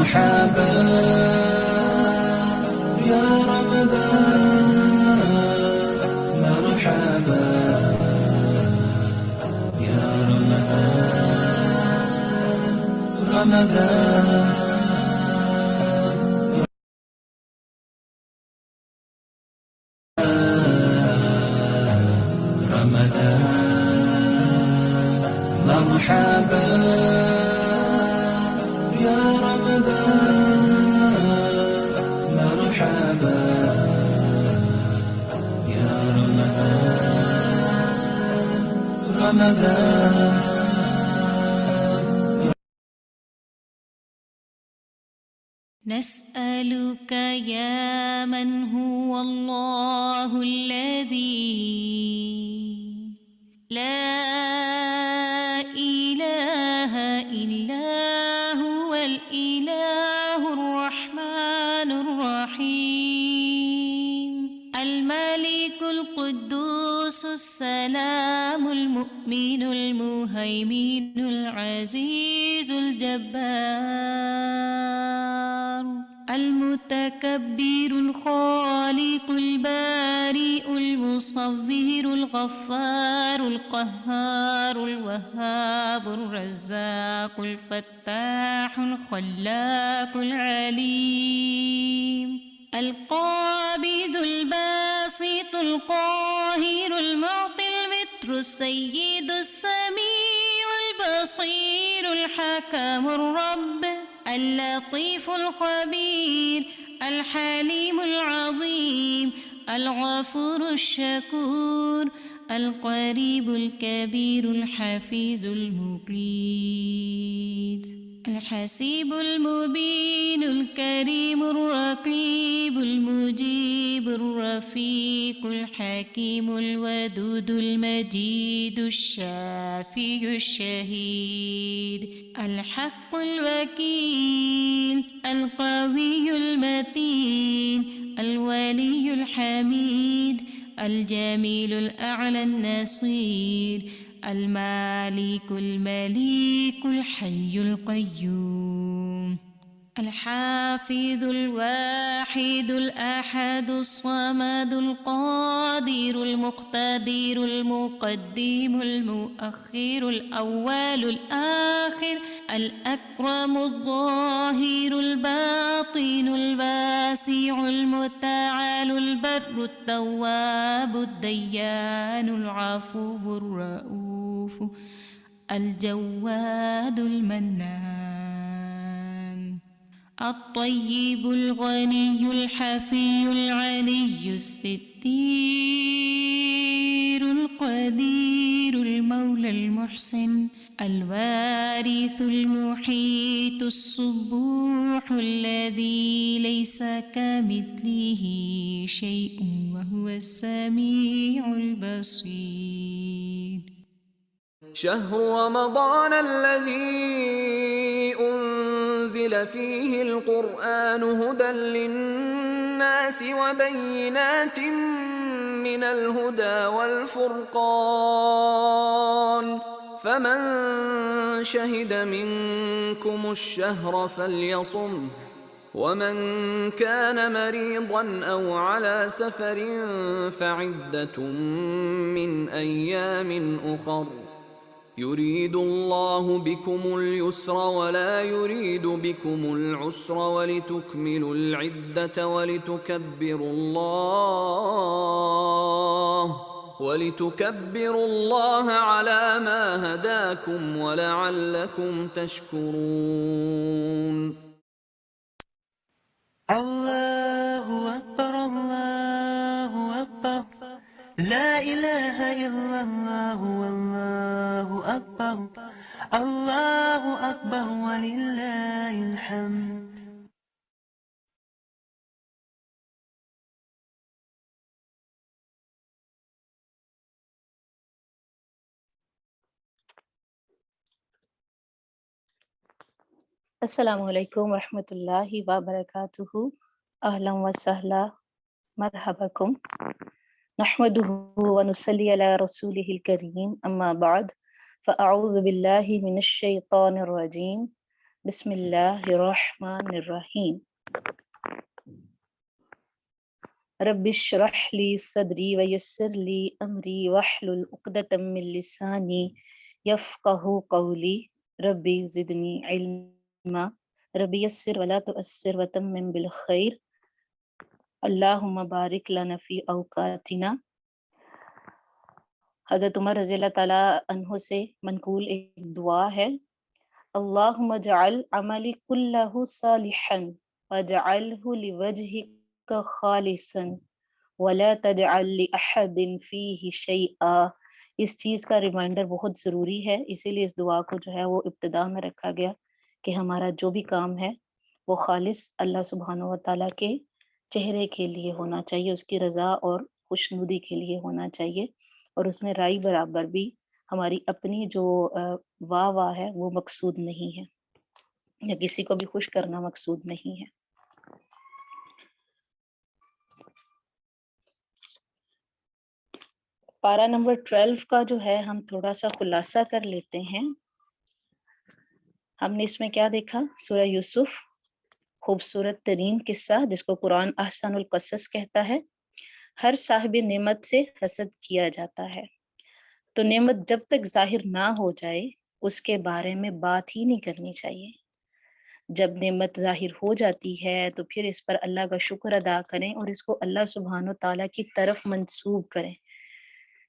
مرحبا يا رمضان، مرحبا يا رمضان، رمضان مرحبا يا رمضان، مرحبا يا رمضان، رمضان نسألك يا من هو الله الذي لا إله إلا هو الإله الرحمن الرحيم الملك القدوس السلام المؤمن المهيمن العزيز الجبار المتكبر الخالق البارئ المصور الغفار القهار الوهاب الرزاق الفتاح الخلاق العليم القابض الباسط القاهر المعطي المتر السيد السميع البصير الحكم الرب اللطيف الخبير الحليم العظيم الغفور الشكور القريب الكبير الحفيظ المقيت الحسيب المبين الكريم الرقيب المجيب الرفيق الحكيم الودود المجيد الشافي الشهيد الحق الوكيل القوي المتين الولي الحميد الجميل الأعلى النصير المالك المليك الحي القيوم الحافظ الواحد الأحد الصمد القادر المقتدر المقدم المؤخر الأول الآخر الأكرم الظاهر الباطن الواسع المتعال البر التواب الديان العفو الرؤوف الجواد المنان الطيب الغني الحفي العلي الستير القدير المولى المحسن الوارث المحيط السبوح الذي ليس كمثله شيء وهو السميع البصير. شهر رمضان الذي أنزل فيه القرآن هدى للناس وبينات من الهدى والفرقان فمن شهد منكم الشهر فليصمه ومن كان مريضا أو على سفر فعدة من أيام أخر يريد الله بكم اليسر ولا يريد بكم العسر ولتكملوا العدة ولتكبروا الله على ما هداكم ولعلكم تشكرون. الله أكبر الله أكبر لا إله إلا الله والله أكبر الله أكبر ولله الحمد. السلام علیکم ورحمۃ اللہ وبرکاتہ. اہلا وسہلا مرحباکم. نحمده ونصلي على رسوله الكريم اما بعد فاعوذ باللہ من الشیطان الرجیم بسم اللہ الرحمن الرحیم رب اشرح لی صدری ویسر لی امری واحلل عقدۃ من لسانی یفقہوا قولی ربی زدنی علما ربی یسر ولا تؤثر وتمم بالخیر اللہم بارک لنا فی اوقاتنا۔ حضرت عمر رضی اللہ تعالیٰ عنہ سے منقول ایک دعا ہے، اللہم اجعل عملی کلہ صالحا واجعلہ لوجہک خالصا ولا تجعل لأحد فیہ شیئا۔ اس چیز کا ریمائنڈر بہت ضروری ہے، اسی لیے اس دعا کو جو ہے وہ ابتدا میں رکھا گیا کہ ہمارا جو بھی کام ہے وہ خالص اللہ سبحانہ و تعالیٰ کے چہرے کے لیے ہونا چاہیے، اس کی رضا اور خوشنودی کے لیے ہونا چاہیے، اور اس میں رائی برابر بھی ہماری اپنی جو واہ واہ ہے وہ مقصود نہیں ہے، یا کسی کو بھی خوش کرنا مقصود نہیں ہے۔ پارہ نمبر 12 کا جو ہے ہم تھوڑا سا خلاصہ کر لیتے ہیں۔ ہم نے اس میں کیا دیکھا؟ سورہ یوسف، خوبصورت ترین قصہ جس کو قرآن احسن القصص کہتا ہے۔ ہر صاحب نعمت سے حسد کیا جاتا ہے، تو نعمت جب تک ظاہر نہ ہو جائے اس کے بارے میں بات ہی نہیں کرنی چاہیے۔ جب نعمت ظاہر ہو جاتی ہے تو پھر اس پر اللہ کا شکر ادا کریں اور اس کو اللہ سبحانہ تعالیٰ کی طرف منسوب کریں۔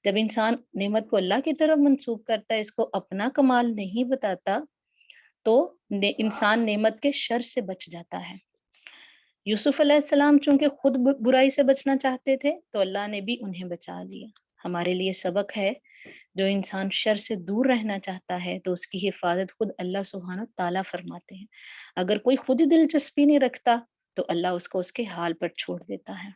جب انسان نعمت کو اللہ کی طرف منسوب کرتا ہے، اس کو اپنا کمال نہیں بتاتا، تو انسان نعمت کے شر سے بچ جاتا ہے۔ یوسف علیہ السلام چونکہ خود برائی سے بچنا چاہتے تھے تو اللہ نے بھی انہیں بچا لیا۔ ہمارے لیے سبق ہے، جو انسان شر سے دور رہنا چاہتا ہے تو اس کی حفاظت خود اللہ سبحانہ تعالیٰ فرماتے ہیں۔ اگر کوئی خود ہی دلچسپی نہیں رکھتا تو اللہ اس کو اس کے حال پر چھوڑ دیتا ہے۔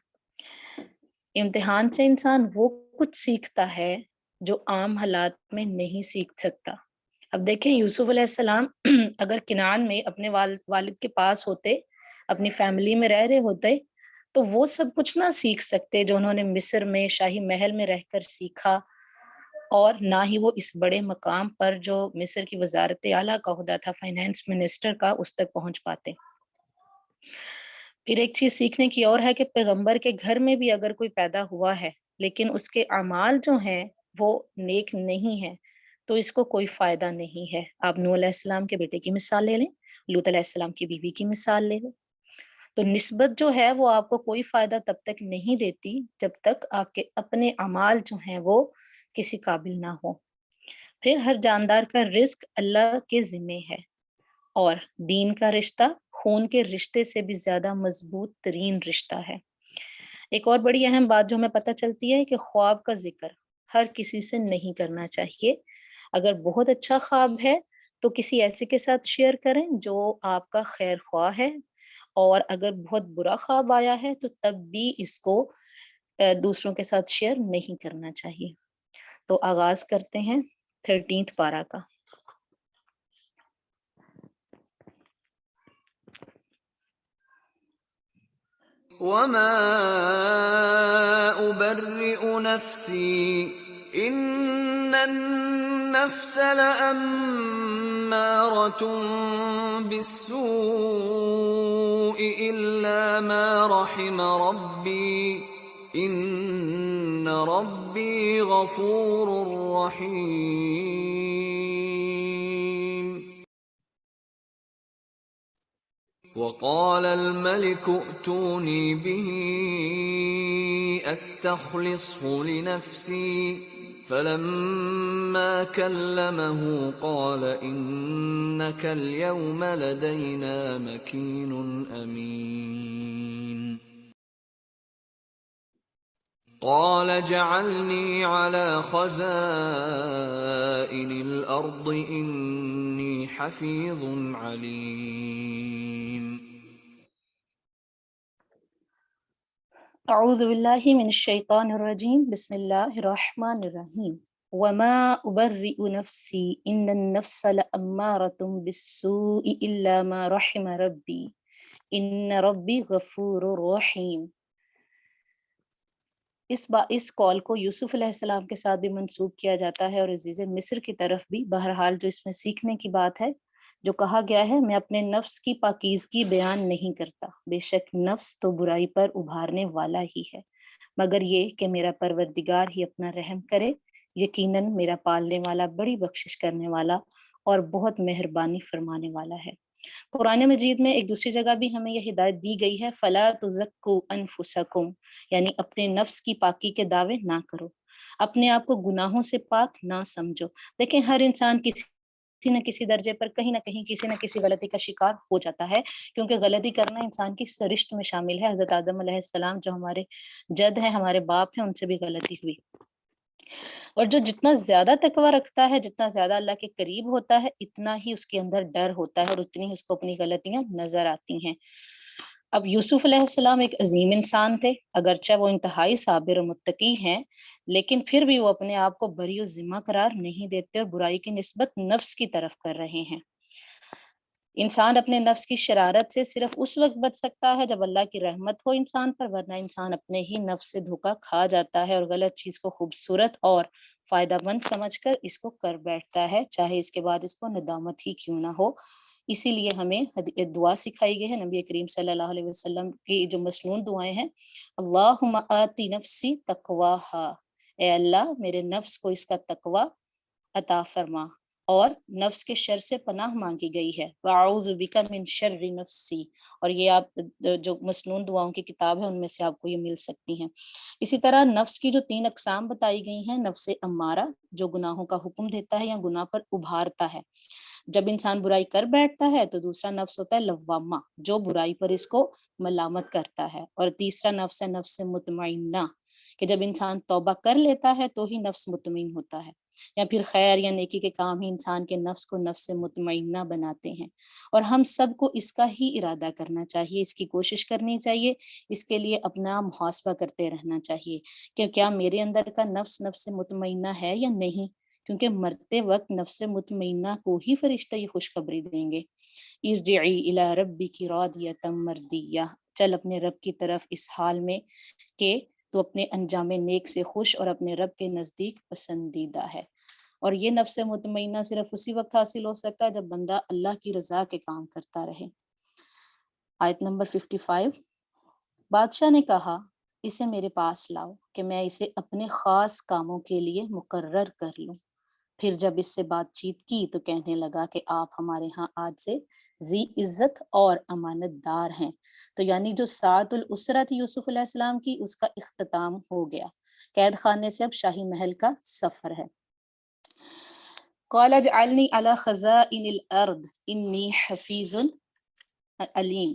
امتحان سے انسان وہ کچھ سیکھتا ہے جو عام حالات میں نہیں سیکھ سکتا۔ اب دیکھیں یوسف علیہ السلام اگر کنعان میں اپنے والد کے پاس ہوتے، اپنی فیملی میں رہ رہے ہوتے، تو وہ سب کچھ نہ سیکھ سکتے جو انہوں نے مصر میں شاہی محل میں رہ کر سیکھا، اور نہ ہی وہ اس بڑے مقام پر جو مصر کی وزارت اعلیٰ کا عہدہ تھا، فائنانس منسٹر کا، اس تک پہنچ پاتے۔ پھر ایک چیز سیکھنے کی اور ہے کہ پیغمبر کے گھر میں بھی اگر کوئی پیدا ہوا ہے لیکن اس کے اعمال جو ہیں وہ نیک نہیں ہیں تو اس کو کوئی فائدہ نہیں ہے۔ آپ نوح علیہ السلام کے بیٹے کی مثال لے لیں، لوط علیہ السلام کی بیوی کی مثال لے لیں۔ تو نسبت جو ہے وہ آپ کو کوئی فائدہ تب تک نہیں دیتی جب تک آپ کے اپنے اعمال جو ہیں وہ کسی قابل نہ ہو۔ پھر ہر جاندار کا رزق اللہ کے ذمے ہے، اور دین کا رشتہ خون کے رشتے سے بھی زیادہ مضبوط ترین رشتہ ہے۔ ایک اور بڑی اہم بات جو ہمیں پتہ چلتی ہے کہ خواب کا ذکر ہر کسی سے نہیں کرنا چاہیے۔ اگر بہت اچھا خواب ہے تو کسی ایسے کے ساتھ شیئر کریں جو آپ کا خیر خواہ ہے، اور اگر بہت برا خواب آیا ہے تو تب بھی اس کو دوسروں کے ساتھ شیئر نہیں کرنا چاہیے۔ تو آغاز کرتے ہیں 13 پارہ کا۔ وما أبرئ نفسي إن النفس لأمارة بالسوء إلا ما رحم ربي إن ربي غفور رحيم وقال الملك ائتوني به أستخلصه لنفسي فلما كلمه قال إنك اليوم لدينا مكين أمين قال اجعلني على خزائن الأرض إني حفيظ عليم اعوذ باللہ من الشیطان الرجیم، بسم اللہ الرحمن الرحیم۔ وما ابرئ نفسی ان النفس لامارۃ بالسوء الا ما رحم ربی ان ربی غفور رحیم۔ اس کال کو یوسف علیہ السلام کے ساتھ بھی منسوب کیا جاتا ہے اور عزیز مصر کی طرف بھی۔ بہرحال جو اس میں سیکھنے کی بات ہے جو کہا گیا ہے میں اپنے نفس کی پاکیزگی بیان نہیں کرتا، بے شک نفس تو برائی پر ابھارنے والا ہی ہے، مگر یہ کہ میرا پروردگار ہی اپنا رحم کرے، یقیناً میرا پالنے والا بڑی بخشش کرنے والا اور بہت مہربانی فرمانے والا ہے۔ قرآن مجید میں ایک دوسری جگہ بھی ہمیں یہ ہدایت دی گئی ہے، فَلَا تُزَكُّوا أَنفُسَكُمْ، یعنی اپنے نفس کی پاکی کے دعوے نہ کرو، اپنے آپ کو گناہوں سے پاک نہ سمجھو۔ دیکھیں ہر انسان کسی نہ کسی درجے پر کہیں نہ کہیں کسی نہ کسی غلطی کا شکار ہو جاتا ہے، کیونکہ غلطی کرنا انسان کی سرشت میں شامل ہے۔ حضرت آدم علیہ السلام جو ہمارے جد ہیں، ہمارے باپ ہیں، ان سے بھی غلطی ہوئی، اور جو جتنا زیادہ تقوی رکھتا ہے، جتنا زیادہ اللہ کے قریب ہوتا ہے، اتنا ہی اس کے اندر ڈر ہوتا ہے اور اتنی ہی اس کو اپنی غلطیاں نظر آتی ہیں۔ اب یوسف علیہ السلام ایک عظیم انسان تھے، اگرچہ وہ انتہائی صابر و متقی ہیں، لیکن پھر بھی وہ اپنے آپ کو بری و ذمہ قرار نہیں دیتے اور برائی کی نسبت نفس کی طرف کر رہے ہیں۔ انسان اپنے نفس کی شرارت سے صرف اس وقت بچ سکتا ہے جب اللہ کی رحمت ہو انسان پر، ورنہ انسان اپنے ہی نفس سے دھوکا کھا جاتا ہے اور غلط چیز کو خوبصورت اور فائدہ مند سمجھ کر اس کو کر بیٹھتا ہے، چاہے اس کے بعد اس کو ندامت ہی کیوں نہ ہو۔ اسی لیے ہمیں دعا سکھائی گئی ہے، نبی کریم صلی اللہ علیہ وسلم کی جو مسنون دعائیں ہیں، اللہم آتی نفسی تقواہا، اے اللہ میرے نفس کو اس کا تقوی عطا فرما، اور نفس کے شر سے پناہ مانگی گئی ہے، وَأَعُوذُ بِكَ مِن شَرِّ نَفْسِي، اور یہ آپ جو مسنون دعاؤں کی کتاب ہے ان میں سے آپ کو یہ مل سکتی ہیں۔ اسی طرح نفس کی جو 3 اقسام بتائی گئی ہیں، نفس امارہ جو گناہوں کا حکم دیتا ہے یا گناہ پر ابھارتا ہے، جب انسان برائی کر بیٹھتا ہے، تو دوسرا نفس ہوتا ہے لوامہ جو برائی پر اس کو ملامت کرتا ہے، اور تیسرا نفس ہے نفس مطمئنہ کہ جب انسان توبہ کر لیتا ہے تو ہی نفس مطمئن ہوتا ہے، یا پھر خیر یا نیکی کے کام ہی انسان کے نفس کو نفس مطمئنہ بناتے ہیں۔ اور ہم سب کو اس کا ہی ارادہ کرنا چاہیے، اس کی کوشش کرنی چاہیے، اس کے لیے اپنا محاسبہ کرتے رہنا چاہیے کہ کیا میرے اندر کا نفس نفس مطمئنہ ہے یا نہیں، کیونکہ مرتے وقت نفس مطمئنہ کو ہی فرشتہ یہ خوشخبری دیں گے، ارجعی الی ربک راضیۃ مرضیہ، چل اپنے رب کی طرف اس حال میں کہ تو اپنے انجام نیک سے خوش اور اپنے رب کے نزدیک پسندیدہ ہے۔ اور یہ نفس مطمئنہ صرف اسی وقت حاصل ہو سکتا ہے جب بندہ اللہ کی رضا کے کام کرتا رہے۔ آیت نمبر 55، بادشاہ نے کہا اسے میرے پاس لاؤ کہ میں اسے اپنے خاص کاموں کے لیے مقرر کر لوں۔ پھر جب اس سے بات چیت کی تو کہنے لگا کہ آپ ہمارے ہاں آج سے ذی عزت اور امانت دار ہیں۔ تو یعنی جو ساعت الاسرہ تھی یوسف علیہ السلام کی، اس کا اختتام ہو گیا، قید خانے سے اب شاہی محل کا سفر ہے۔ قال اجعلنی علی خزائن الارض انی حفیظ علیم،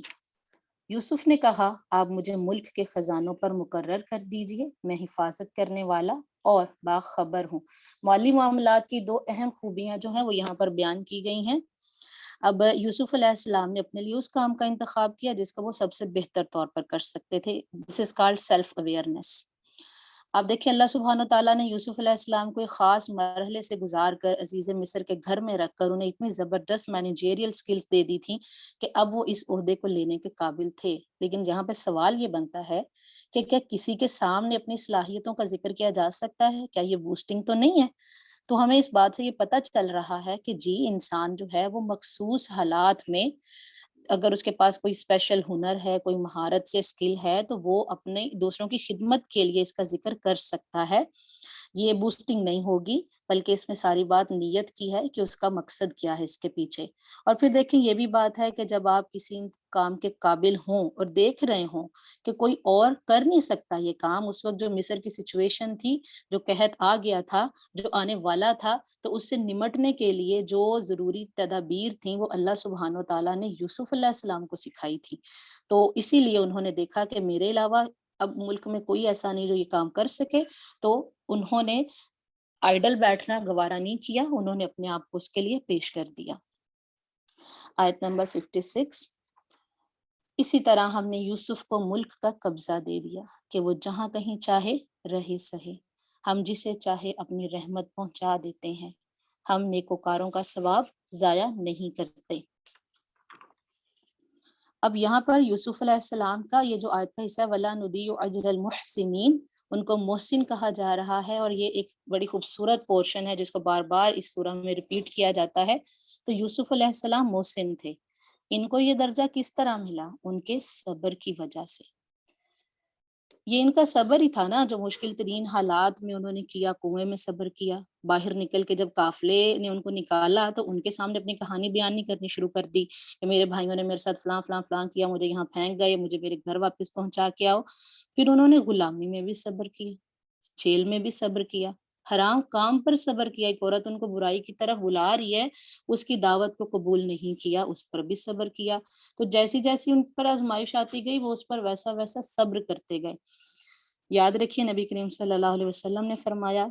یوسف نے کہا آپ مجھے ملک کے خزانوں پر مقرر کر دیجئے، میں حفاظت کرنے والا اور باخبر ہوں۔ مالی معاملات کی 2 اہم خوبیاں جو ہیں وہ یہاں پر بیان کی گئی ہیں۔ اب یوسف علیہ السلام نے اپنے لیے اس کام کا انتخاب کیا جس کا وہ سب سے بہتر طور پر کر سکتے تھے، دس از کالڈ سیلف اویئرنیس۔ اب دیکھیں اللہ سبحانہ تعالیٰ نے یوسف علیہ السلام کو ایک خاص مرحلے سے گزار کر عزیز مصر کے گھر میں رکھ کر انہیں اتنی زبردست مینیجیریل سکلز دے دی تھیں کہ اب وہ اس عہدے کو لینے کے قابل تھے۔ لیکن یہاں پہ سوال یہ بنتا ہے کہ کیا کسی کے سامنے اپنی صلاحیتوں کا ذکر کیا جا سکتا ہے؟ کیا یہ بوسٹنگ تو نہیں ہے؟ تو ہمیں اس بات سے یہ پتہ چل رہا ہے کہ جی انسان جو ہے وہ مخصوص حالات میں اگر اس کے پاس کوئی اسپیشل ہنر ہے، کوئی مہارت سے اسکل ہے، تو وہ اپنے دوسروں کی خدمت کے لیے اس کا ذکر کر سکتا ہے۔ یہ بوسٹنگ نہیں ہوگی، بلکہ اس میں ساری بات نیت کی ہے کہ اس کا مقصد کیا ہے اس کے پیچھے۔ اور پھر دیکھیں یہ بھی بات ہے کہ جب آپ کسی کام کے قابل ہوں اور دیکھ رہے ہوں کہ کوئی اور کر نہیں سکتا یہ کام، اس وقت جو مصر کی سچویشن تھی، جو قحط آ گیا تھا، جو آنے والا تھا، تو اس سے نمٹنے کے لیے جو ضروری تدابیر تھیں وہ اللہ سبحانہ وتعالیٰ نے یوسف علیہ السلام کو سکھائی تھی۔ تو اسی لیے انہوں نے دیکھا کہ میرے علاوہ اب ملک میں کوئی ایسا نہیں جو یہ کام کر سکے، تو انہوں نے آئیڈل بیٹھنا گوارا نہیں کیا، انہوں نے اپنے آپ کو اس کے لیے پیش کر دیا۔ آیت نمبر 56، اسی طرح ہم نے یوسف کو ملک کا قبضہ دے دیا کہ وہ جہاں کہیں چاہے رہے سہے، ہم جسے چاہے اپنی رحمت پہنچا دیتے ہیں، ہم نیکوکاروں کا ثواب ضائع نہیں کرتے۔ اب یہاں پر یوسف علیہ السلام کا یہ جو آیت کا حصہ وَلَا نُضِيعُ أَجْرَ الْمُحْسِنِينَ، ان کو محسن کہا جا رہا ہے، اور یہ ایک بڑی خوبصورت پورشن ہے جس کو بار بار اس سورہ میں ریپیٹ کیا جاتا ہے۔ تو یوسف علیہ السلام محسن تھے، ان کو یہ درجہ کس طرح ملا؟ ان کے صبر کی وجہ سے۔ یہ ان کا صبر ہی تھا نا جو مشکل ترین حالات میں انہوں نے کیا، کنویں میں صبر کیا، باہر نکل کے جب قافلے نے ان کو نکالا تو ان کے سامنے اپنی کہانی بیان نہیں کرنی شروع کر دی کہ میرے بھائیوں نے میرے ساتھ فلاں فلاں فلاں کیا، مجھے یہاں پھینک گئے، مجھے میرے گھر واپس پہنچا کے آؤ۔ پھر انہوں نے غلامی میں بھی صبر کیا، جیل میں بھی صبر کیا، حرام کام پر صبر کیا، ایک عورت ان کو برائی کی طرف بلا رہی ہے، اس کی دعوت کو قبول نہیں کیا، اس پر بھی صبر کیا۔ تو جیسی جیسی ان پر آزمائش آتی گئی وہ اس پر ویسا ویسا صبر کرتے گئے۔ یاد رکھیے نبی کریم صلی اللہ علیہ وسلم نے فرمایا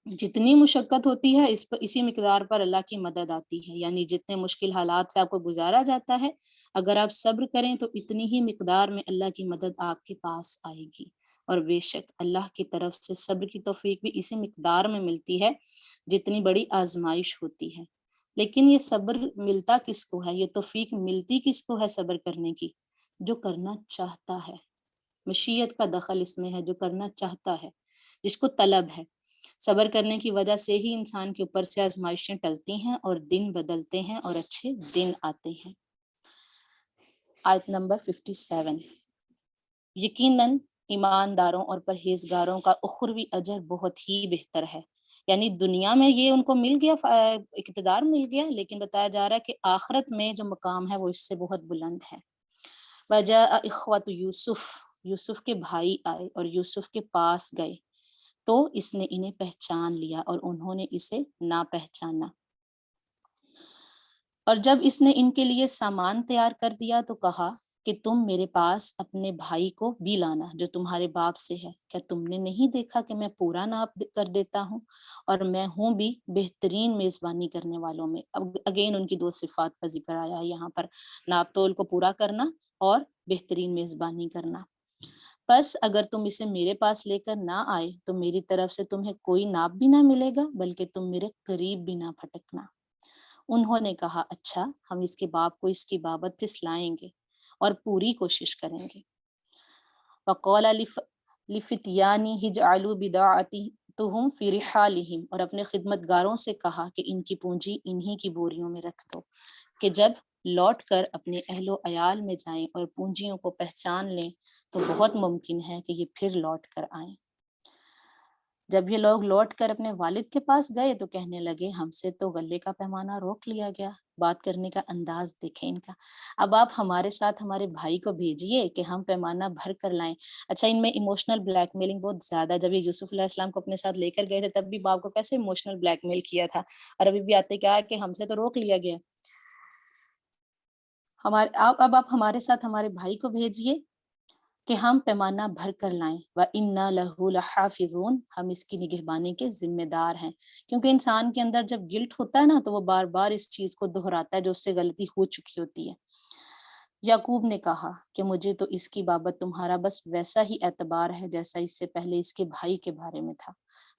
جتنی مشقت ہوتی ہے اسی مقدار پر اللہ کی مدد آتی ہے، یعنی جتنے مشکل حالات سے آپ کو گزارا جاتا ہے اگر آپ صبر کریں تو اتنی ہی مقدار میں اللہ کی مدد آپ کے پاس آئے گی، اور بے شک اللہ کی طرف سے صبر کی توفیق بھی اسی مقدار میں ملتی ہے جتنی بڑی آزمائش ہوتی ہے۔ لیکن یہ صبر ملتا کس کو ہے، یہ توفیق ملتی کس کو ہے صبر کرنے کی؟ جو کرنا چاہتا ہے، مشیت کا دخل اس میں ہے، جو کرنا چاہتا ہے، جس کو طلب ہے۔ صبر کرنے کی وجہ سے ہی انسان کے اوپر سے آزمائشیں ٹلتی ہیں اور دن بدلتے ہیں اور اچھے دن آتے ہیں۔ آیت نمبر 57، یقیناً ایمانداروں اور پرہیزگاروں کا اخروی اجر بہت ہی بہتر ہے، یعنی دنیا میں یہ ان کو مل گیا، اقتدار مل گیا، لیکن بتایا جا رہا ہے کہ آخرت میں جو مقام ہے وہ اس سے بہت بلند ہے۔ وجاء اخوۃ یوسف، یوسف کے بھائی آئے اور یوسف کے پاس گئے تو اس نے انہیں پہچان لیا اور انہوں نے اسے نہ پہچانا۔ اور جب اس نے ان کے لیے سامان تیار کر دیا تو کہا کہ تم میرے پاس اپنے بھائی کو بھی لانا جو تمہارے باپ سے ہے، کیا تم نے نہیں دیکھا کہ میں پورا ناپ کر دیتا ہوں اور میں ہوں بھی بہترین میزبانی کرنے والوں میں۔ اب اگین ان کی دو صفات کا ذکر آیا ہے یہاں پر، ناپ تول کو پورا کرنا اور بہترین میزبانی کرنا۔ بس اگر تم اسے میرے پاس لے کر نہ آئے تو میری طرف سے تمہیں کوئی ناپ بھی نہ ملے گا بلکہ تم میرے قریب بھی نہ پھٹکنا۔ انہوں نے کہا اچھا، ہم اس کے باپ کو اس کی بابت پھسلائیں گے اور پوری کوشش کریں گے۔ وقال لفتیانہ اجعلوا بضاعتهم فی رحالہم، اور اپنے خدمت گاروں سے کہا کہ ان کی پونجی انہی کی بوریوں میں رکھ دو، کہ جب لوٹ کر اپنے اہل و عیال میں جائیں اور پونجیوں کو پہچان لیں تو بہت ممکن ہے کہ یہ پھر لوٹ کر آئیں۔ جب یہ لوگ لوٹ کر اپنے والد کے پاس گئے تو کہنے لگے ہم سے تو غلے کا پیمانہ روک لیا گیا۔ بات کرنے کا انداز دیکھیں ان کا، اب آپ ہمارے ساتھ ہمارے بھائی کو بھیجیے کہ ہم پیمانہ بھر کر لائیں۔ اچھا، ان میں ایموشنل بلیک میلنگ بہت زیادہ، جب یہ یوسف علیہ السلام کو اپنے ساتھ لے کر گئے تھے تب بھی باپ کو کیسے ایموشنل بلیک میل کیا تھا، اور ابھی بھی آتے کیا ہے کہ ہم سے تو روک لیا گیا، اب آپ ہمارے ساتھ ہمارے بھائی کو بھیجیے کہ ہم پیمانہ بھر کر لائیں۔ وَإِنَّا لَهُ لَحَافِظُونَ، ہم اس کی نگہبانی کے ذمہ دار ہیں، کیونکہ انسان کے اندر جب گلٹ ہوتا ہے نا تو وہ بار بار اس چیز کو دہراتا ہے جو اس سے غلطی ہو چکی ہوتی ہے۔ یعقوب نے کہا کہ مجھے تو اس کی بابت تمہارا بس ویسا ہی اعتبار ہے جیسا اس سے پہلے اس کے بھائی کے بارے میں تھا،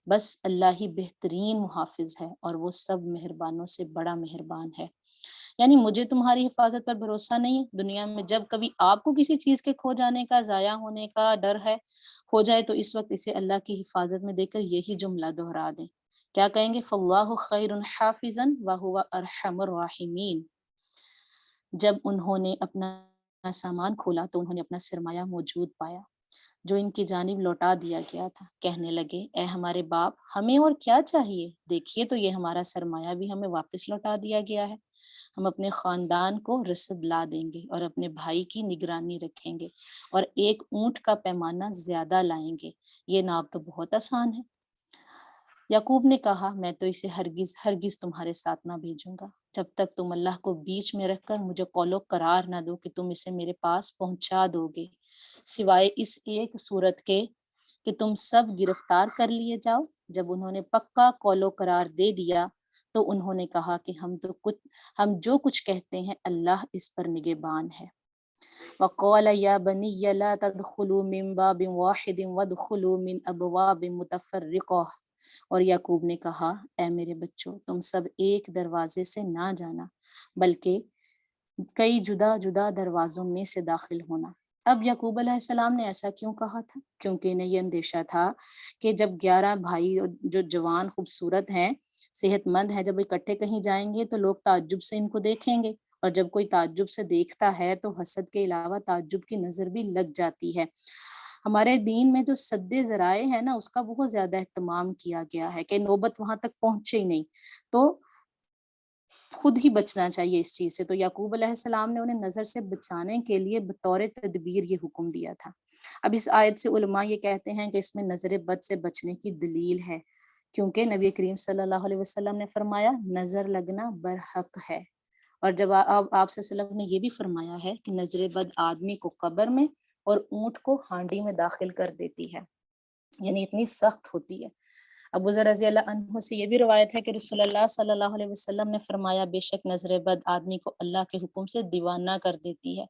بس اللہ ہی بہترین محافظ ہے اور وہ سب مہربانوں سے بڑا مہربان ہے۔ یعنی مجھے تمہاری حفاظت پر بھروسہ نہیں ہے، دنیا میں جب کبھی آپ کو کسی چیز کے کھو جانے کا، ضائع ہونے کا ڈر ہے، ہو جائے تو اس وقت اسے اللہ کی حفاظت میں دے کر یہی جملہ دہرا دیں۔ کیا کہیں گے؟ فاللہ خیر حافظا وہو ارحم الراحمین۔ جب انہوں نے اپنا سامان کھولا تو انہوں نے اپنا سرمایہ موجود پایا جو ان کی جانب لوٹا دیا گیا تھا۔ کہنے لگے اے ہمارے باپ، ہمیں اور کیا چاہیے؟ دیکھیے تو یہ ہمارا سرمایہ بھی ہمیں واپس لوٹا دیا گیا ہے۔ ہم اپنے خاندان کو رسد لا دیں گے اور اپنے بھائی کی نگرانی رکھیں گے اور ایک اونٹ کا پیمانہ زیادہ لائیں گے، یہ ناپ تو بہت آسان ہے۔ یعقوب نے کہا میں تو اسے ہرگز ہرگز تمہارے ساتھ نہ بھیجوں گا جب تک تم اللہ کو بیچ میں رکھ کر مجھے قول و قرار نہ دو کہ تم اسے میرے پاس پہنچا دو گے، سوائے اس ایک صورت کے کہ تم سب گرفتار کر لیے جاؤ۔ جب انہوں نے پکا قول و قرار دے دیا تو انہوں نے کہا کہ ہم جو کچھ کہتے ہیں اللہ اس پر نگہبان ہے۔ وقال یا بنی لا تدخلوا من باب واحد وادخلوا من ابواب متفرقہ، اور یعقوب نے کہا اے میرے بچوں، تم سب ایک دروازے سے نہ جانا بلکہ کئی جدا جدا دروازوں میں سے داخل ہونا۔ اب یعقوب علیہ السلام نے ایسا کیوں کہا تھا؟ کیونکہ انہیں یہ اندیشہ تھا کہ جب 11 بھائی جو جوان خوبصورت ہیں، صحت مند ہیں، جب اکٹھے کہیں جائیں گے تو لوگ تعجب سے ان کو دیکھیں گے، اور جب کوئی تعجب سے دیکھتا ہے تو حسد کے علاوہ تعجب کی نظر بھی لگ جاتی ہے۔ ہمارے دین میں جو سد ذرائع ہے نا، اس کا بہت زیادہ اہتمام کیا گیا ہے کہ نوبت وہاں تک پہنچے ہی نہیں، تو خود ہی بچنا چاہیے اس چیز سے۔ تو یعقوب علیہ السلام نے انہیں نظر سے بچانے کے لیے بطور تدبیر یہ حکم دیا تھا۔ اب اس آیت سے علماء یہ کہتے ہیں کہ اس میں نظر بد سے بچنے کی دلیل ہے، کیونکہ نبی کریم صلی اللہ علیہ وسلم نے فرمایا نظر لگنا برحق ہے، اور جب آپ صلی اللہ علیہ وسلم نے یہ بھی فرمایا ہے کہ نظر بد آدمی کو قبر میں اور اونٹ کو ہانڈی میں داخل کر دیتی ہے، یعنی اتنی سخت ہوتی ہے۔ ابو ذر رضی اللہ عنہ سے یہ بھی روایت ہے کہ رسول اللہ صلی اللہ علیہ وسلم نے فرمایا بے شک نظر بد آدمی کو اللہ کے حکم سے دیوانہ کر دیتی ہے،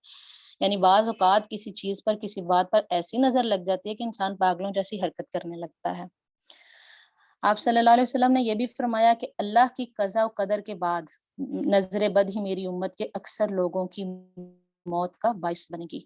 یعنی بعض اوقات کسی چیز پر، کسی بات پر ایسی نظر لگ جاتی ہے کہ انسان پاگلوں جیسی حرکت کرنے لگتا ہے۔ آپ صلی اللہ علیہ وسلم نے یہ بھی فرمایا کہ اللہ کی قضا و قدر کے بعد نظر بد ہی میری امت کے اکثر لوگوں کی موت کا باعث بنے گی۔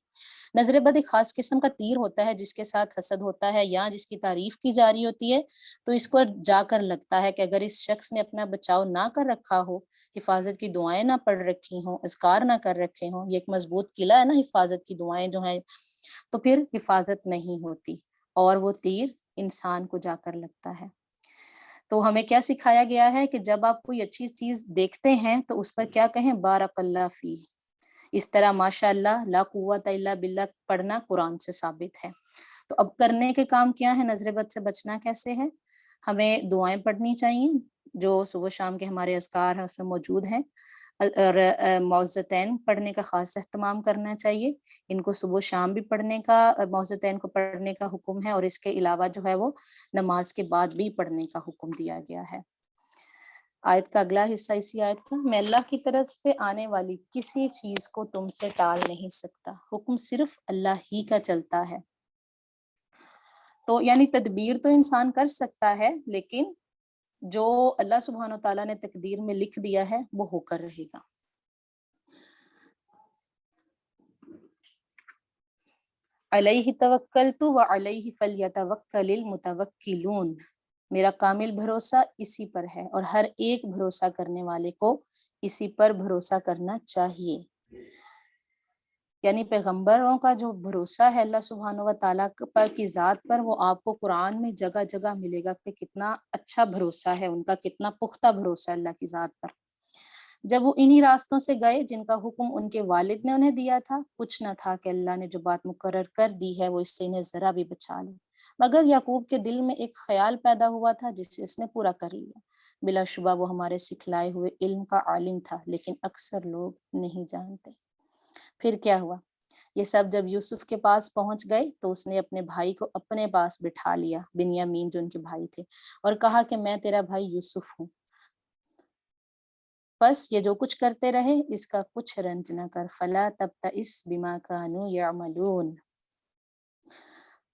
نظر بد ایک خاص قسم کا تیر ہوتا ہے جس کے ساتھ حسد ہوتا ہے یا جس کی تعریف کی جا رہی ہوتی ہے، تو اس کو جا کر لگتا ہے کہ اگر اس شخص نے اپنا بچاؤ نہ کر رکھا ہو، حفاظت کی دعائیں نہ پڑھ رکھی ہوں، اذکار نہ کر رکھے ہوں، یہ ایک مضبوط قلعہ ہے نا حفاظت کی دعائیں جو ہیں، تو پھر حفاظت نہیں ہوتی اور وہ تیر انسان کو جا کر لگتا ہے۔ تو ہمیں کیا سکھایا گیا ہے کہ جب آپ کوئی اچھی چیز دیکھتے ہیں تو اس پر کیا کہیں بارک اللہ فی، اس طرح ماشاء اللہ لا قوت الا باللہ پڑھنا قرآن سے ثابت ہے۔ تو اب کرنے کے کام کیا ہے؟ نظر بد سے بچنا کیسے ہے؟ ہمیں دعائیں پڑھنی چاہیے جو صبح شام کے ہمارے اذکار ہیں اس میں موجود ہیں، اور معوذتین پڑھنے کا خاص اہتمام کرنا چاہیے، ان کو صبح شام بھی پڑھنے کا، معوذتین کو پڑھنے کا حکم ہے، اور اس کے علاوہ جو ہے وہ نماز کے بعد بھی پڑھنے کا حکم دیا گیا ہے۔ آیت کا اگلا حصہ اسی آیت کا، میں اللہ کی طرف سے آنے والی کسی چیز کو تم سے ٹال نہیں سکتا، حکم صرف اللہ ہی کا چلتا ہے۔ تو یعنی تدبیر تو انسان کر سکتا ہے، لیکن جو اللہ سبحانہ و تعالیٰ نے تقدیر میں لکھ دیا ہے وہ ہو کر رہے گا۔ علیہ توکلت وعلیہ فلیتوکل المتوکلون، میرا کامل بھروسہ اسی پر ہے اور ہر ایک بھروسہ کرنے والے کو اسی پر بھروسہ کرنا چاہیے۔ یعنی پیغمبروں کا جو بھروسہ ہے اللہ سبحانہ و تعالیٰ پر کی ذات پر، وہ آپ کو قرآن میں جگہ جگہ ملے گا کہ کتنا اچھا بھروسہ ہے ان کا، کتنا پختہ بھروسہ ہے اللہ کی ذات پر۔ جب وہ انہی راستوں سے گئے جن کا حکم ان کے والد نے انہیں دیا تھا، کچھ نہ تھا کہ اللہ نے جو بات مقرر کر دی ہے وہ اس سے انہیں ذرا بھی بچا لے، مگر یعقوب کے دل میں ایک خیال پیدا ہوا تھا جسے اس نے پورا کر لیا۔ بلا شبہ وہ ہمارے سکھلائے ہوئے علم کا عالم تھا، لیکن اکثر لوگ نہیں جانتے۔ پھر کیا ہوا؟ یہ سب جب یوسف کے پاس پہنچ گئے تو اس نے اپنے بھائی کو اپنے پاس بٹھا لیا، بنیامین جو ان کے بھائی تھے، اور کہا کہ میں تیرا بھائی یوسف ہوں، بس یہ جو کچھ کرتے رہے اس کا کچھ رنج نہ کر، فلا تبتئس بما كانوا يعملون۔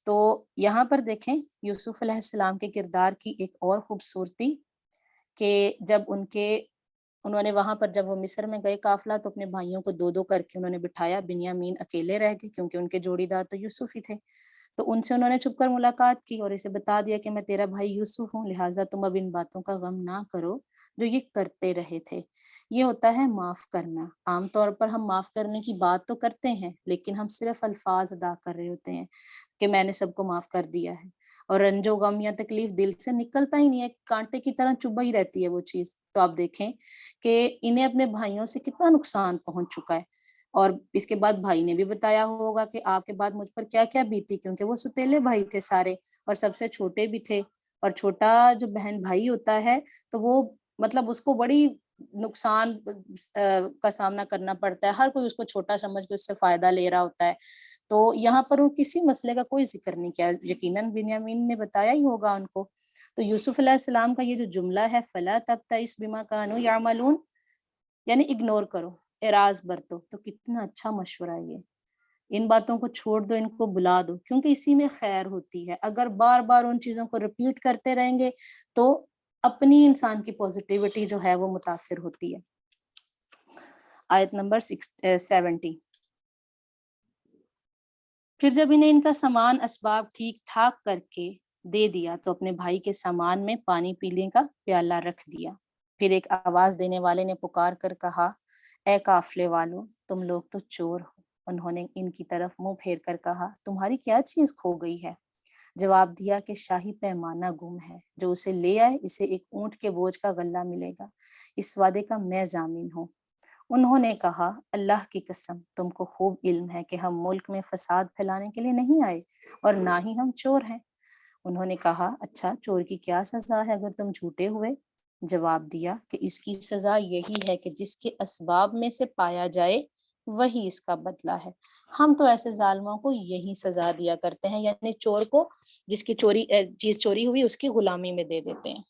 تو یہاں پر دیکھیں یوسف علیہ السلام کے کردار کی ایک اور خوبصورتی کہ جب انہوں نے وہاں پر جب وہ مصر میں گئے قافلہ، تو اپنے بھائیوں کو دو دو کر کے انہوں نے بٹھایا، بنیامین اکیلے رہ گئے کیونکہ ان کے جوڑی دار تو یوسف ہی تھے، تو ان سے انہوں نے چھپ کر ملاقات کی اور اسے بتا دیا کہ میں تیرا بھائی یوسف ہوں، لہٰذا تم اب ان باتوں کا غم نہ کرو جو یہ کرتے رہے تھے۔ یہ ہوتا ہے معاف کرنا۔ عام طور پر ہم معاف کرنے کی بات تو کرتے ہیں لیکن ہم صرف الفاظ ادا کر رہے ہوتے ہیں کہ میں نے سب کو معاف کر دیا ہے، اور رنج و غم یا تکلیف دل سے نکلتا ہی نہیں ہے، کانٹے کی طرح چبھا ہی رہتی ہے وہ چیز۔ تو آپ دیکھیں کہ انہیں اپنے بھائیوں سے کتنا نقصان پہنچ چکا ہے، اور اس کے بعد بھائی نے بھی بتایا ہوگا کہ آپ کے بعد مجھ پر کیا کیا بیتی، کیونکہ وہ ستیلے بھائی تھے سارے اور سب سے چھوٹے بھی تھے، اور چھوٹا جو بہن بھائی ہوتا ہے تو وہ مطلب اس کو بڑی نقصان کا سامنا کرنا پڑتا ہے، ہر کوئی اس کو چھوٹا سمجھ کے اس سے فائدہ لے رہا ہوتا ہے۔ تو یہاں پر وہ کسی مسئلے کا کوئی ذکر نہیں کیا، یقیناً بنیامین نے بتایا ہی ہوگا ان کو۔ تو یوسف علیہ السلام کا یہ جو جملہ ہے فلا تبتئس بما كانوا يعملون، یعنی اگنور کرو، اعراض برتو، تو کتنا اچھا مشورہ ہے یہ۔ ان باتوں کو چھوڑ دو، ان کو بلا دو، کیونکہ اسی میں خیر ہوتی ہے۔ اگر بار بار ان چیزوں کو ریپیٹ کرتے رہیں گے تو اپنی انسان کی پازیٹیوٹی جو ہے وہ متاثر ہوتی ہے۔ آیت نمبر 70۔ پھر جب انہیں ان کا سامان اسباب ٹھیک ٹھاک کر کے دے دیا تو اپنے بھائی کے سامان میں پانی پینے کا پیالہ رکھ دیا۔ پھر ایک آواز دینے والے نے پکار کر کہا، اے قافلے والوں، تم لوگ تو چور ہو۔ انہوں نے ان کی طرف منہ پھیر کر کہا، تمہاری کیا چیز کھو گئی ہے؟ جواب دیا کہ شاہی پیمانہ گم ہے، جو اسے لے آئے اسے ایک اونٹ کے بوجھ کا غلہ ملے گا، اس وعدے کا میں ضامن ہوں۔ انہوں نے کہا، اللہ کی قسم، تم کو خوب علم ہے کہ ہم ملک میں فساد پھیلانے کے لیے نہیں آئے اور نہ ہی ہم چور ہیں۔ انہوں نے کہا، اچھا چور کی کیا سزا ہے اگر تم جھوٹے ہوئے؟ جواب دیا کہ اس کی سزا یہی ہے کہ جس کے اسباب میں سے پایا جائے وہی اس کا بدلہ ہے۔ ہم تو ایسے ظالموں کو یہی سزا دیا کرتے ہیں، یعنی چور کو جس کی چیز چوری ہوئی اس کی غلامی میں دے دیتے ہیں۔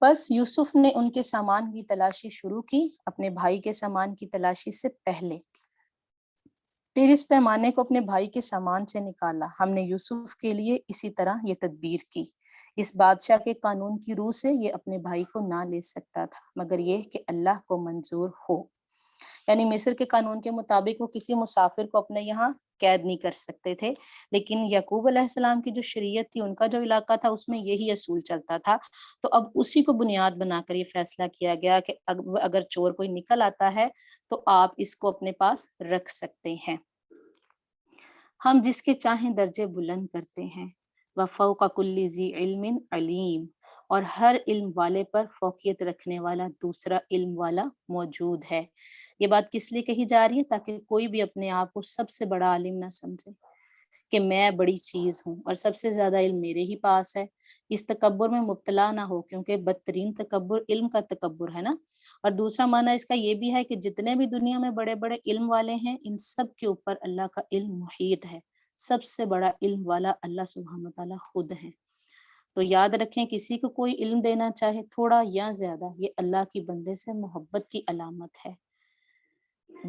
بس یوسف نے ان کے سامان کی تلاشی شروع کی، اپنے بھائی کے سامان کی تلاشی سے پہلے۔ پھر اس پیمانے کو اپنے بھائی کے سامان سے نکالا۔ ہم نے یوسف کے لیے اسی طرح یہ تدبیر کی۔ اس بادشاہ کے قانون کی روح سے یہ اپنے بھائی کو نہ لے سکتا تھا مگر یہ کہ اللہ کو منظور ہو، یعنی مصر کے قانون کے مطابق وہ کسی مسافر کو اپنے یہاں قید نہیں کر سکتے تھے، لیکن یعقوب علیہ السلام کی جو شریعت تھی، ان کا جو علاقہ تھا، اس میں یہی اصول چلتا تھا۔ تو اب اسی کو بنیاد بنا کر یہ فیصلہ کیا گیا کہ اگر چور کوئی نکل آتا ہے تو آپ اس کو اپنے پاس رکھ سکتے ہیں۔ ہم جس کے چاہیں درجے بلند کرتے ہیں، وَفَوْقَ كُلِّ ذِي عِلْمٍ عَلِيمٌ، اور ہر علم والے پر فوقیت رکھنے والا دوسرا علم والا موجود ہے۔ یہ بات کس لیے کہی جا رہی ہے؟ تاکہ کوئی بھی اپنے آپ کو سب سے بڑا عالم نہ سمجھے کہ میں بڑی چیز ہوں اور سب سے زیادہ علم میرے ہی پاس ہے۔ اس تکبر میں مبتلا نہ ہو، کیونکہ بدترین تکبر علم کا تکبر ہے نا۔ اور دوسرا معنی اس کا یہ بھی ہے کہ جتنے بھی دنیا میں بڑے بڑے علم والے ہیں، ان سب کے اوپر اللہ کا علم محیط ہے۔ سب سے بڑا علم والا اللہ سبحانہ وتعالیٰ خود ہے۔ تو یاد رکھیں، کسی کو کوئی علم دینا چاہے تھوڑا یا زیادہ، یہ اللہ کی بندے سے محبت کی علامت ہے۔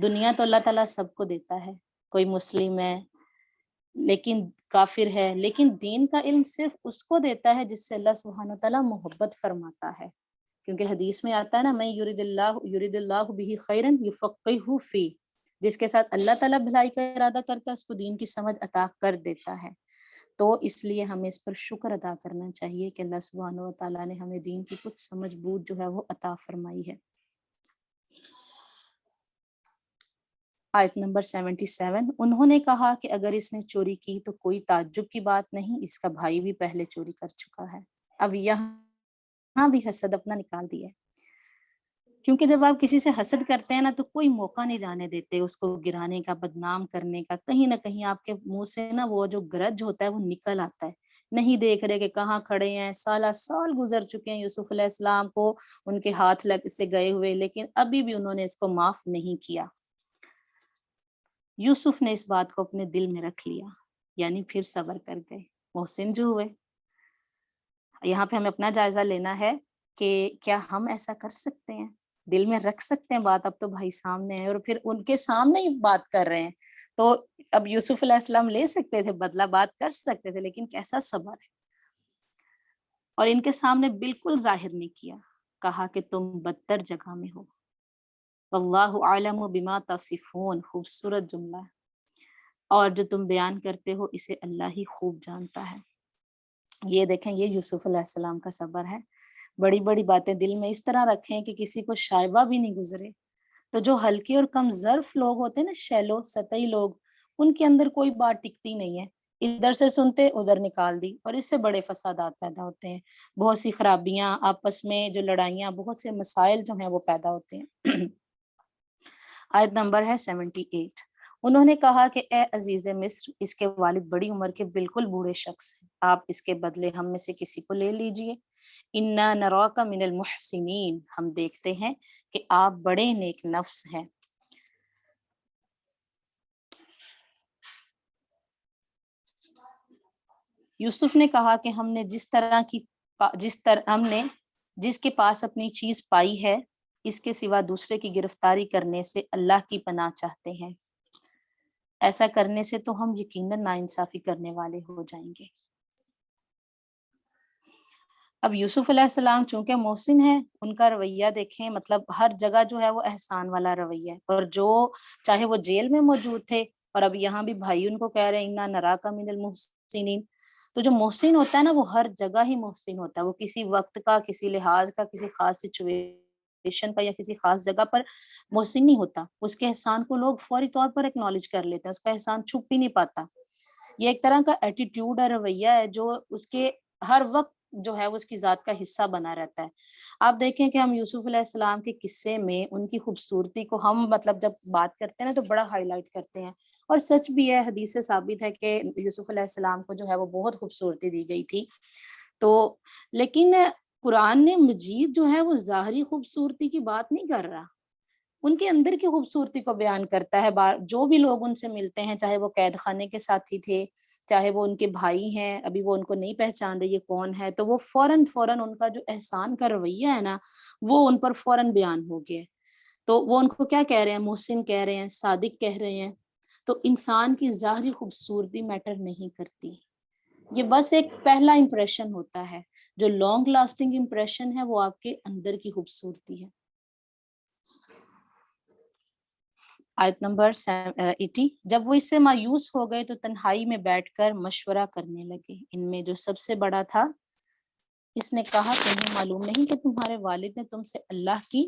دنیا تو اللہ تعالیٰ سب کو دیتا ہے، کوئی مسلم ہے لیکن کافر ہے، لیکن دین کا علم صرف اس کو دیتا ہے جس سے اللہ سبحانہ وتعالیٰ محبت فرماتا ہے، کیونکہ حدیث میں آتا ہے نا، میں یرید اللہ بہ خیرا یفقہہ فی، جس کے ساتھ اللہ تعالیٰ بھلائی کا ارادہ کرتا ہے اس کو دین کی سمجھ عطا کر دیتا ہے۔ تو اس لیے ہمیں اس پر شکر ادا کرنا چاہیے کہ اللہ سبحانہ وتعالیٰ نے ہمیں دین کی کچھ سمجھ بوجھ جو ہے وہ عطا فرمائی ہے۔ آیت نمبر 77، انہوں نے کہا کہ اگر اس نے چوری کی تو کوئی تعجب کی بات نہیں، اس کا بھائی بھی پہلے چوری کر چکا ہے۔ اب یہاں بھی حسد اپنا نکال دیا ہے، کیونکہ جب آپ کسی سے حسد کرتے ہیں نا تو کوئی موقع نہیں جانے دیتے اس کو گرانے کا، بدنام کرنے کا۔ کہیں نہ کہیں آپ کے منہ سے نا وہ جو گرج ہوتا ہے وہ نکل آتا ہے، نہیں دیکھ رہے کہ کہاں کھڑے ہیں، سالہ سال گزر چکے ہیں یوسف علیہ السلام کو ان کے ہاتھ سے گئے ہوئے، لیکن ابھی بھی انہوں نے اس کو معاف نہیں کیا۔ یوسف نے اس بات کو اپنے دل میں رکھ لیا، یعنی پھر صبر کر گئے، محسن جو ہوئے۔ یہاں پہ ہمیں اپنا جائزہ لینا ہے کہ کیا ہم ایسا کر سکتے ہیں، دل میں رکھ سکتے ہیں بات؟ اب تو بھائی سامنے ہیں اور پھر ان کے سامنے ہی بات کر رہے ہیں، تو اب یوسف علیہ السلام لے سکتے تھے بدلہ، بات کر سکتے تھے، لیکن کیسا صبر ہے۔ اور ان کے سامنے بالکل ظاہر نہیں کیا، کہا کہ تم بدتر جگہ میں ہو، واللہ عالم بما تصفون، خوبصورت جملہ ہے، اور جو تم بیان کرتے ہو اسے اللہ ہی خوب جانتا ہے۔ یہ دیکھیں، یہ یوسف علیہ السلام کا صبر ہے۔ بڑی بڑی باتیں دل میں اس طرح رکھیں کہ کسی کو شائبہ بھی نہیں گزرے۔ تو جو ہلکے اور کم ظرف لوگ ہوتے ہیں نا، شیلو سطحی لوگ، ان کے اندر کوئی بات ٹکتی نہیں ہے، ادھر سے سنتے ادھر نکال دی، اور اس سے بڑے فسادات پیدا ہوتے ہیں، بہت سی خرابیاں آپس میں، جو لڑائیاں، بہت سے مسائل جو ہیں وہ پیدا ہوتے ہیں۔ آیت نمبر ہے 78، انہوں نے کہا کہ اے عزیز مصر، اس کے والد بڑی عمر کے بالکل بوڑھے شخص ہیں، آپ اس کے بدلے ہم میں سے کسی کو لے لیجئے۔ انا نراک من المحسنین، ہم دیکھتے ہیں کہ آپ بڑے نیک نفس ہیں۔ یوسف نے کہا کہ ہم نے جس کے پاس اپنی چیز پائی ہے، اس کے سوا دوسرے کی گرفتاری کرنے سے اللہ کی پناہ چاہتے ہیں، ایسا کرنے سے تو ہم یقیناً ناانصافی کرنے والے ہو جائیں گے۔ اب یوسف علیہ السلام چونکہ محسن ہے، ان کا رویہ دیکھیں، مطلب ہر جگہ جو ہے وہ احسان والا رویہ ہے، اور جو چاہے وہ جیل میں موجود تھے اور اب یہاں بھی بھائی ان کو کہہ رہے ہیں انا نراک من المحسنین، تو جو محسن ہوتا ہے نا وہ ہر جگہ ہی محسن ہوتا ہے، وہ کسی وقت کا، کسی لحاظ کا، کسی خاص سچویشن کا یا کسی خاص جگہ پر محسن نہیں ہوتا، اس کے احسان کو لوگ فوری طور پر اکنالج کر لیتے ہیں، اس کا احسان چھپ بھی نہیں پاتا۔ یہ ایک طرح کا ایٹیٹیوڈ اور رویہ ہے جو اس کے ہر وقت جو ہے وہ اس کی ذات کا حصہ بنا رہتا ہے۔ آپ دیکھیں کہ ہم یوسف علیہ السلام کے قصے میں ان کی خوبصورتی کو ہم مطلب جب بات کرتے ہیں نا تو بڑا ہائی لائٹ کرتے ہیں، اور سچ بھی ہے، حدیث سے ثابت ہے کہ یوسف علیہ السلام کو جو ہے وہ بہت خوبصورتی دی گئی تھی۔ تو لیکن قرآن مجید جو ہے وہ ظاہری خوبصورتی کی بات نہیں کر رہا، ان کے اندر کی خوبصورتی کو بیان کرتا ہے۔ جو بھی لوگ ان سے ملتے ہیں، چاہے وہ قید خانے کے ساتھی تھے، چاہے وہ ان کے بھائی ہیں، ابھی وہ ان کو نہیں پہچان رہی یہ کون ہے، تو وہ فوراً ان کا جو احسان کا رویہ ہے نا وہ ان پر فوراً بیان ہو گیا۔ تو وہ ان کو کیا کہہ رہے ہیں؟ محسن کہہ رہے ہیں، صادق کہہ رہے ہیں۔ تو انسان کی ظاہری خوبصورتی میٹر نہیں کرتی، یہ بس ایک پہلا امپریشن ہوتا ہے، جو لانگ لاسٹنگ امپریشن ہے وہ آپ کے اندر کی خوبصورتی ہے۔ آیت نمبر 80، جب وہ اس سے مایوس ہو گئے تو تنہائی میں بیٹھ کر مشورہ کرنے لگے۔ ان میں جو سب سے بڑا تھا اس نے کہا تمہیں معلوم نہیں کہ تمہارے والد نے تم سے اللہ کی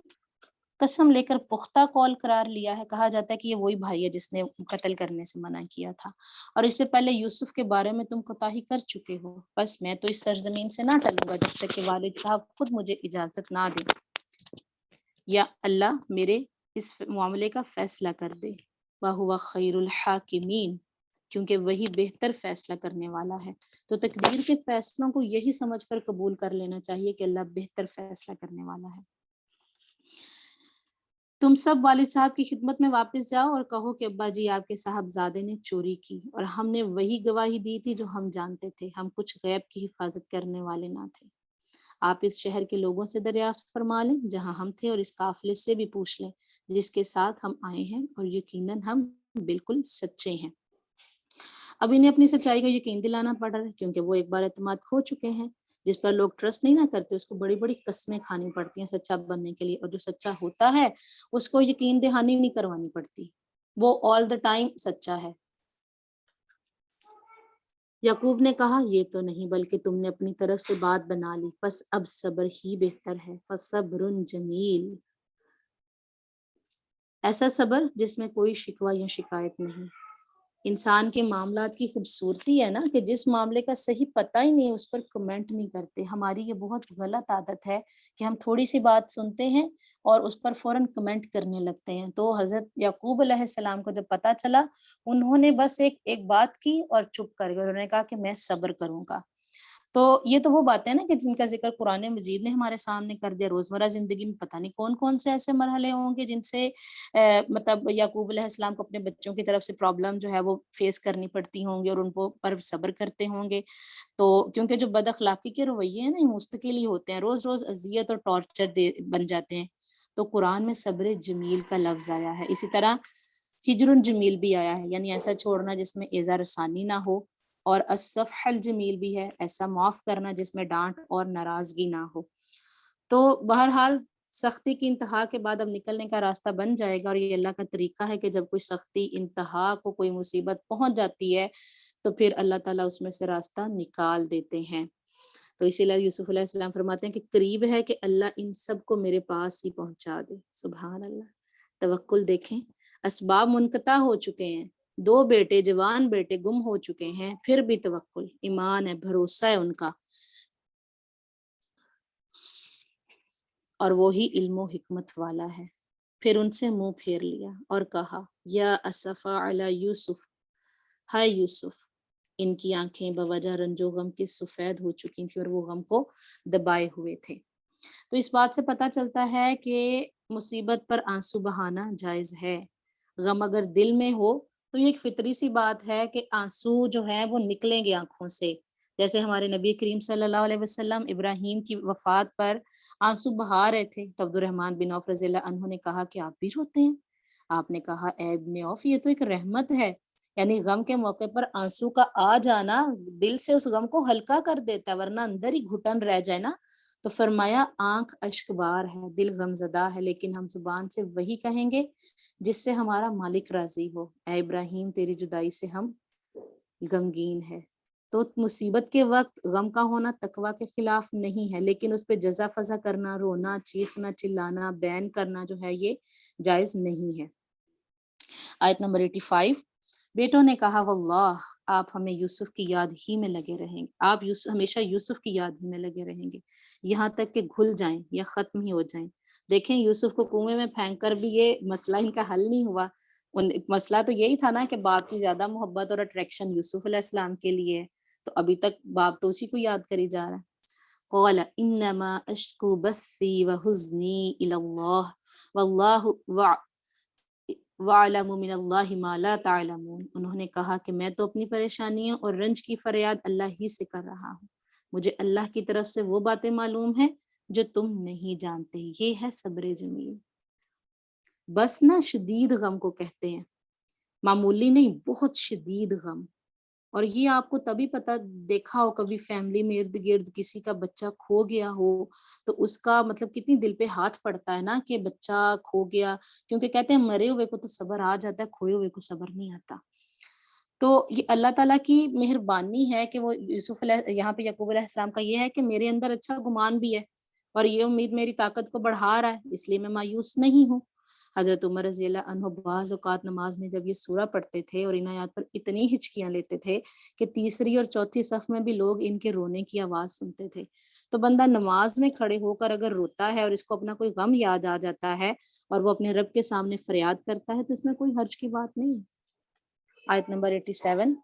قسم لے کر پختہ قول قرار لیا ہے۔ کہا جاتا ہے کہ یہ وہی بھائی ہے جس نے قتل کرنے سے منع کیا تھا، اور اس سے پہلے یوسف کے بارے میں تم کوتاہی کر چکے ہو، بس میں تو اس سرزمین سے نہ ٹلوں گا جب تک کہ والد صاحب خود مجھے اجازت نہ دے، یا اللہ میرے اس معاملے کا فیصلہ کر دے۔ وَهُوَ خَيْرُ الْحَاكِمِينَ، کیونکہ وہی بہتر فیصلہ کرنے والا ہے۔ تو تقدیر کے فیصلوں کو یہی سمجھ کر قبول کر لینا چاہیے کہ اللہ بہتر فیصلہ کرنے والا ہے۔ تم سب والد صاحب کی خدمت میں واپس جاؤ اور کہو کہ ابا جی آپ کے صاحبزادے نے چوری کی، اور ہم نے وہی گواہی دی تھی جو ہم جانتے تھے، ہم کچھ غیب کی حفاظت کرنے والے نہ تھے۔ آپ اس شہر کے لوگوں سے دریافت فرما لیں جہاں ہم تھے، اور اس قافلے سے بھی پوچھ لیں جس کے ساتھ ہم آئے ہیں، اور یقیناً ہم بالکل سچے ہیں۔ اب انہیں اپنی سچائی کا یقین دلانا پڑ رہا ہے، کیونکہ وہ ایک بار اعتماد کھو چکے ہیں۔ جس پر لوگ ٹرسٹ نہیں نہ کرتے اس کو بڑی بڑی قسمیں کھانی پڑتی ہیں سچا بننے کے لیے، اور جو سچا ہوتا ہے اس کو یقین دہانی نہیں کروانی پڑتی، وہ آل دا ٹائم سچا ہے۔ یعقوب نے کہا یہ تو نہیں، بلکہ تم نے اپنی طرف سے بات بنا لی، پس اب صبر ہی بہتر ہے۔ فصبر جمیل، ایسا صبر جس میں کوئی شکوہ یا شکایت نہیں۔ انسان کے معاملات کی خوبصورتی ہے نا کہ جس معاملے کا صحیح پتہ ہی نہیں اس پر کمنٹ نہیں کرتے۔ ہماری یہ بہت غلط عادت ہے کہ ہم تھوڑی سی بات سنتے ہیں اور اس پر فوراً کمنٹ کرنے لگتے ہیں۔ تو حضرت یعقوب علیہ السلام کو جب پتہ چلا، انہوں نے بس ایک بات کی اور چپ کر گئے، انہوں نے کہا کہ میں صبر کروں گا۔ تو یہ تو وہ باتیں نا کہ جن کا ذکر قرآن مجید نے ہمارے سامنے کر دیا۔ روزمرہ زندگی میں پتہ نہیں کون کون سے ایسے مرحلے ہوں گے جن سے مطلب یعقوب علیہ السلام کو اپنے بچوں کی طرف سے پرابلم جو ہے وہ فیس کرنی پڑتی ہوں گی، اور ان کو پر صبر کرتے ہوں گے۔ تو کیونکہ جو بد اخلاقی کے رویے ہیں نا یہ مستقل ہی ہوتے ہیں، روز روز اذیت اور ٹارچر بن جاتے ہیں۔ تو قرآن میں صبر جمیل کا لفظ آیا ہے، اسی طرح ہجر جمیل بھی آیا ہے، یعنی ایسا چھوڑنا جس میں ایذا رسانی نہ ہو، اور الصفح الجمیل بھی ہے، ایسا معاف کرنا جس میں ڈانٹ اور ناراضگی نہ ہو۔ تو بہرحال سختی کی انتہا کے بعد اب نکلنے کا راستہ بن جائے گا، اور یہ اللہ کا طریقہ ہے کہ جب کوئی سختی انتہا کو کوئی مصیبت پہنچ جاتی ہے تو پھر اللہ تعالیٰ اس میں سے راستہ نکال دیتے ہیں۔ تو اسی لیے یوسف علیہ السلام فرماتے ہیں کہ قریب ہے کہ اللہ ان سب کو میرے پاس ہی پہنچا دے۔ سبحان اللہ، توکل دیکھیں، اسباب منقطع ہو چکے ہیں، 2 بیٹے جوان بیٹے گم ہو چکے ہیں، پھر بھی توکل، ایمان ہے، بھروسہ ہے ان کا، اور وہی علم و حکمت والا ہے۔ پھر ان سے منہ پھیر لیا اور کہا یا اسفا علی یوسف، ہائے یوسف۔ ان کی آنکھیں بوجہ رنج و غم کے سفید ہو چکی تھیں اور وہ غم کو دبائے ہوئے تھے۔ تو اس بات سے پتہ چلتا ہے کہ مصیبت پر آنسو بہانا جائز ہے۔ غم اگر دل میں ہو تو یہ ایک فطری سی بات ہے کہ آنسو جو ہے وہ نکلیں گے آنکھوں سے۔ جیسے ہمارے نبی کریم صلی اللہ علیہ وسلم ابراہیم کی وفات پر آنسو بہا رہے تھے، تو عبد الرحمن بن عوف رضی اللہ عنہ نے کہا کہ آپ بھی روتے ہیں؟ آپ نے کہا اے ابن عوف یہ تو ایک رحمت ہے یعنی غم کے موقع پر آنسو کا آ جانا دل سے اس غم کو ہلکا کر دیتا ہے، ورنہ اندر ہی گھٹن رہ جائے نا. تو فرمایا آنکھ اشک بار ہے، دل غم زدہ ہے، لیکن ہم زبان سے وہی کہیں گے جس سے ہمارا مالک راضی ہو. اے ابراہیم تیری جدائی سے ہم غمگین ہے. تو مصیبت کے وقت غم کا ہونا تقوی کے خلاف نہیں ہے، لیکن اس پہ جزا فضا کرنا، رونا، چیخنا، چلانا، بین کرنا جو ہے یہ جائز نہیں ہے. آیت نمبر 85. بیٹوں نے کہا واللہ آپ ہمیں یوسف کی یاد ہی میں لگے رہیں گے، آپ ہمیشہ یوسف کی یاد ہی میں لگے رہیں گے یہاں تک کہ گھل جائیں یا ختم ہی ہو جائیں. دیکھیں یوسف کو کنویں میں پھینک کر بھی یہ مسئلہ ان کا حل نہیں ہوا. مسئلہ تو یہی تھا نا کہ باپ کی زیادہ محبت اور اٹریکشن یوسف علیہ السلام کے لیے ہے، تو ابھی تک باپ تو اسی کو یاد کری جا رہا ہے. قال انما اشکو بثی وحزنی الی اللہ واللہ وَعَلَمُ مِنَ اللَّهِ مَا لَا تَعْلَمُونَ. انہوں نے کہا کہ میں تو اپنی پریشانیوں اور رنج کی فریاد اللہ ہی سے کر رہا ہوں، مجھے اللہ کی طرف سے وہ باتیں معلوم ہیں جو تم نہیں جانتے. یہ ہے صبر جمیل. بس نا شدید غم کو کہتے ہیں، معمولی نہیں، بہت شدید غم. اور یہ آپ کو تبھی پتہ دیکھا ہو کبھی فیملی میں ارد گرد کسی کا بچہ کھو گیا ہو تو اس کا مطلب کتنی دل پہ ہاتھ پڑتا ہے نا کہ بچہ کھو گیا، کیونکہ کہتے ہیں مرے ہوئے کو تو صبر آ جاتا ہے، کھوئے ہوئے کو صبر نہیں آتا. تو یہ اللہ تعالیٰ کی مہربانی ہے کہ وہ یوسف علیہ یہاں پہ یعقوب علیہ السلام کا یہ ہے کہ میرے اندر اچھا گمان بھی ہے اور یہ امید میری طاقت کو بڑھا رہا ہے، اس لیے میں مایوس نہیں ہوں. حضرت عمر رضی اللہ عنہ بعض اوقات نماز میں جب یہ سورہ پڑھتے تھے اور ان آیات پر اتنی ہچکیاں لیتے تھے کہ تیسری اور چوتھی صف میں بھی لوگ ان کے رونے کی آواز سنتے تھے. تو بندہ نماز میں کھڑے ہو کر اگر روتا ہے اور اس کو اپنا کوئی غم یاد آ جاتا ہے اور وہ اپنے رب کے سامنے فریاد کرتا ہے تو اس میں کوئی حرج کی بات نہیں. آیت نمبر 87.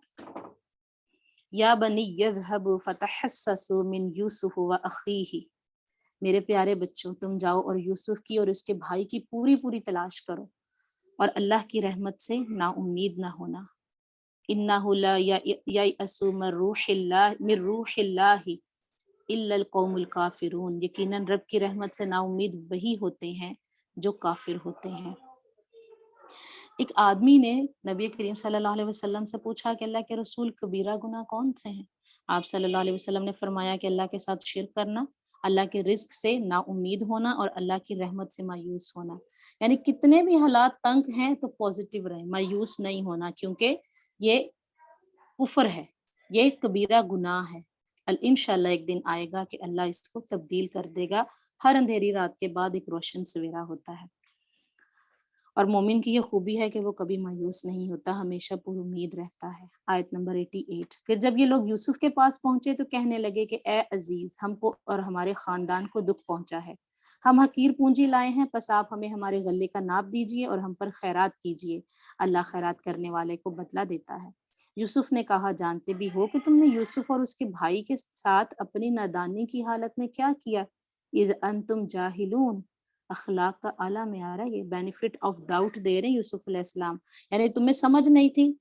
یا بنی یذهبوا فتحسسوا من یوسف واخیہ. میرے پیارے بچوں تم جاؤ اور یوسف کی اور اس کے بھائی کی پوری تلاش کرو اور اللہ کی رحمت سے نا امید نہ ہونا. انہ لا یئس من روح اللہ الا القوم الکافرون. یقیناً رب کی رحمت سے نا امید وہی ہوتے ہیں جو کافر ہوتے ہیں. ایک آدمی نے نبی کریم صلی اللہ علیہ وسلم سے پوچھا کہ اللہ کے رسول کبیرہ گناہ کون سے ہیں؟ آپ صلی اللہ علیہ وسلم نے فرمایا کہ اللہ کے ساتھ شرک کرنا، اللہ کے رزق سے نا امید ہونا اور اللہ کی رحمت سے مایوس ہونا. یعنی کتنے بھی حالات تنگ ہیں تو پازیٹیو رہیں، مایوس نہیں ہونا، کیونکہ یہ کفر ہے، یہ کبیرہ گناہ ہے. انشاءاللہ ایک دن آئے گا کہ اللہ اس کو تبدیل کر دے گا. ہر اندھیری رات کے بعد ایک روشن سویرا ہوتا ہے. اور مومن کی یہ خوبی ہے کہ وہ کبھی مایوس نہیں ہوتا، ہمیشہ پر امید رہتا ہے. آیت نمبر 88. پھر جب یہ لوگ یوسف کے پاس پہنچے تو کہنے لگے کہ اے عزیز، ہم کو اور ہمارے خاندان کو دکھ پہنچا ہے، ہم حقیر پونجی لائے ہیں، پس آپ ہمیں ہمارے غلے کا ناپ دیجئے اور ہم پر خیرات کیجئے، اللہ خیرات کرنے والے کو بدلہ دیتا ہے. یوسف نے کہا جانتے بھی ہو کہ تم نے یوسف اور اس کے بھائی کے ساتھ اپنی نادانی کی حالت میں کیا کیا. اذ انتم جاہلون. اخلاق کا اعلیٰ معیار ہے، یہ بینیفٹ آف ڈاؤٹ دے رہے ہیں یوسف علیہ السلام. یعنی تمہیں سمجھ نہیں تھی،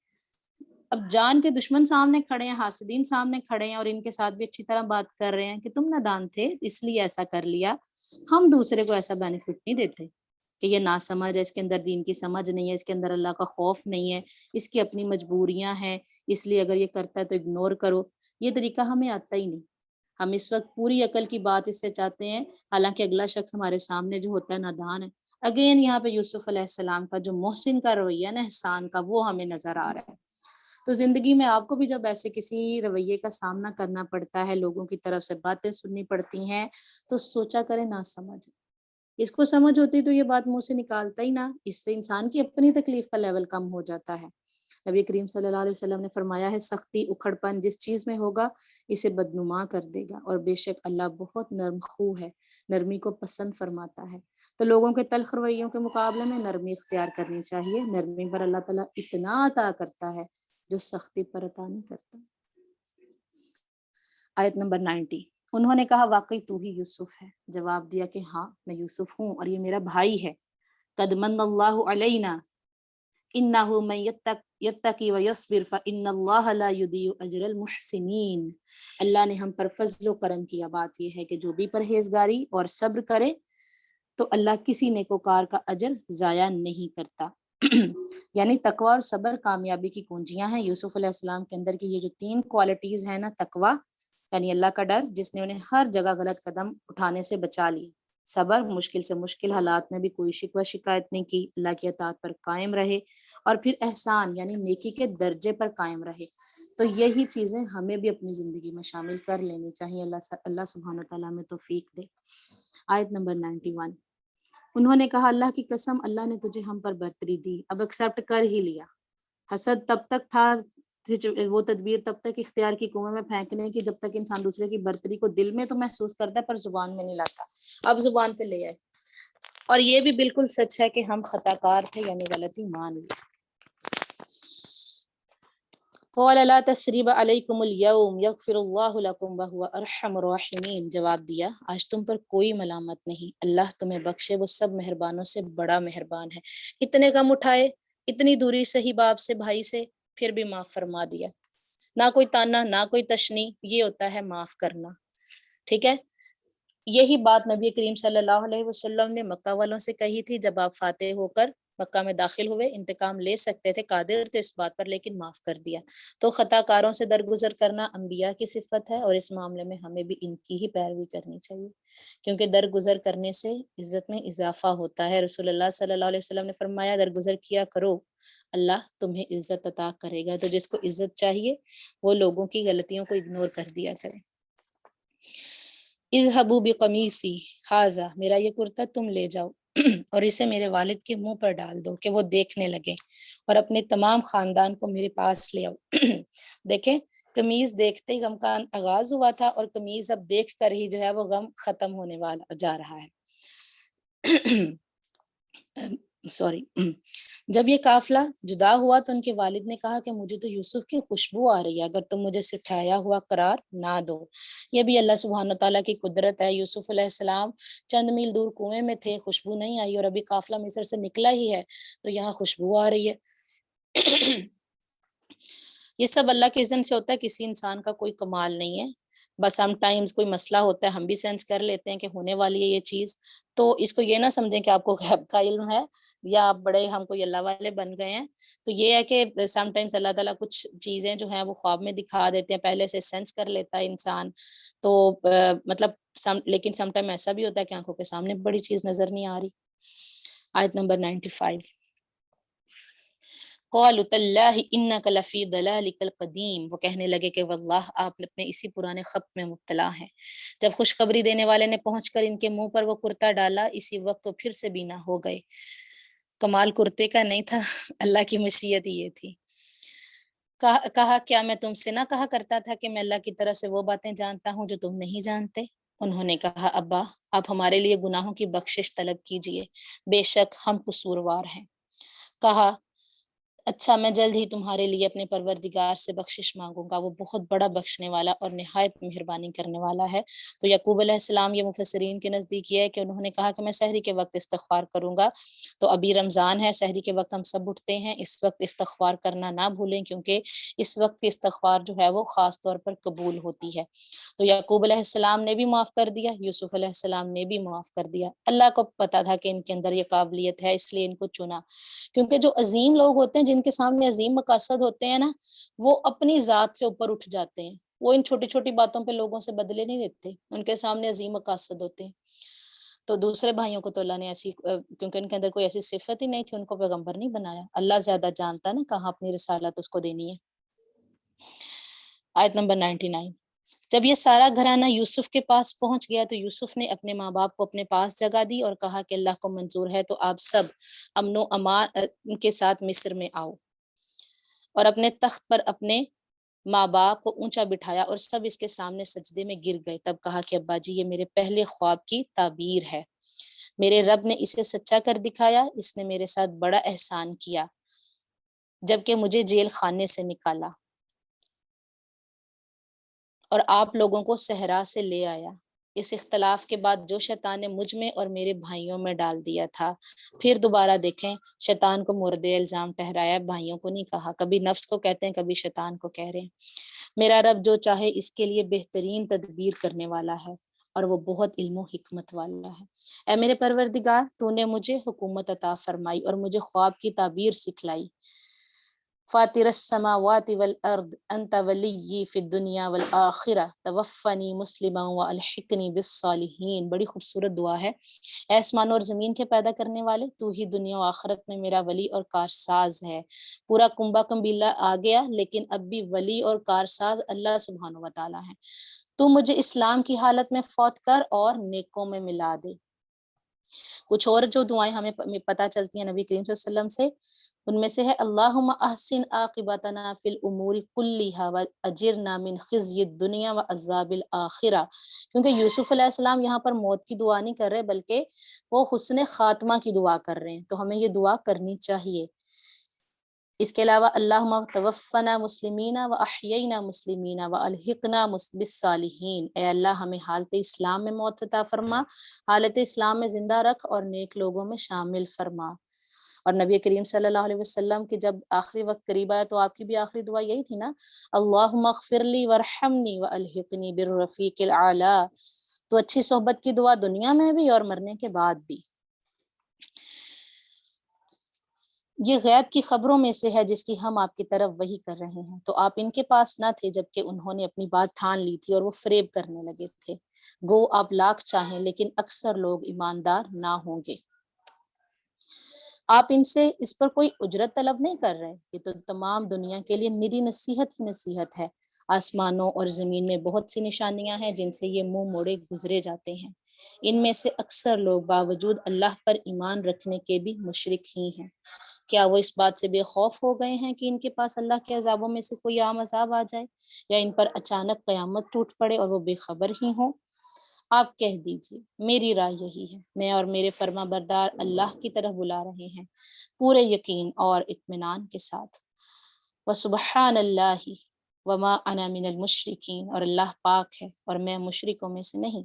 اب جان کے دشمن سامنے کھڑے ہیں، حاسدین سامنے کھڑے ہیں اور ان کے ساتھ بھی اچھی طرح بات کر رہے ہیں کہ تم نادان تھے اس لیے ایسا کر لیا. ہم دوسرے کو ایسا بینیفٹ نہیں دیتے کہ یہ ناسمجھ ہے، اس کے اندر دین کی سمجھ نہیں ہے، اس کے اندر اللہ کا خوف نہیں ہے، اس کی اپنی مجبوریاں ہیں، اس لیے اگر یہ کرتا ہے تو اگنور کرو. یہ طریقہ ہمیں آتا ہی نہیں. ہم اس وقت پوری عقل کی بات اس سے چاہتے ہیں، حالانکہ اگلا شخص ہمارے سامنے جو ہوتا ہے نادان ہے. اگین یہاں پہ یوسف علیہ السلام کا جو محسن کا رویہ نا، احسان کا، وہ ہمیں نظر آ رہا ہے. تو زندگی میں آپ کو بھی جب ایسے کسی رویے کا سامنا کرنا پڑتا ہے، لوگوں کی طرف سے باتیں سننی پڑتی ہیں، تو سوچا کریں نہ سمجھ. اس کو سمجھ ہوتی تو یہ بات منہ سے نکالتا ہی نہ، اس سے انسان کی اپنی تکلیف کا لیول کم ہو جاتا ہے. نبی کریم صلی اللہ علیہ وسلم نے فرمایا ہے سختی اکھڑ پن جس چیز میں ہوگا اسے بدنما کر دے گا، اور بے شک اللہ بہت نرم خو ہے، نرمی کو پسند فرماتا ہے. تو لوگوں کے تلخ رویوں کے مقابلے میں نرمی اختیار کرنی چاہیے. نرمی پر اللہ تعالیٰ اتنا عطا کرتا ہے جو سختی پر عطا نہیں کرتا. آیت نمبر 90. انہوں نے کہا واقعی تو ہی یوسف ہے. جواب دیا کہ ہاں میں یوسف ہوں اور یہ میرا بھائی ہے. قد من اللہ علینا انہ من یتقی ویصبر فان اللہ لا یضیع اجر المحسنین. اللہ نے ہم پر فضل و کرم کیا. بات یہ ہے کہ جو بھی پرہیزگاری اور صبر کرے تو اللہ کسی نیکوکار کا اجر ضائع نہیں کرتا. یعنی تقوی اور صبر کامیابی کی کنجیاں ہیں۔ یوسف علیہ السلام کے اندر کی یہ جو 3 کوالٹیز ہیں نا، تقوی یعنی اللہ کا ڈر جس نے انہیں ہر جگہ غلط قدم اٹھانے سے بچا لی، صبر مشکل سے مشکل حالات میں بھی کوئی شکوہ شکایت نہیں کی، اللہ کی اطاعت پر قائم رہے، اور پھر احسان یعنی نیکی کے درجے پر قائم رہے۔ تو یہی چیزیں ہمیں بھی اپنی زندگی میں شامل کر لینی چاہیے۔ اللہ سبحانہ تعالیٰ میں توفیق دے۔ آیت نمبر 91، انہوں نے کہا اللہ کی قسم اللہ نے تجھے ہم پر برتری دی، اب ایکسیپٹ کر ہی لیا۔ حسد تب تک تھا، وہ تدبیر تب تک اختیار کی کنویں میں پھینکنے کی جب تک انسان دوسرے کی برتری کو دل میں تو محسوس کرتا ہے پر زبان میں نہیں لاتا، اب زبان پہ لے آئے۔ اور یہ بھی بالکل سچ ہے کہ ہم خطا کار تھے، یعنی غلطی مان لی۔ قال لا تثریب علیکم اليوم یغفر اللہ لکم وہو ارحم الراحمین، جواب دیا آج تم پر کوئی ملامت نہیں، اللہ تمہیں بخشے وہ سب مہربانوں سے بڑا مہربان ہے۔ اتنے کم اٹھائے، اتنی دوری صحیح باپ سے بھائی سے، پھر بھی معاف فرما دیا، نہ کوئی تانا نہ کوئی تشنی، یہ ہوتا ہے معاف کرنا۔ ٹھیک ہے، یہی بات نبی کریم صلی اللہ علیہ وسلم نے مکہ والوں سے کہی تھی جب آپ فاتح ہو کر مکہ میں داخل ہوئے، انتقام لے سکتے تھے، قادر تھے اس بات پر، لیکن معاف کر دیا۔ تو خطا کاروں سے درگزر کرنا انبیاء کی صفت ہے، اور اس معاملے میں ہمیں بھی ان کی ہی پیروی کرنی چاہیے، کیونکہ درگزر کرنے سے عزت میں اضافہ ہوتا ہے۔ رسول اللہ صلی اللہ علیہ وسلم نے فرمایا درگزر کیا کرو، اللہ تمہیں عزت عطا کرے گا۔ تو جس کو عزت چاہیے وہ لوگوں کی غلطیوں کو اگنور کر دیا کرے۔ اذهبوا بقمیصی ھذا، میرا یہ کرتا تم لے جاؤ اور اسے میرے والد کے منہ پر ڈال دو کہ وہ دیکھنے لگے، اور اپنے تمام خاندان کو میرے پاس لے آؤ۔ دیکھیں، قمیض دیکھتے ہی غم کا آغاز ہوا تھا، اور قمیض اب دیکھ کر ہی جو ہے وہ غم ختم ہونے والا جا رہا ہے۔ سوری، جب یہ قافلہ جدا ہوا تو ان کے والد نے کہا کہ مجھے تو یوسف کی خوشبو آ رہی ہے، اگر تم مجھے سٹھایا ہوا قرار نہ دو۔ یہ بھی اللہ سبحانہ تعالیٰ کی قدرت ہے۔ یوسف علیہ السلام چند میل دور کنویں میں تھے، خوشبو نہیں آئی، اور ابھی قافلہ مصر سے نکلا ہی ہے تو یہاں خوشبو آ رہی ہے۔ یہ سب اللہ کے اذن سے ہوتا ہے، کسی انسان کا کوئی کمال نہیں ہے، بس سم ٹائمز کوئی مسئلہ ہوتا ہے، ہم بھی سینس کر لیتے ہیں کہ ہونے والی ہے یہ چیز، تو اس کو یہ نہ سمجھیں کہ آپ کو غیب کا علم ہے یا آپ بڑے ہم کوئی اللہ والے بن گئے ہیں۔ تو یہ ہے کہ سم ٹائمز اللہ تعالیٰ کچھ چیزیں جو ہیں وہ خواب میں دکھا دیتے ہیں، پہلے سے سینس کر لیتا ہے انسان، تو مطلب لیکن سم ٹائم ایسا بھی ہوتا ہے کہ آنکھوں کے سامنے بڑی چیز نظر نہیں آ رہی۔ آیت نمبر 95، قالوا تاللہ انک لفی ضلالک القدیم، وہ کہنے لگے کہ واللہ آپ اپنے اسی پرانے خط میں مبتلا ہیں۔ جب خوشخبری دینے والے نے پہنچ کر ان کے منہ پر وہ کرتا ڈالا، اسی وقت وہ پھر سے بینا ہو گئے۔ کمال کرتے کا نہیں تھا، اللہ کی مشیت یہ تھی۔ کہا کیا میں تم سے نہ کہا کرتا تھا کہ میں اللہ کی طرف سے وہ باتیں جانتا ہوں جو تم نہیں جانتے؟ انہوں نے کہا ابا آپ ہمارے لیے گناہوں کی بخشش طلب کیجئے، بے شک ہم قصوروار ہیں۔ کہا اچھا میں جلد ہی تمہارے لیے اپنے پروردگار سے بخشش مانگوں گا، وہ بہت بڑا بخشنے والا اور نہایت مہربانی کرنے والا ہے۔ تو یعقوب علیہ السلام یہ مفسرین کے نزدیک یہ ہے کہ انہوں نے کہا کہ میں سحری کے وقت استغفار کروں گا۔ تو ابھی رمضان ہے، سحری کے وقت ہم سب اٹھتے ہیں، اس وقت استغفار کرنا نہ بھولیں، کیونکہ اس وقت کی استغفار جو ہے وہ خاص طور پر قبول ہوتی ہے۔ تو یعقوب علیہ السلام نے بھی معاف کر دیا، یوسف علیہ السلام نے بھی معاف کر دیا۔ اللہ کو پتا تھا کہ ان کے اندر یہ قابلیت ہے، اس لیے ان کو چنا، کیونکہ جو عظیم لوگ ہوتے ہیں جن کے سامنے عظیم مقاصد ہوتے ہیں نا، وہ اپنی ذات سے اوپر اٹھ جاتے ہیں، وہ ان چھوٹی چھوٹی باتوں پہ لوگوں سے بدلے نہیں لیتے، ان کے سامنے عظیم مقاصد ہوتے ہیں۔ تو دوسرے بھائیوں کو تو اللہ نے ایسی، کیونکہ ان کے اندر کوئی ایسی صفت ہی نہیں تھی، ان کو پیغمبر نہیں بنایا، اللہ زیادہ جانتا نا کہاں اپنی رسالت اس کو دینی ہے۔ آیت نمبر 99، جب یہ سارا گھرانہ یوسف کے پاس پہنچ گیا تو یوسف نے اپنے ماں باپ کو اپنے پاس جگہ دی اور کہا کہ اللہ کو منظور ہے تو آپ سب امن و امان کے ساتھ مصر میں آؤ، اور اپنے تخت پر اپنے ماں باپ کو اونچا بٹھایا اور سب اس کے سامنے سجدے میں گر گئے۔ تب کہا کہ ابا جی یہ میرے پہلے خواب کی تعبیر ہے، میرے رب نے اسے سچا کر دکھایا، اس نے میرے ساتھ بڑا احسان کیا جبکہ مجھے جیل خانے سے نکالا اور آپ لوگوں کو صحرا سے لے آیا۔ اس اختلاف کے بعد جو شیطان نے مجھ میں اور میرے بھائیوں میں ڈال دیا تھا، پھر دوبارہ دیکھیں شیطان کو مورد الزام ٹھہرایا، بھائیوں کو نہیں کہا، کبھی نفس کو کہتے ہیں کبھی شیطان کو کہہ رہے ہیں۔ میرا رب جو چاہے اس کے لیے بہترین تدبیر کرنے والا ہے، اور وہ بہت علم و حکمت والا ہے۔ اے میرے پروردگار، تو نے مجھے حکومت عطا فرمائی اور مجھے خواب کی تعبیر سکھلائی۔ فاطر السماوات والارض انت ولی فی الدنیا والآخرہ توفنی مسلما والحقنی بالصالحین۔ بڑی خوبصورت دعا ہے۔ اے آسمان اور زمین کے پیدا کرنے والے، تو ہی دنیا و آخرت میں میرا ولی اور کارساز ہے۔ پورا کنبہ کمبیلہ آ گیا، لیکن اب بھی ولی اور کارساز اللہ سبحانہ و تعالیٰ ہے۔ تو مجھے اسلام کی حالت میں فوت کر اور نیکوں میں ملا دے۔ کچھ اور جو دعائیں ہمیں پتہ چلتی ہیں نبی کریم صلی اللہ علیہ وسلم سے، ان میں سے ہے اللہم احسن عاقبتنا فی الامور کلیہا واجرنا من خزی الدنیا وعذاب الاخرہ۔ کیونکہ یوسف علیہ السلام یہاں پر موت کی دعا نہیں کر رہے، بلکہ وہ حسن خاتمہ کی دعا کر رہے ہیں، تو ہمیں یہ دعا کرنی چاہیے۔ اس کے علاوہ اللہم توفنا مسلمین و احیینا مسلمین و الحقنا بالصالحین۔ اے اللہ ہمیں حالت اسلام میں موت عطا فرما، حالت اسلام میں زندہ رکھ اور نیک لوگوں میں شامل فرما۔ اور نبی کریم صلی اللہ علیہ وسلم کی جب آخری وقت قریب آیا تو آپ کی بھی آخری دعا یہی تھی نا، اللہم اغفر لی وارحمنی والحقنی بالرفیق الاعلی۔ تو اچھی صحبت کی دعا دنیا میں بھی اور مرنے کے بعد بھی۔ یہ غیب کی خبروں میں سے ہے جس کی ہم آپ کی طرف وحی کر رہے ہیں، تو آپ ان کے پاس نہ تھے جبکہ انہوں نے اپنی بات ٹھان لی تھی اور وہ فریب کرنے لگے تھے۔ گو آپ لاکھ چاہیں لیکن اکثر لوگ ایماندار نہ ہوں گے۔ آپ ان سے اس پر کوئی اجرت طلب نہیں کر رہے، یہ تو تمام دنیا کے لیے نری نصیحت ہی نصیحت ہے۔ آسمانوں اور زمین میں بہت سی نشانیاں ہیں جن سے یہ منہ موڑے گزرے جاتے ہیں، ان میں سے اکثر لوگ باوجود اللہ پر ایمان رکھنے کے بھی مشرک ہی ہیں۔ کیا وہ اس بات سے بے خوف ہو گئے ہیں کہ ان کے پاس اللہ کے عذابوں میں سے کوئی عام عذاب آ جائے یا ان پر اچانک قیامت ٹوٹ پڑے اور وہ بے خبر ہی ہوں؟ آپ کہہ دیجیے میری رائے یہی ہے، میں اور میرے فرما بردار اللہ کی طرف بلا رہے ہیں پورے یقین اور اطمینان کے ساتھ۔ وسبحان اللہ وما انا من المشرکین، اور اللہ پاک ہے اور میں مشرکوں میں سے نہیں۔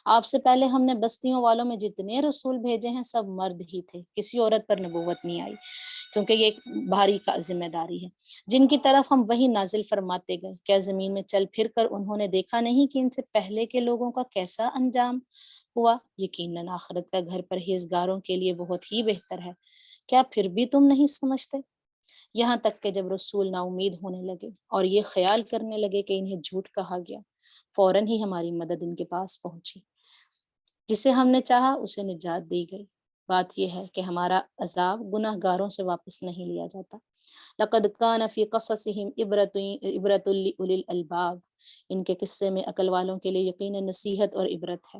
آپ سے پہلے ہم نے بستیوں والوں میں جتنے رسول بھیجے ہیں سب مرد ہی تھے، کسی عورت پر نبوت نہیں آئی، کیونکہ یہ ایک بھاری کا ذمہ داری ہے۔ جن کی طرف ہم وہی نازل فرماتے گئے، کیا زمین میں چل پھر کر انہوں نے دیکھا نہیں کہ ان سے پہلے کے لوگوں کا کیسا انجام ہوا؟ یقیناً آخرت کا گھر پرہیزگاروں کے لیے بہت ہی بہتر ہے۔ کیا پھر بھی تم نہیں سمجھتے؟ یہاں تک کہ جب رسول نا امید ہونے لگے اور یہ خیال کرنے لگے کہ انہیں جھوٹ کہا گیا، فوراً ہی ہماری مدد ان کے پاس پہنچی۔ جسے ہم نے چاہا اسے نجات دی گئی۔ بات یہ ہے کہ ہمارا عذاب گناہ گاروں سے واپس نہیں لیا جاتا۔ لقد کان فی قصصہم عبرۃ لأولی الالباب، ان کے قصے میں عقل والوں کے لیے یقیناً نصیحت اور عبرت ہے۔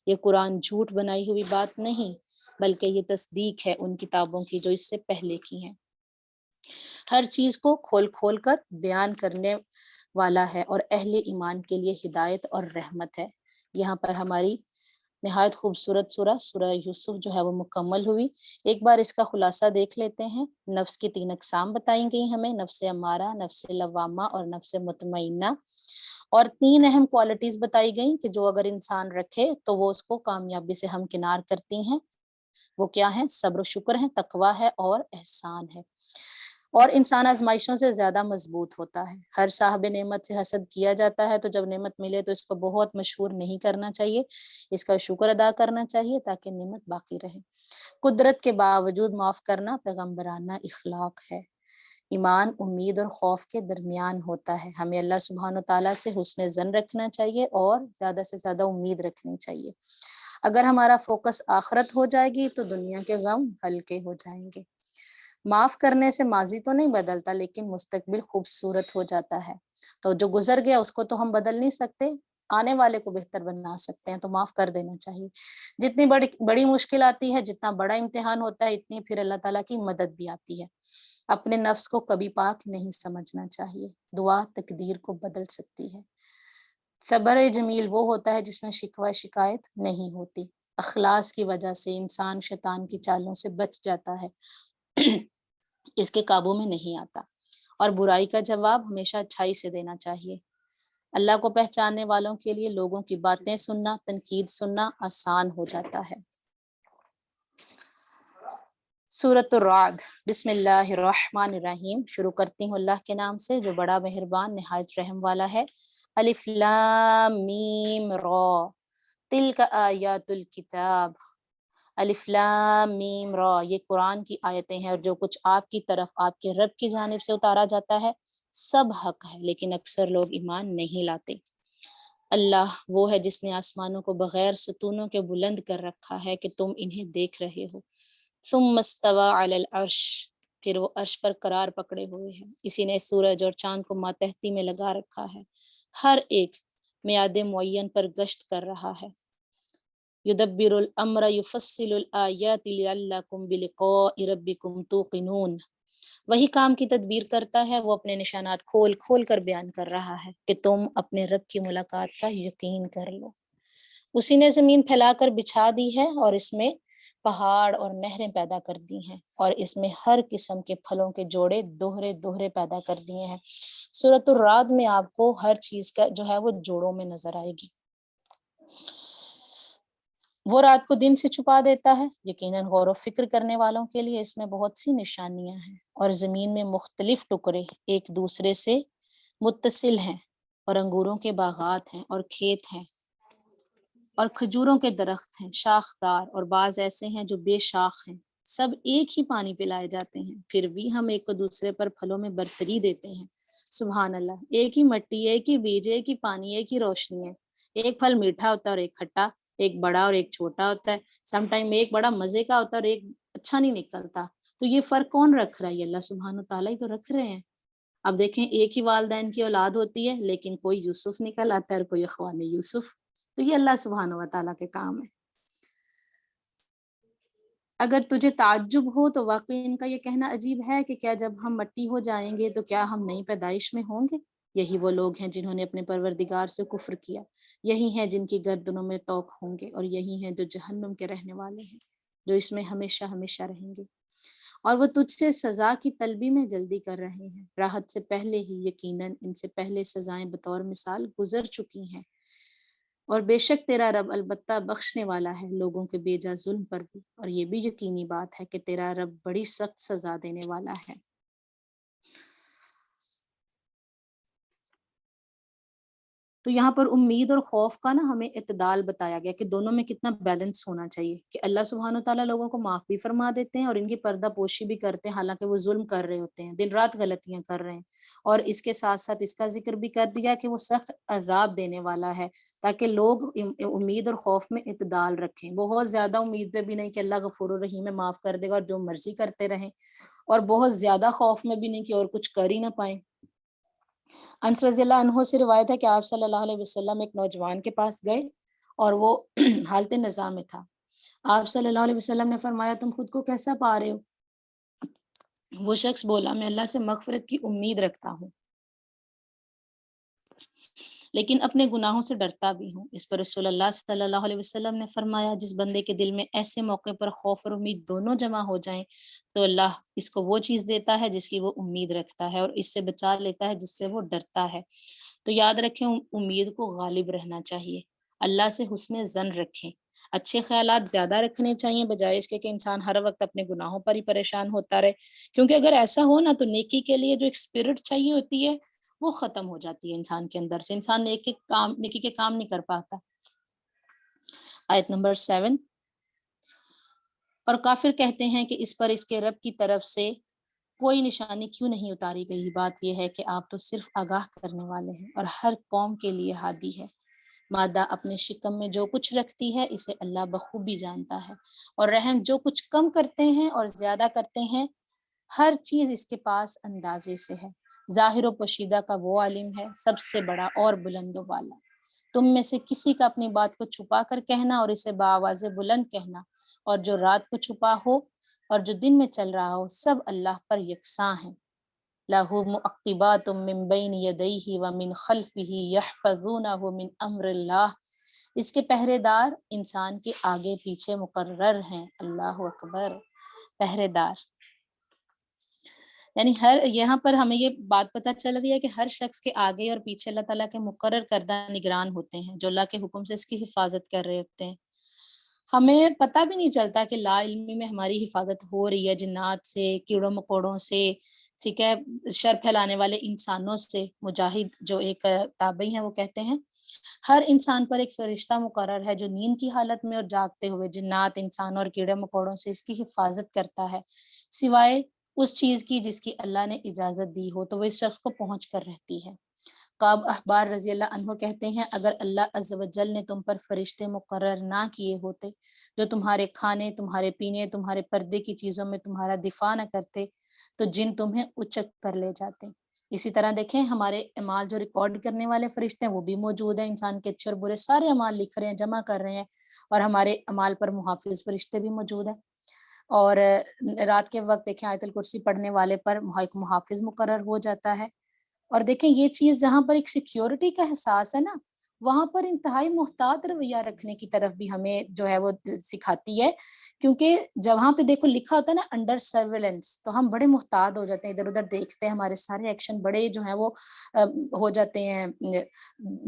یہ قرآن جھوٹ بنائی ہوئی بات نہیں، بلکہ یہ تصدیق ہے ان کتابوں کی جو اس سے پہلے کی ہیں۔ ہر چیز کو کھول کھول کر بیان کرنے والا ہے اور اہل ایمان کے لیے ہدایت اور رحمت ہے۔ یہاں پر ہماری نہایت خوبصورت سورہ یوسف جو ہے وہ مکمل ہوئی۔ ایک بار اس کا خلاصہ دیکھ لیتے ہیں۔ نفس کی 3 اقسام بتائی گئی ہمیں، نفس امارہ، نفس لوامہ اور نفس مطمئنہ، اور 3 اہم کوالٹیز بتائی گئیں کہ جو اگر انسان رکھے تو وہ اس کو کامیابی سے ہمکنار کرتی ہیں۔ وہ کیا ہیں؟ صبر و شکر ہے، تقویٰ ہے اور احسان ہے۔ اور انسان آزمائشوں سے زیادہ مضبوط ہوتا ہے۔ ہر صاحب نعمت سے حسد کیا جاتا ہے، تو جب نعمت ملے تو اس کو بہت مشہور نہیں کرنا چاہیے، اس کا شکر ادا کرنا چاہیے تاکہ نعمت باقی رہے۔ قدرت کے باوجود معاف کرنا پیغمبرانہ اخلاق ہے۔ ایمان امید اور خوف کے درمیان ہوتا ہے۔ ہمیں اللہ سبحانہ تعالیٰ سے حسن ظن رکھنا چاہیے اور زیادہ سے زیادہ امید رکھنی چاہیے۔ اگر ہمارا فوکس آخرت ہو جائے گی تو دنیا کے غم ہلکے ہو جائیں گے۔ معاف کرنے سے ماضی تو نہیں بدلتا، لیکن مستقبل خوبصورت ہو جاتا ہے۔ تو جو گزر گیا اس کو تو ہم بدل نہیں سکتے، آنے والے کو بہتر بنا سکتے ہیں، تو معاف کر دینا چاہیے۔ جتنی بڑی مشکل آتی ہے، جتنا بڑا امتحان ہوتا ہے، اتنی پھر اللہ تعالیٰ کی مدد بھی آتی ہے۔ اپنے نفس کو کبھی پاک نہیں سمجھنا چاہیے، دعا تقدیر کو بدل سکتی ہے۔ صبر جمیل وہ ہوتا ہے جس میں شکوہ شکایت نہیں ہوتی۔ اخلاص کی وجہ سے انسان شیطان کی چالوں سے بچ جاتا ہے، اس کے قابو میں نہیں آتا۔ اور برائی کا جواب ہمیشہ اچھائی سے دینا چاہیے۔ اللہ کو پہچاننے والوں کے لیے لوگوں کی باتیں سننا، تنقید سننا آسان ہو جاتا ہے۔ سورۃ الرعد، بسم اللہ الرحمن الرحیم۔ شروع کرتی ہوں اللہ کے نام سے جو بڑا مہربان نہایت رحم والا ہے۔ الف لام میم را، تلک آیات الکتاب، الف لام میم را، یہ قرآن کی آیتیں ہیں، اور جو کچھ آپ کی طرف آپ کے رب کی جانب سے اتارا جاتا ہے سب حق ہے، لیکن اکثر لوگ ایمان نہیں لاتے۔ اللہ وہ ہے جس نے آسمانوں کو بغیر ستونوں کے بلند کر رکھا ہے کہ تم انہیں دیکھ رہے ہو، ثم استوى علی العرش، پھر وہ عرش پر قرار پکڑے ہوئے ہیں۔ اسی نے سورج اور چاند کو ماتحتی میں لگا رکھا ہے، ہر ایک میعاد معین پر گشت کر رہا ہے۔ یدبر الامر یفصل الآیات لعلکم بلقاء ربکم توقنون، وہی کام کی تدبیر کرتا ہے، وہ اپنے نشانات کھول کھول کر بیان کر رہا ہے کہ تم اپنے رب کی ملاقات کا یقین کر لو۔ اسی نے زمین پھیلا کر بچھا دی ہے اور اس میں پہاڑ اور نہریں پیدا کر دی ہیں، اور اس میں ہر قسم کے پھلوں کے جوڑے دوہرے دوہرے پیدا کر دیے ہیں۔ سورۃ الرعد میں آپ کو ہر چیز کا جو ہے وہ جوڑوں میں نظر آئے گی۔ وہ رات کو دن سے چھپا دیتا ہے، یقیناً غور و فکر کرنے والوں کے لیے اس میں بہت سی نشانیاں ہیں۔ اور زمین میں مختلف ٹکڑے ایک دوسرے سے متصل ہیں، اور انگوروں کے باغات ہیں اور کھیت ہیں اور کھجوروں کے درخت ہیں شاخدار، اور بعض ایسے ہیں جو بے شاخ ہیں، سب ایک ہی پانی پلائے جاتے ہیں، پھر بھی ہم ایک کو دوسرے پر پھلوں میں برتری دیتے ہیں۔ سبحان اللہ، ایک ہی مٹی، ایک ہی بیج، ایک ہی پانی، ایک ہی روشنی ہے، ایک پھل میٹھا ہوتا ہے اور ایک کھٹا، ایک بڑا اور ایک چھوٹا ہوتا ہے، سم ٹائم ایک بڑا مزے کا ہوتا ہے اور ایک اچھا نہیں نکلتا۔ تو یہ فرق کون رکھ رہا ہے؟ یہ اللہ سبحانہ تعالیٰ ہی تو رکھ رہے ہیں۔ اب دیکھیں، ایک ہی والدین کی اولاد ہوتی ہے لیکن کوئی یوسف نکل آتا ہے اور کوئی اخوان یوسف، تو یہ اللہ سبحانہ و تعالیٰ کے کام ہے۔ اگر تجھے تعجب ہو تو واقعی ان کا یہ کہنا عجیب ہے کہ کیا جب ہم مٹی ہو جائیں گے تو کیا ہم نئی پیدائش میں ہوں گے؟ یہی وہ لوگ ہیں جنہوں نے اپنے پروردگار سے کفر کیا، یہی ہیں جن کی گردنوں میں طوق ہوں گے، اور یہی ہیں جو جہنم کے رہنے والے ہیں، جو اس میں ہمیشہ ہمیشہ رہیں گے۔ اور وہ تجھ سے سزا کی طلبی میں جلدی کر رہے ہیں، راحت سے پہلے ہی یقیناً ان سے پہلے سزائیں بطور مثال گزر چکی ہیں، اور بے شک تیرا رب البتہ بخشنے والا ہے لوگوں کے بے جا ظلم پر بھی، اور یہ بھی یقینی بات ہے کہ تیرا رب بڑی سخت سزا دینے والا ہے۔ تو یہاں پر امید اور خوف کا نا ہمیں اعتدال بتایا گیا کہ دونوں میں کتنا بیلنس ہونا چاہیے، کہ اللہ سبحانہ تعالیٰ لوگوں کو معاف بھی فرما دیتے ہیں اور ان کی پردہ پوشی بھی کرتے ہیں، حالانکہ وہ ظلم کر رہے ہوتے ہیں، دن رات غلطیاں کر رہے ہیں، اور اس کے ساتھ ساتھ اس کا ذکر بھی کر دیا کہ وہ سخت عذاب دینے والا ہے، تاکہ لوگ امید اور خوف میں اعتدال رکھیں، بہت زیادہ امید پہ بھی نہیں کہ اللہ غفور الرحیم ہے معاف کر دے گا اور جو مرضی کرتے رہیں، اور بہت زیادہ خوف میں بھی نہیں کہ اور کچھ کر ہی نہ پائیں۔ انس رضی اللہ عنہ سے روایت ہے کہ آپ صلی اللہ علیہ وسلم ایک نوجوان کے پاس گئے اور وہ حالت نزاع میں تھا۔ آپ صلی اللہ علیہ وسلم نے فرمایا تم خود کو کیسا پا رہے ہو؟ وہ شخص بولا میں اللہ سے مغفرت کی امید رکھتا ہوں لیکن اپنے گناہوں سے ڈرتا بھی ہوں۔ اس پر رسول اللہ صلی اللہ علیہ وسلم نے فرمایا جس بندے کے دل میں ایسے موقع پر خوف اور امید دونوں جمع ہو جائیں تو اللہ اس کو وہ چیز دیتا ہے جس کی وہ امید رکھتا ہے، اور اس سے بچا لیتا ہے جس سے وہ ڈرتا ہے۔ تو یاد رکھیں امید کو غالب رہنا چاہیے، اللہ سے حسن ظن رکھیں، اچھے خیالات زیادہ رکھنے چاہیے بجائے اس کے کہ انسان ہر وقت اپنے گناہوں پر ہی پریشان ہوتا رہے، کیونکہ اگر ایسا ہو نا تو نیکی کے لیے جو ایک اسپرٹ چاہیے ہوتی ہے وہ ختم ہو جاتی ہے انسان کے اندر سے، انسان نیکی کے کام نہیں کر پاتا۔ آیت نمبر 7، اور کافر کہتے ہیں کہ اس پر اس کے رب کی طرف سے کوئی نشانی کیوں نہیں اتاری گئی؟ بات یہ ہے کہ آپ تو صرف آگاہ کرنے والے ہیں اور ہر قوم کے لیے ہادی ہے۔ مادہ اپنے شکم میں جو کچھ رکھتی ہے اسے اللہ بخوبی جانتا ہے، اور رحم جو کچھ کم کرتے ہیں اور زیادہ کرتے ہیں ہر چیز اس کے پاس اندازے سے ہے۔ ظاہر و پوشیدہ کا وہ عالم ہے سب سے بڑا اور بلند و بالا۔ تم میں سے کسی کا اپنی بات کو چھپا کر کہنا اور اسے بآواز بلند کہنا، اور جو رات کو چھپا ہو اور جو دن میں چل رہا ہو سب اللہ پر یکساں ہیں۔ لَهُ مُعَقِّبَاتٌ مِّن بَيْنِ يَدَيْهِ وَمِن خَلْفِهِ يَحْفَظُونَهُ مِنْ أَمْرِ اللَّهِ، اس کے پہرے دار انسان کے آگے پیچھے مقرر ہیں۔ اللہ اکبر، پہرے دار، یعنی یہاں پر ہمیں یہ بات پتہ چل رہی ہے کہ ہر شخص کے آگے اور پیچھے اللہ تعالیٰ کے مقرر کردہ نگران ہوتے ہیں جو اللہ کے حکم سے اس کی حفاظت کر رہے ہوتے ہیں۔ ہمیں پتہ بھی نہیں چلتا کہ لا علمی میں ہماری حفاظت ہو رہی ہے جنات سے، کیڑوں مکوڑوں سے، ٹھیک ہے، شر پھیلانے والے انسانوں سے۔ مجاہد جو ایک تابعی ہیں وہ کہتے ہیں ہر انسان پر ایک فرشتہ مقرر ہے جو نیند کی حالت میں اور جاگتے ہوئے جنات، انسانوں اور کیڑے مکوڑوں سے اس کی حفاظت کرتا ہے، سوائے اس چیز کی جس کی اللہ نے اجازت دی ہو تو وہ اس شخص کو پہنچ کر رہتی ہے۔ کعب احبار رضی اللہ عنہ کہتے ہیں اگر اللہ عز و جل نے تم پر فرشتے مقرر نہ کیے ہوتے جو تمہارے کھانے، تمہارے پینے، تمہارے پردے کی چیزوں میں تمہارا دفاع نہ کرتے تو جن تمہیں اچک کر لے جاتے۔ اسی طرح دیکھیں ہمارے اعمال جو ریکارڈ کرنے والے فرشتے ہیں وہ بھی موجود ہیں، انسان کے اچھے اور برے سارے اعمال لکھ رہے ہیں، جمع کر رہے ہیں، اور ہمارے اعمال پر محافظ فرشتے بھی موجود ہیں۔ اور رات کے وقت دیکھیں آیت الکرسی پڑھنے والے پر ایک محافظ مقرر ہو جاتا ہے۔ اور دیکھیں یہ چیز جہاں پر ایک سیکیورٹی کا احساس ہے نا، وہاں پر انتہائی محتاط رویہ رکھنے کی طرف بھی ہمیں جو ہے وہ سکھاتی ہے، کیونکہ جہاں پہ دیکھو لکھا ہوتا ہے نا انڈر سرویلنس، تو ہم بڑے محتاط ہو جاتے ہیں، ادھر ادھر دیکھتے ہیں، ہمارے سارے ایکشن بڑے جو ہیں وہ ہو جاتے ہیں،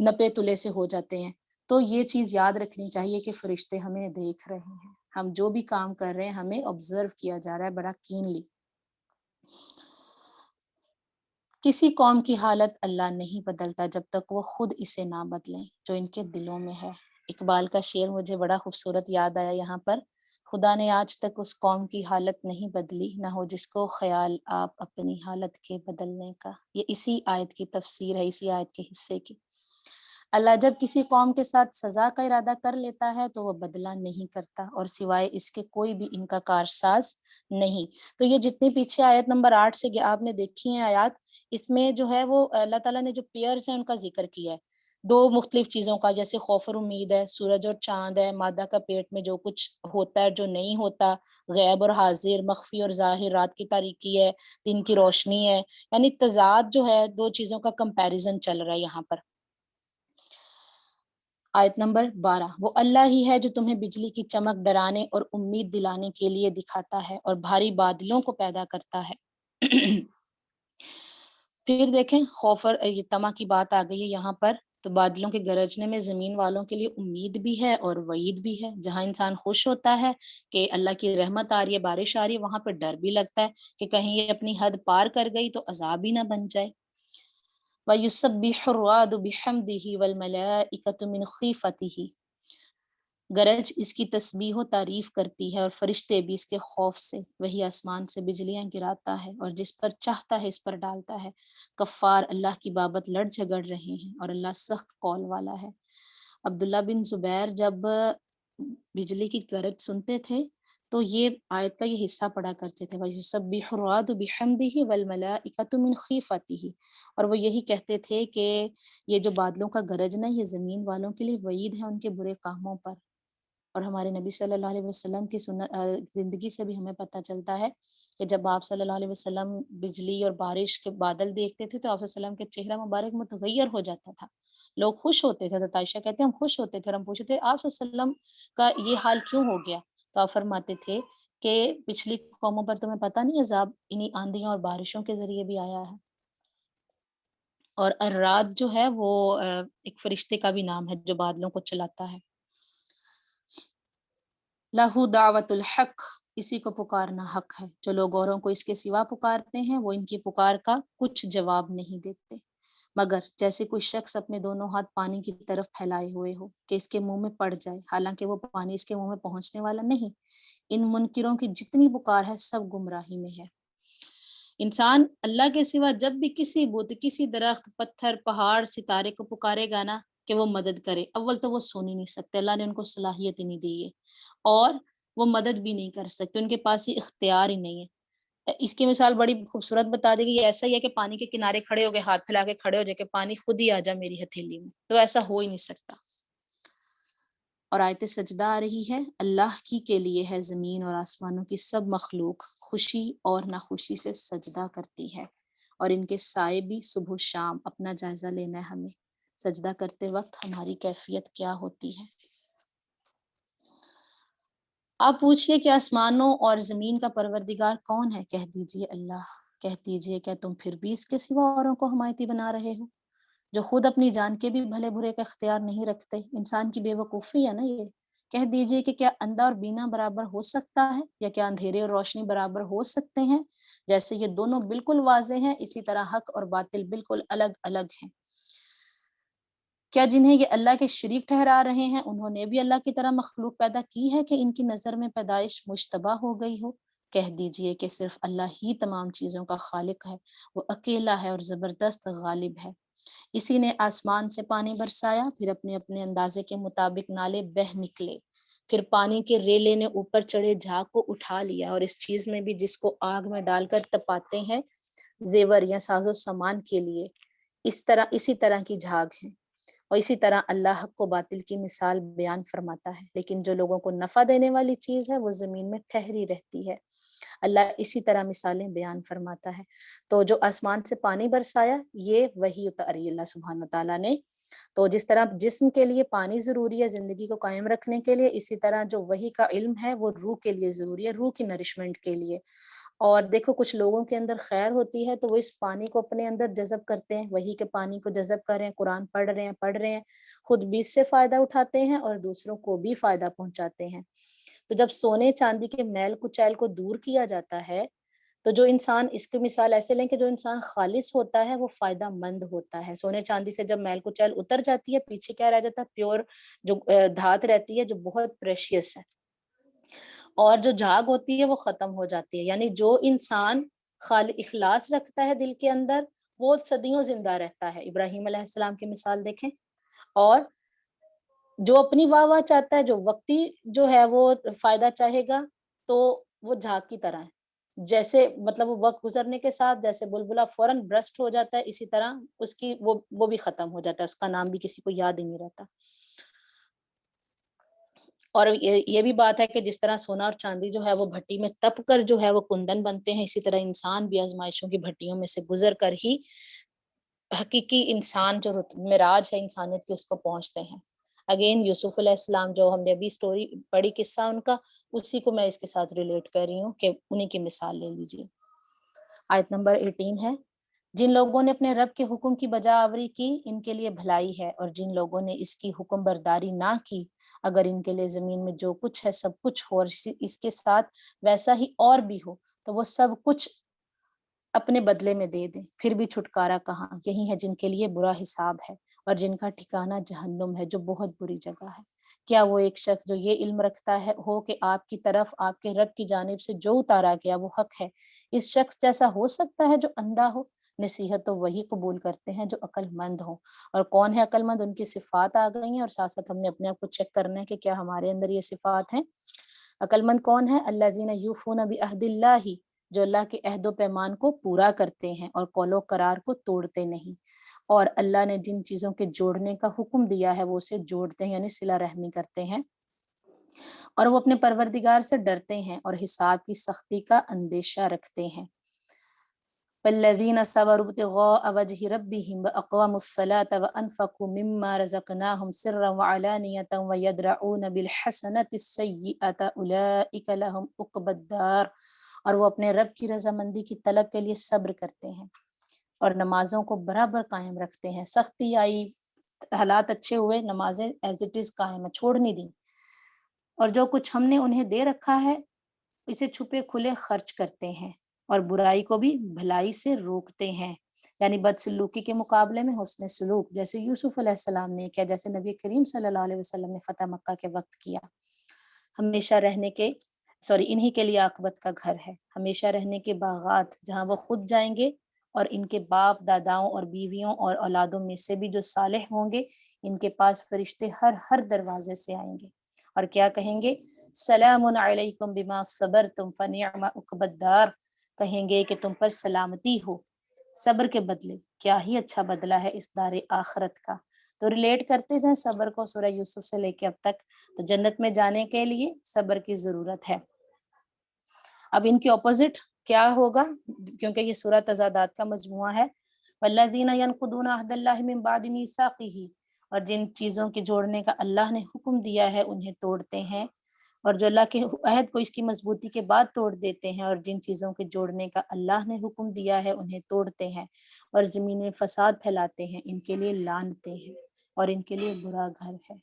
نپے تلے سے ہو جاتے ہیں۔ تو یہ چیز یاد رکھنی چاہیے کہ فرشتے ہمیں دیکھ رہے ہیں، ہم جو بھی کام کر رہے ہیں ہمیں آبزرو کیا جا رہا ہے بڑا کینلی۔ کسی قوم کی حالت اللہ نہیں بدلتا جب تک وہ خود اسے نہ بدلیں جو ان کے دلوں میں ہے۔ اقبال کا شعر مجھے بڑا خوبصورت یاد آیا یہاں پر، خدا نے آج تک اس قوم کی حالت نہیں بدلی نہ ہو جس کو خیال آپ اپنی حالت کے بدلنے کا۔ یہ اسی آیت کی تفسیر ہے، اسی آیت کے حصے کی۔ اللہ جب کسی قوم کے ساتھ سزا کا ارادہ کر لیتا ہے تو وہ بدلہ نہیں کرتا اور سوائے اس کے کوئی بھی ان کا کارساز نہیں۔ تو یہ جتنی پیچھے آیت نمبر 8 سے آپ نے دیکھی ہیں آیات، اس میں جو ہے وہ اللہ تعالیٰ نے جو پیئرز ہیں ان کا ذکر کیا ہے، دو مختلف چیزوں کا، جیسے خوف اور امید ہے، سورج اور چاند ہے، مادہ کا پیٹ میں جو کچھ ہوتا ہے جو نہیں ہوتا، غیب اور حاضر، مخفی اور ظاہر، رات کی تاریکی ہے، دن کی روشنی ہے، یعنی تضاد جو ہے دو چیزوں کا کمپیریزن چل رہا ہے یہاں پر۔ آیت نمبر 12، وہ اللہ ہی ہے جو تمہیں بجلی کی چمک ڈرانے اور امید دلانے کے لیے دکھاتا ہے اور بھاری بادلوں کو پیدا کرتا ہے۔ پھر دیکھیں خوف اور طمع کی بات آ گئی ہے یہاں پر، تو بادلوں کے گرجنے میں زمین والوں کے لیے امید بھی ہے اور وعید بھی ہے۔ جہاں انسان خوش ہوتا ہے کہ اللہ کی رحمت آ رہی ہے، بارش آ رہی ہے، وہاں پہ ڈر بھی لگتا ہے کہ کہیں یہ اپنی حد پار کر گئی تو عذاب ہی نہ بن جائے۔ وَيُسَبِّحُ الرَّعْدُ بِحَمْدِهِ وَالْمَلَائِكَةُ مِنْ خِيفَتِهِ، گرج اس کی تسبیح و تعریف کرتی ہے اور فرشتے بھی اس کے خوف سے۔ وہی آسمان سے بجلیاں گراتا ہے اور جس پر چاہتا ہے اس پر ڈالتا ہے۔ کفار اللہ کی بابت لڑ جھگڑ رہے ہیں اور اللہ سخت قول والا ہے۔ عبداللہ بن زبیر جب بجلی کی گرج سنتے تھے تو یہ آیت کا یہ حصہ پڑھا کرتے تھے، وَيُسَبِّحُ الرَّعْدُ بِحَمْدِهِ وَالْمَلَائِكَةُ مِنْ خِيفَتِهِ، اور وہ یہی کہتے تھے کہ یہ جو بادلوں کا گرجنا یہ زمین والوں کے لیے وعید ہے ان کے برے کاموں پر۔ اور ہمارے نبی صلی اللہ علیہ وسلم کی زندگی سے بھی ہمیں پتہ چلتا ہے کہ جب آپ صلی اللہ علیہ وسلم بجلی اور بارش کے بادل دیکھتے تھے تو آپ صلی اللہ علیہ وسلم کے چہرہ مبارک متغیر ہو جاتا تھا، لوگ خوش ہوتے تھے۔ حضرت عائشہ کہتے ہیں ہم خوش ہوتے تھے اور ہم پوچھتے تھے آپ صلی اللہ علیہ وسلم کا یہ حال کیوں ہو گیا، تو آپ فرماتے تھے کہ پچھلی قوموں پر تمہیں پتہ نہیں عذاب انہی آندھیوں اور بارشوں کے ذریعے بھی آیا ہے۔ اور الرعد جو ہے وہ ایک فرشتے کا بھی نام ہے جو بادلوں کو چلاتا ہے۔ لہو دعوت الحق، اسی کو پکارنا حق ہے۔ جو لوگ اوروں کو اس کے سوا پکارتے ہیں وہ ان کی پکار کا کچھ جواب نہیں دیتے، مگر جیسے کوئی شخص اپنے دونوں ہاتھ پانی کی طرف پھیلائے ہوئے ہو کہ اس کے منہ میں پڑ جائے، حالانکہ وہ پانی اس کے منہ میں پہنچنے والا نہیں۔ ان منکروں کی جتنی پکار ہے سب گمراہی میں ہے۔ انسان اللہ کے سوا جب بھی کسی بت، کسی درخت، پتھر، پہاڑ، ستارے کو پکارے گا نا کہ وہ مدد کرے، اول تو وہ سن ہی نہیں سکتے، اللہ نے ان کو صلاحیت ہی نہیں دی ہے، اور وہ مدد بھی نہیں کر سکتے، ان کے پاس ہی اختیار ہی نہیں ہے۔ اس کی مثال بڑی خوبصورت بتا دے گی، ایسا ہی ہے کہ پانی کے کنارے کھڑے ہو گئے، ہاتھ پھیلا کے کھڑے ہو جائے کہ پانی خود ہی آ جا میری ہتھیلی میں، تو ایسا ہو ہی نہیں سکتا۔ اور آیت سجدہ آ رہی ہے، اللہ کی کے لیے ہے زمین اور آسمانوں کی سب مخلوق، خوشی اور ناخوشی سے سجدہ کرتی ہے، اور ان کے سائے بھی صبح و شام۔ اپنا جائزہ لینا ہے ہمیں، سجدہ کرتے وقت ہماری کیفیت کیا ہوتی ہے۔ آپ پوچھئے کہ آسمانوں اور زمین کا پروردگار کون ہے؟ کہہ دیجئے اللہ۔ کہہ دیجئے کیا تم پھر بھی اس کے سوا اوروں کو حمایتی بنا رہے ہو، جو خود اپنی جان کے بھی بھلے برے کا اختیار نہیں رکھتے۔ انسان کی بے وقوفی ہے نا یہ، کہہ دیجئے کہ کیا اندھا اور بینا برابر ہو سکتا ہے، یا کیا اندھیرے اور روشنی برابر ہو سکتے ہیں؟ جیسے یہ دونوں بالکل واضح ہیں، اسی طرح حق اور باطل بالکل الگ الگ ہیں۔ کیا جنہیں یہ اللہ کے شریک ٹھہرا رہے ہیں، انہوں نے بھی اللہ کی طرح مخلوق پیدا کی ہے کہ ان کی نظر میں پیدائش مشتبہ ہو گئی ہو؟ کہہ دیجئے کہ صرف اللہ ہی تمام چیزوں کا خالق ہے، وہ اکیلا ہے اور زبردست غالب ہے۔ اسی نے آسمان سے پانی برسایا، پھر اپنے اپنے اندازے کے مطابق نالے بہہ نکلے، پھر پانی کے ریلے نے اوپر چڑھے جھاگ کو اٹھا لیا، اور اس چیز میں بھی جس کو آگ میں ڈال کر تپاتے ہیں زیور یا ساز و سامان کے لیے، اسی طرح کی جھاگ ہے۔ اور اسی طرح اللہ حق کو باطل کی مثال بیان فرماتا ہے، لیکن جو لوگوں کو نفع دینے والی چیز ہے وہ زمین میں ٹھہری رہتی ہے۔ اللہ اسی طرح مثالیں بیان فرماتا ہے۔ تو جو آسمان سے پانی برسایا، یہ وہی اتاری اللہ سبحانہ تعالیٰ نے۔ تو جس طرح جسم کے لیے پانی ضروری ہے زندگی کو قائم رکھنے کے لیے، اسی طرح جو وحی کا علم ہے وہ روح کے لیے ضروری ہے، روح کی نرشمنٹ کے لیے۔ اور دیکھو کچھ لوگوں کے اندر خیر ہوتی ہے تو وہ اس پانی کو اپنے اندر جذب کرتے ہیں، وحی کے پانی کو جذب کر رہے ہیں، قرآن پڑھ رہے ہیں، خود بھی اس سے فائدہ اٹھاتے ہیں اور دوسروں کو بھی فائدہ پہنچاتے ہیں۔ تو جب سونے چاندی کے میل کچیل کو دور کیا جاتا ہے، تو جو انسان، اس کی مثال ایسے لیں کہ جو انسان خالص ہوتا ہے وہ فائدہ مند ہوتا ہے۔ سونے چاندی سے جب میل کچیل اتر جاتی ہے، پیچھے کیا رہ جاتا ہے؟ پیور جو دھات رہتی ہے، جو بہت پریشیس ہے، اور جو جھاگ ہوتی ہے وہ ختم ہو جاتی ہے۔ یعنی جو انسان اخلاص رکھتا ہے دل کے اندر، وہ صدیوں زندہ رہتا ہے۔ ابراہیم علیہ السلام کی مثال دیکھیں۔ اور جو اپنی واہ واہ چاہتا ہے، جو وقتی جو ہے وہ فائدہ چاہے گا، تو وہ جھاگ کی طرح ہے، جیسے مطلب وہ وقت گزرنے کے ساتھ جیسے بلبلہ فوراً برسٹ ہو جاتا ہے، اسی طرح اس کی وہ بھی ختم ہو جاتا ہے، اس کا نام بھی کسی کو یاد ہی نہیں رہتا۔ اور یہ بھی بات ہے کہ جس طرح سونا اور چاندی جو ہے وہ بھٹی میں تپ کر جو ہے وہ کندن بنتے ہیں، اسی طرح انسان بھی آزمائشوں کی بھٹیوں میں سے گزر کر ہی حقیقی انسان جو معراج ہے انسانیت کی، اس کو پہنچتے ہیں۔ اگین یوسف علیہ السلام، جو ہم نے ابھی سٹوری پڑھی قصہ ان کا، اسی کو میں اس کے ساتھ ریلیٹ کر رہی ہوں کہ انہی کی مثال لے لیجیے۔ آیت نمبر 18 ہے، جن لوگوں نے اپنے رب کے حکم کی بجا آوری کی ان کے لیے بھلائی ہے، اور جن لوگوں نے اس کی حکم برداری نہ کی، اگر ان کے لیے زمین میں جو کچھ ہے سب کچھ ہو اور اس کے ساتھ ویسا ہی اور بھی ہو، تو وہ سب کچھ اپنے بدلے میں دے دیں، پھر بھی چھٹکارا کہاں؟ یہی ہے جن کے لیے برا حساب ہے، اور جن کا ٹھکانہ جہنم ہے جو بہت بری جگہ ہے۔ کیا وہ ایک شخص جو یہ علم رکھتا ہے ہو کہ آپ کی طرف آپ کے رب کی جانب سے جو اتارا گیا وہ حق ہے، اس شخص جیسا ہو سکتا ہے جو اندھا ہو؟ نصیحت تو وہی قبول کرتے ہیں جو عقل مند ہوں۔ اور کون ہے عقل مند؟ ان کی صفات آ گئی ہیں، اور ساتھ ساتھ ہم نے اپنے آپ کو چیک کرنا ہے کہ کیا ہمارے اندر یہ صفات ہیں۔ عقل مند کون ہے؟ الذین یوفون بعہد اللہ، جو اللہ کے عہد و پیمان کو پورا کرتے ہیں اور قول و قرار کو توڑتے نہیں، اور اللہ نے جن چیزوں کے جوڑنے کا حکم دیا ہے وہ اسے جوڑتے ہیں، یعنی صلہ رحمی کرتے ہیں، اور وہ اپنے پروردگار سے ڈرتے ہیں اور حساب کی سختی کا اندیشہ رکھتے ہیں۔ والذین صبروا ابتغاء وجہ ربہم واقاموا الصلاة وانفقوا مما رزقناہم سرا وعلانیۃ ویدرؤون بالحسنۃ السیئۃ اولئک لہم عقبی الدار، اور وہ اپنے رب کی رضامندی کی طلب کے لیے صبر کرتے ہیں اور نمازوں کو برابر قائم رکھتے ہیں۔ سختی آئی، حالات اچھے ہوئے، نمازیں ایز اٹ از قائم ہے، چھوڑ نہیں دی، اور جو کچھ ہم نے انہیں دے رکھا ہے اسے چھپے کھلے خرچ کرتے ہیں، اور برائی کو بھی بھلائی سے روکتے ہیں، یعنی بدسلوکی کے مقابلے میں حسن سلوک، جیسے یوسف علیہ السلام نے کیا، جیسے نبی کریم صلی اللہ علیہ وسلم نے فتح مکہ کے وقت کیا۔ ہمیشہ رہنے کے انہی کے لیے عاقبت کا گھر ہے، ہمیشہ رہنے کے باغات جہاں وہ خود جائیں گے، اور ان کے باپ داداؤں اور بیویوں اور اولادوں میں سے بھی جو صالح ہوں گے، ان کے پاس فرشتے ہر دروازے سے آئیں گے اور کیا کہیں گے؟ سلام علیکم بما صبرتم فنعم عقبی الدار، کہیں گے کہ تم پر سلامتی ہو، صبر کے بدلے کیا ہی اچھا بدلہ ہے اس دار آخرت کا۔ تو ریلیٹ کرتے جائیں صبر کو سورہ یوسف سے لے کے اب تک، تو جنت میں جانے کے لیے صبر کی ضرورت ہے۔ اب ان کے اپوزٹ کیا ہوگا؟ کیونکہ یہ سورہ تضادات کا مجموعہ ہے، والذین ینقضون عہد اللہ من بعد میثاقہ، اور جن چیزوں کے جوڑنے کا اللہ نے حکم دیا ہے انہیں توڑتے ہیں، اور جو اللہ کے عہد کو اس کی مضبوطی کے بعد توڑ دیتے ہیں، اور جن چیزوں کے جوڑنے کا اللہ نے حکم دیا ہے انہیں توڑتے ہیں، اور زمین میں فساد پھیلاتے ہیں، ان کے لیے لعنتیں ہیں اور ان کے لیے برا گھر ہے۔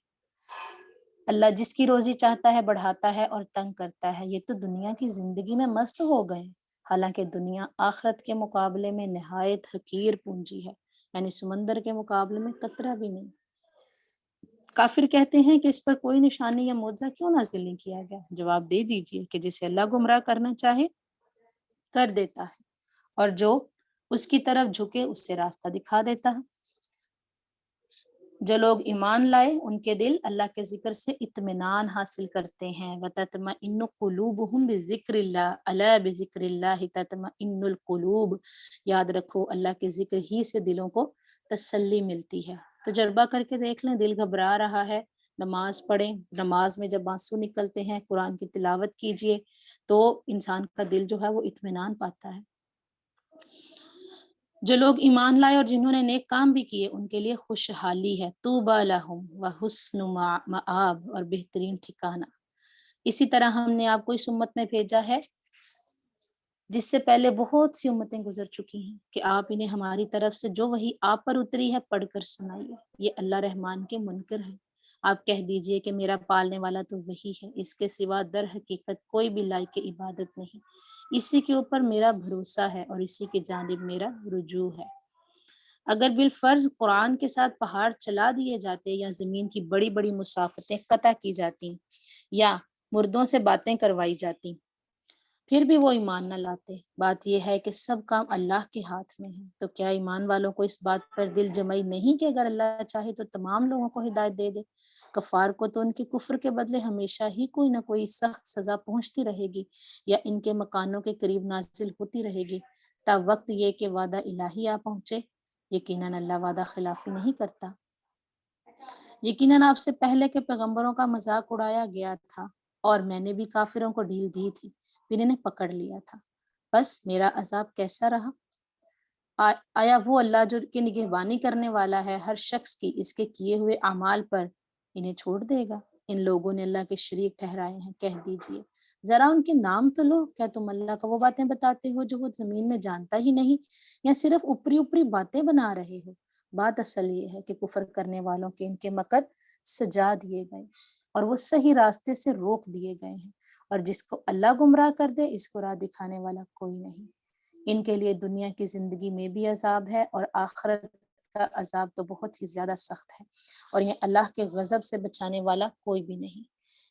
اللہ جس کی روزی چاہتا ہے بڑھاتا ہے اور تنگ کرتا ہے۔ یہ تو دنیا کی زندگی میں مست ہو گئے ہیں، حالانکہ دنیا آخرت کے مقابلے میں نہایت حقیر پونجی ہے، یعنی سمندر کے مقابلے میں قطرہ بھی نہیں۔ کافر کہتے ہیں کہ اس پر کوئی نشانی یا معجزہ کیوں نازل نہیں کیا گیا؟ جواب دے دیجئے کہ جسے اللہ گمراہ کرنا چاہے کر دیتا ہے، اور جو اس کی طرف جھکے اسے راستہ دکھا دیتا ہے۔ جو لوگ ایمان لائے ان کے دل اللہ کے ذکر سے اطمینان حاصل کرتے ہیں۔ وَتَطْمَئِنُّ قُلُوبُهُمْ بِذِكْرِ اللَّهِ أَلَا بِذِكْرِ اللَّهِ تَطْمَئِنُّ الْقُلُوبُ۔ یاد رکھو اللہ کے ذکر ہی سے دلوں کو تسلی ملتی ہے۔ تجربہ کر کے دیکھ لیں، دل گھبرا رہا ہے، نماز پڑھیں، نماز میں جب آنسو نکلتے ہیں قرآن کی تلاوت کیجئے تو انسان کا دل جو ہے وہ اطمینان پاتا ہے۔ جو لوگ ایمان لائے اور جنہوں نے نیک کام بھی کیے ان کے لیے خوشحالی ہے۔ طوبی لہم وحسن مآب، اور بہترین ٹھکانہ۔ اسی طرح ہم نے آپ کو اس امت میں بھیجا ہے جس سے پہلے بہت سی امتیں گزر چکی ہیں، کہ آپ انہیں ہماری طرف سے جو وحی آپ پر اتری ہے پڑھ کر سنائیے۔ یہ اللہ رحمان کے منکر ہے۔ آپ کہہ دیجئے کہ میرا پالنے والا تو وہی ہے، اس کے سوا در حقیقت کوئی بھی لائق عبادت نہیں، اسی کے اوپر میرا بھروسہ ہے اور اسی کی جانب میرا رجوع ہے۔ اگر بالفرض قرآن کے ساتھ پہاڑ چلا دیے جاتے، یا زمین کی بڑی بڑی مسافتیں قطع کی جاتی، یا مردوں سے باتیں کروائی جاتی، پھر بھی وہ ایمان نہ لاتے۔ بات یہ ہے کہ سب کام اللہ کے ہاتھ میں ہے، تو کیا ایمان والوں کو اس بات پر دل جمعی نہیں کہ اگر اللہ چاہے تو تمام لوگوں کو ہدایت دے دے؟ کفار کو تو ان کے کفر کے بدلے ہمیشہ ہی کوئی نہ کوئی سخت سزا پہنچتی رہے گی، یا ان کے مکانوں کے قریب نازل ہوتی رہے گی، تا وقت یہ کہ وعدہ الہی آ پہنچے۔ یقیناً اللہ وعدہ خلافی نہیں کرتا۔ یقیناً آپ سے پہلے کے پیغمبروں کا مذاق اڑایا گیا تھا، اور میں نے بھی کافروں کو ڈھیل دی تھی، پھر انہیں پکڑ لیا تھا۔ بس میرا عذاب کیسا رہا؟ آیا وہ اللہ جو کہ نگہبانی کرنے والا ہے ہر شخص کی اس کے کیے ہوئے اعمال پر، انہیں چھوڑ دے گا؟ ان لوگوں نے اللہ کے شریک ٹھہرائے ہیں۔ کہہ دیجئے ذرا ان کے نام تو لو، کیا تم اللہ کو وہ باتیں بتاتے ہو جو وہ زمین میں جانتا ہی نہیں، یا صرف اوپری اوپری باتیں بنا رہے ہو؟ بات اصل یہ ہے کہ کفر کرنے والوں کے ان کے مکر سجا دیے گئے، اور وہ صحیح راستے سے روک دیے گئے ہیں، اور جس کو اللہ گمراہ کر دے اس کو راہ دکھانے والا کوئی نہیں۔ ان کے لیے دنیا کی زندگی میں بھی عذاب ہے، اور آخرت کا عذاب تو بہت ہی زیادہ سخت ہے، اور یہ اللہ کے غضب سے بچانے والا کوئی بھی نہیں۔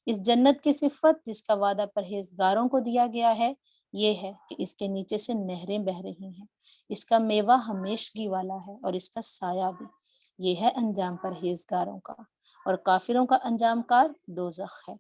اس جنت کی صفت جس کا وعدہ پرہیزگاروں کو دیا گیا ہے یہ ہے کہ اس کے نیچے سے نہریں بہہ رہی ہیں، اس کا میوہ ہمیشگی والا ہے، اور اس کا سایہ بھی۔ یہ ہے انجام پرہیزگاروں کا، اور کافروں کا انجام کار دوزخ ہے۔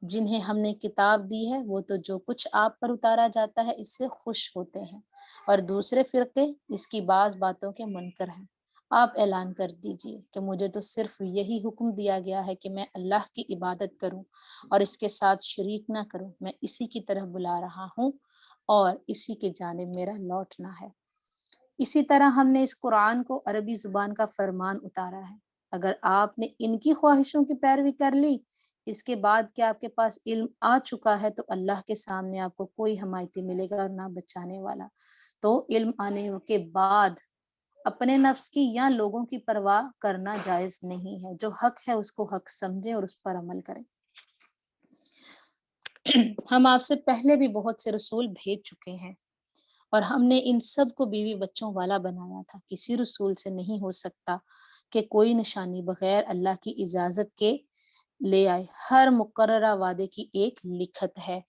جنہیں ہم نے کتاب دی ہے وہ تو جو کچھ آپ پر اتارا جاتا ہے اس سے خوش ہوتے ہیں، اور دوسرے فرقے اس کی بعض باتوں کے منکر ہیں۔ آپ اعلان کر دیجئے کہ مجھے تو صرف یہی حکم دیا گیا ہے کہ میں اللہ کی عبادت کروں اور اس کے ساتھ شریک نہ کروں۔ میں اسی کی طرف بلا رہا ہوں اور اسی کی جانب میرا لوٹنا ہے۔ اسی طرح ہم نے اس قرآن کو عربی زبان کا فرمان اتارا ہے۔ اگر آپ نے ان کی خواہشوں کی پیروی کر لی، اس کے بعد کہ آپ کے پاس علم آ چکا ہے، تو اللہ کے سامنے آپ کو کوئی حمایتی ملے گا اور نہ بچانے والا۔ تو علم آنے کے بعد اپنے نفس کی یا لوگوں کی پرواہ کرنا جائز نہیں ہے۔ جو حق ہے اس کو حق سمجھیں اور اس پر عمل کریں۔ ہم آپ سے پہلے بھی بہت سے رسول بھیج چکے ہیں، اور ہم نے ان سب کو بیوی بچوں والا بنایا تھا۔ کسی رسول سے نہیں ہو سکتا کہ کوئی نشانی بغیر اللہ کی اجازت کے لے آئے۔ ہر مقررہ وعدے کی ایک لکھت ہے۔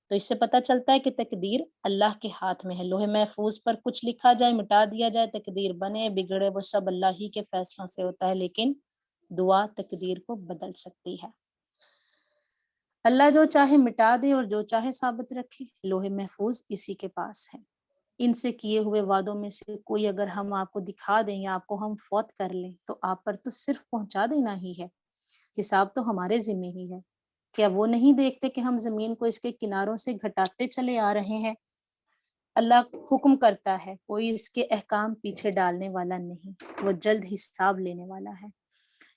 تو اس سے پتہ چلتا ہے کہ تقدیر اللہ کے ہاتھ میں ہے۔ لوح محفوظ پر کچھ لکھا جائے، مٹا دیا جائے، تقدیر بنے بگڑے، وہ سب اللہ ہی کے فیصلوں سے ہوتا ہے، لیکن دعا تقدیر کو بدل سکتی ہے۔ اللہ جو چاہے مٹا دے اور جو چاہے ثابت رکھے، لوح محفوظ اسی کے پاس ہے۔ ان سے کیے ہوئے وعدوں میں سے کوئی اگر ہم آپ کو دکھا دیں یا آپ کو ہم فوت کر لیں تو آپ پر تو صرف پہنچا دینا ہی ہے، حساب تو ہمارے ذمہ ہی ہے۔ کیا وہ نہیں دیکھتے کہ ہم زمین کو اس کے کناروں سے گھٹاتے چلے آ رہے ہیں؟ اللہ حکم کرتا ہے، کوئی اس کے احکام پیچھے ڈالنے والا نہیں، وہ جلد حساب لینے والا ہے۔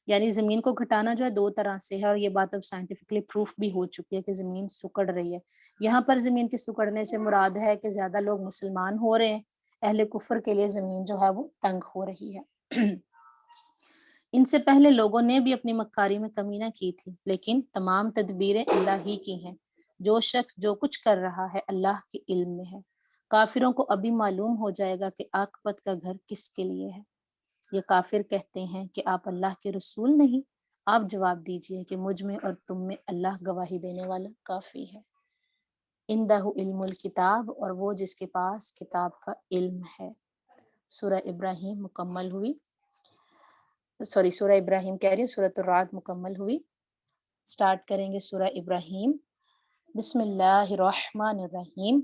یعنی زمین کو گھٹانا جو ہے دو طرح سے ہے، اور یہ بات اب سائنٹیفکلی پروف بھی ہو چکی ہے کہ زمین سکڑ رہی ہے۔ یہاں پر زمین کے سکڑنے سے مراد ہے کہ زیادہ لوگ مسلمان ہو رہے ہیں، اہل کفر کے لیے زمین جو ہے وہ تنگ ہو رہی ہے۔ ان سے پہلے لوگوں نے بھی اپنی مکاری میں کمی نہ کی تھی، لیکن تمام تدبیریں اللہ ہی کی ہیں۔ جو شخص جو کچھ کر رہا ہے اللہ کے علم میں ہے۔ کافروں کو ابھی معلوم ہو جائے گا کہ عاقبت کا گھر کس کے لیے ہے۔ یہ کافر کہتے ہیں کہ آپ اللہ کے رسول نہیں۔ آپ جواب دیجئے کہ مجھ میں اور تم میں اللہ گواہی دینے والا کافی ہے۔ عندہ علم الکتاب، اور وہ جس کے پاس کتاب کا علم ہے۔ سورہ ابراہیم مکمل ہوئی، سورہ ابراہیم کہہ رہی ہوں، سورۃ الرعد مکمل ہوئی۔ سٹارٹ کریں گے سورہ ابراہیم۔ بسم اللہ الرحمن الرحیم۔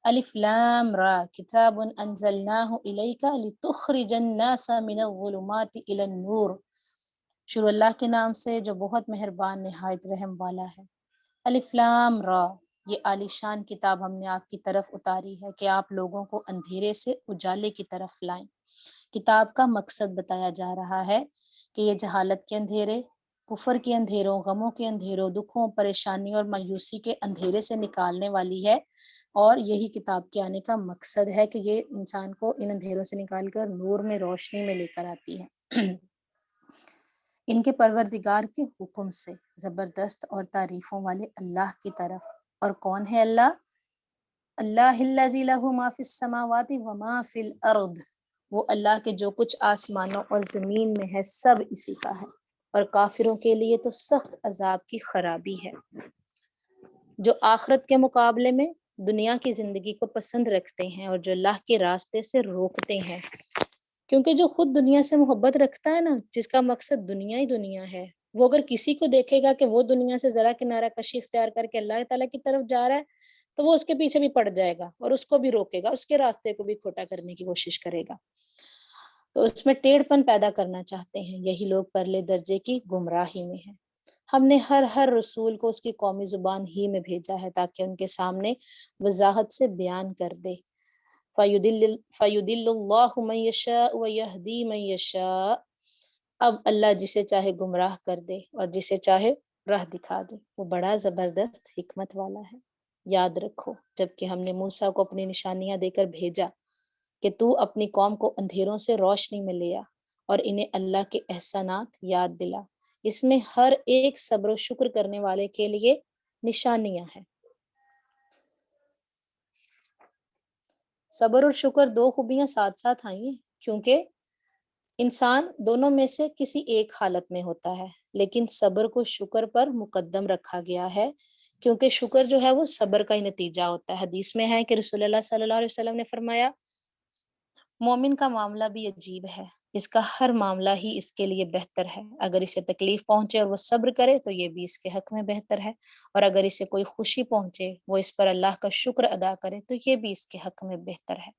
الف لام را کتاب انزلناہ الیک لتخرج الناس من الظلمات الی النور۔ شروع اللہ کے نام سے جو بہت مہربان نہایت رحم والا ہے۔ الف لام را، یہ عالی شان کتاب ہم نے آپ کی طرف اتاری ہے کہ آپ لوگوں کو اندھیرے سے اجالے کی طرف لائیں۔ کتاب کا مقصد بتایا جا رہا ہے کہ یہ جہالت کے اندھیرے، کفر کے اندھیروں، غموں کے اندھیروں، دکھوں، پریشانی اور مایوسی کے اندھیرے سے نکالنے والی ہے، اور یہی کتاب کے آنے کا مقصد ہے کہ یہ انسان کو ان اندھیروں سے نکال کر نور میں، روشنی میں لے کر آتی ہے۔ ان کے پروردگار کے حکم سے، زبردست اور تعریفوں والے اللہ کی طرف۔ اور کون ہے اللہ؟ اللہ الذی لہ ما فی السماوات و ما فی الارض، وہ اللہ کے جو کچھ آسمانوں اور زمین میں ہے سب اسی کا ہے، اور کافروں کے لیے تو سخت عذاب کی خرابی ہے، جو آخرت کے مقابلے میں دنیا کی زندگی کو پسند رکھتے ہیں اور جو اللہ کے راستے سے روکتے ہیں۔ کیونکہ جو خود دنیا سے محبت رکھتا ہے نا، جس کا مقصد دنیا ہی دنیا ہے، وہ اگر کسی کو دیکھے گا کہ وہ دنیا سے ذرا کنارہ کشی اختیار کر کے اللہ تعالیٰ کی طرف جا رہا ہے، تو وہ اس کے پیچھے بھی پڑ جائے گا اور اس کو بھی روکے گا، اس کے راستے کو بھی کھوٹا کرنے کی کوشش کرے گا۔ تو اس میں ٹیڑھ پن پیدا کرنا چاہتے ہیں، یہی لوگ پرلے درجے کی گمراہی میں ہیں۔ ہم نے ہر رسول کو اس کی قومی زبان ہی میں بھیجا ہے تاکہ ان کے سامنے وضاحت سے بیان کر دے۔ فَيُضِلُّ اللَّهُ مَن يَشَاءُ وَيَهْدِي مَن يَشَاءُ، اب اللہ جسے چاہے گمراہ کر دے اور جسے چاہے راہ دکھا دے، وہ بڑا زبردست حکمت والا ہے۔ یاد رکھو جبکہ ہم نے موسیٰ کو اپنی نشانیاں دے کر بھیجا کہ تو اپنی قوم کو اندھیروں سے روشنی میں لے آ اور انہیں اللہ کے احسانات یاد دلا۔ اس میں ہر ایک صبر و شکر کرنے والے کے لیے نشانیاں ہیں۔ صبر اور شکر دو خوبیاں ساتھ ساتھ آئی ہیں، کیونکہ انسان دونوں میں سے کسی ایک حالت میں ہوتا ہے، لیکن صبر کو شکر پر مقدم رکھا گیا ہے، کیونکہ شکر جو ہے وہ صبر کا ہی نتیجہ ہوتا ہے۔ حدیث میں ہے کہ رسول اللہ صلی اللہ علیہ وسلم نے فرمایا، مومن کا معاملہ بھی عجیب ہے، اس کا ہر معاملہ ہی اس کے لیے بہتر ہے۔ اگر اسے تکلیف پہنچے اور وہ صبر کرے تو یہ بھی اس کے حق میں بہتر ہے، اور اگر اسے کوئی خوشی پہنچے وہ اس پر اللہ کا شکر ادا کرے تو یہ بھی اس کے حق میں بہتر ہے۔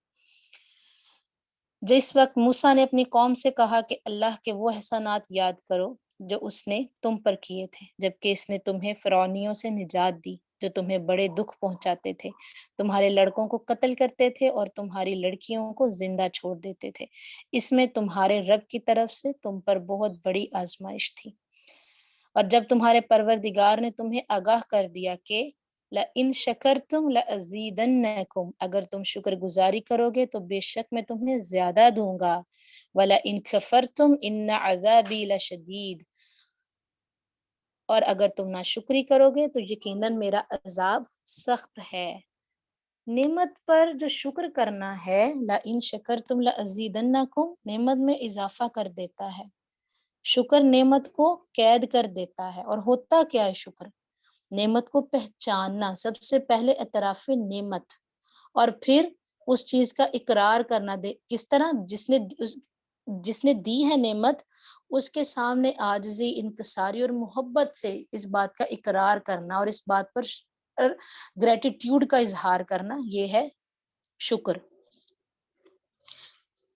جس وقت موسیٰ نے اپنی قوم سے کہا کہ اللہ کے وہ احسانات یاد کرو جو اس نے تم پر کیے تھے، جبکہ اس نے تمہیں فرعونیوں سے نجات دی جو تمہیں بڑے دکھ پہنچاتے تھے، تمہارے لڑکوں کو قتل کرتے تھے اور تمہاری لڑکیوں کو زندہ چھوڑ دیتے تھے، اس میں تمہارے رب کی طرف سے تم پر بہت بڑی آزمائش تھی۔ اور جب تمہارے پروردگار نے تمہیں آگاہ کر دیا کہ لَإِن شَكَرْتُمْ لَأَزِيدَنَّكُمْ، اگر تم شکر گزاری کرو گے تو بے شک میں تمہیں زیادہ دوں گا، وَلَئِن كَفَرْتُمْ إِنَّ عَذَابِي لَشَدِيدٌ، اور اگر تم ناشکری کرو گے تو یقیناً میرا عذاب سخت ہے۔ نعمت پر جو شکر کرنا ہے، لَإِن شَكَرْتُمْ لَأَزِيدَنَّكُمْ، نعمت میں اضافہ کر دیتا ہے۔ شکر نعمت کو قید کر دیتا ہے، اور ہوتا کیا ہے شکر؟ نعمت کو پہچاننا، سب سے پہلے اعتراف نعمت، اور پھر اس چیز کا اقرار کرنا، کس طرح؟ جس نے دی ہے نعمت، اس کے سامنے عاجزی، انکساری اور محبت سے اس بات کا اقرار کرنا اور اس بات پر گریٹیٹیوڈ کا اظہار کرنا، یہ ہے شکر۔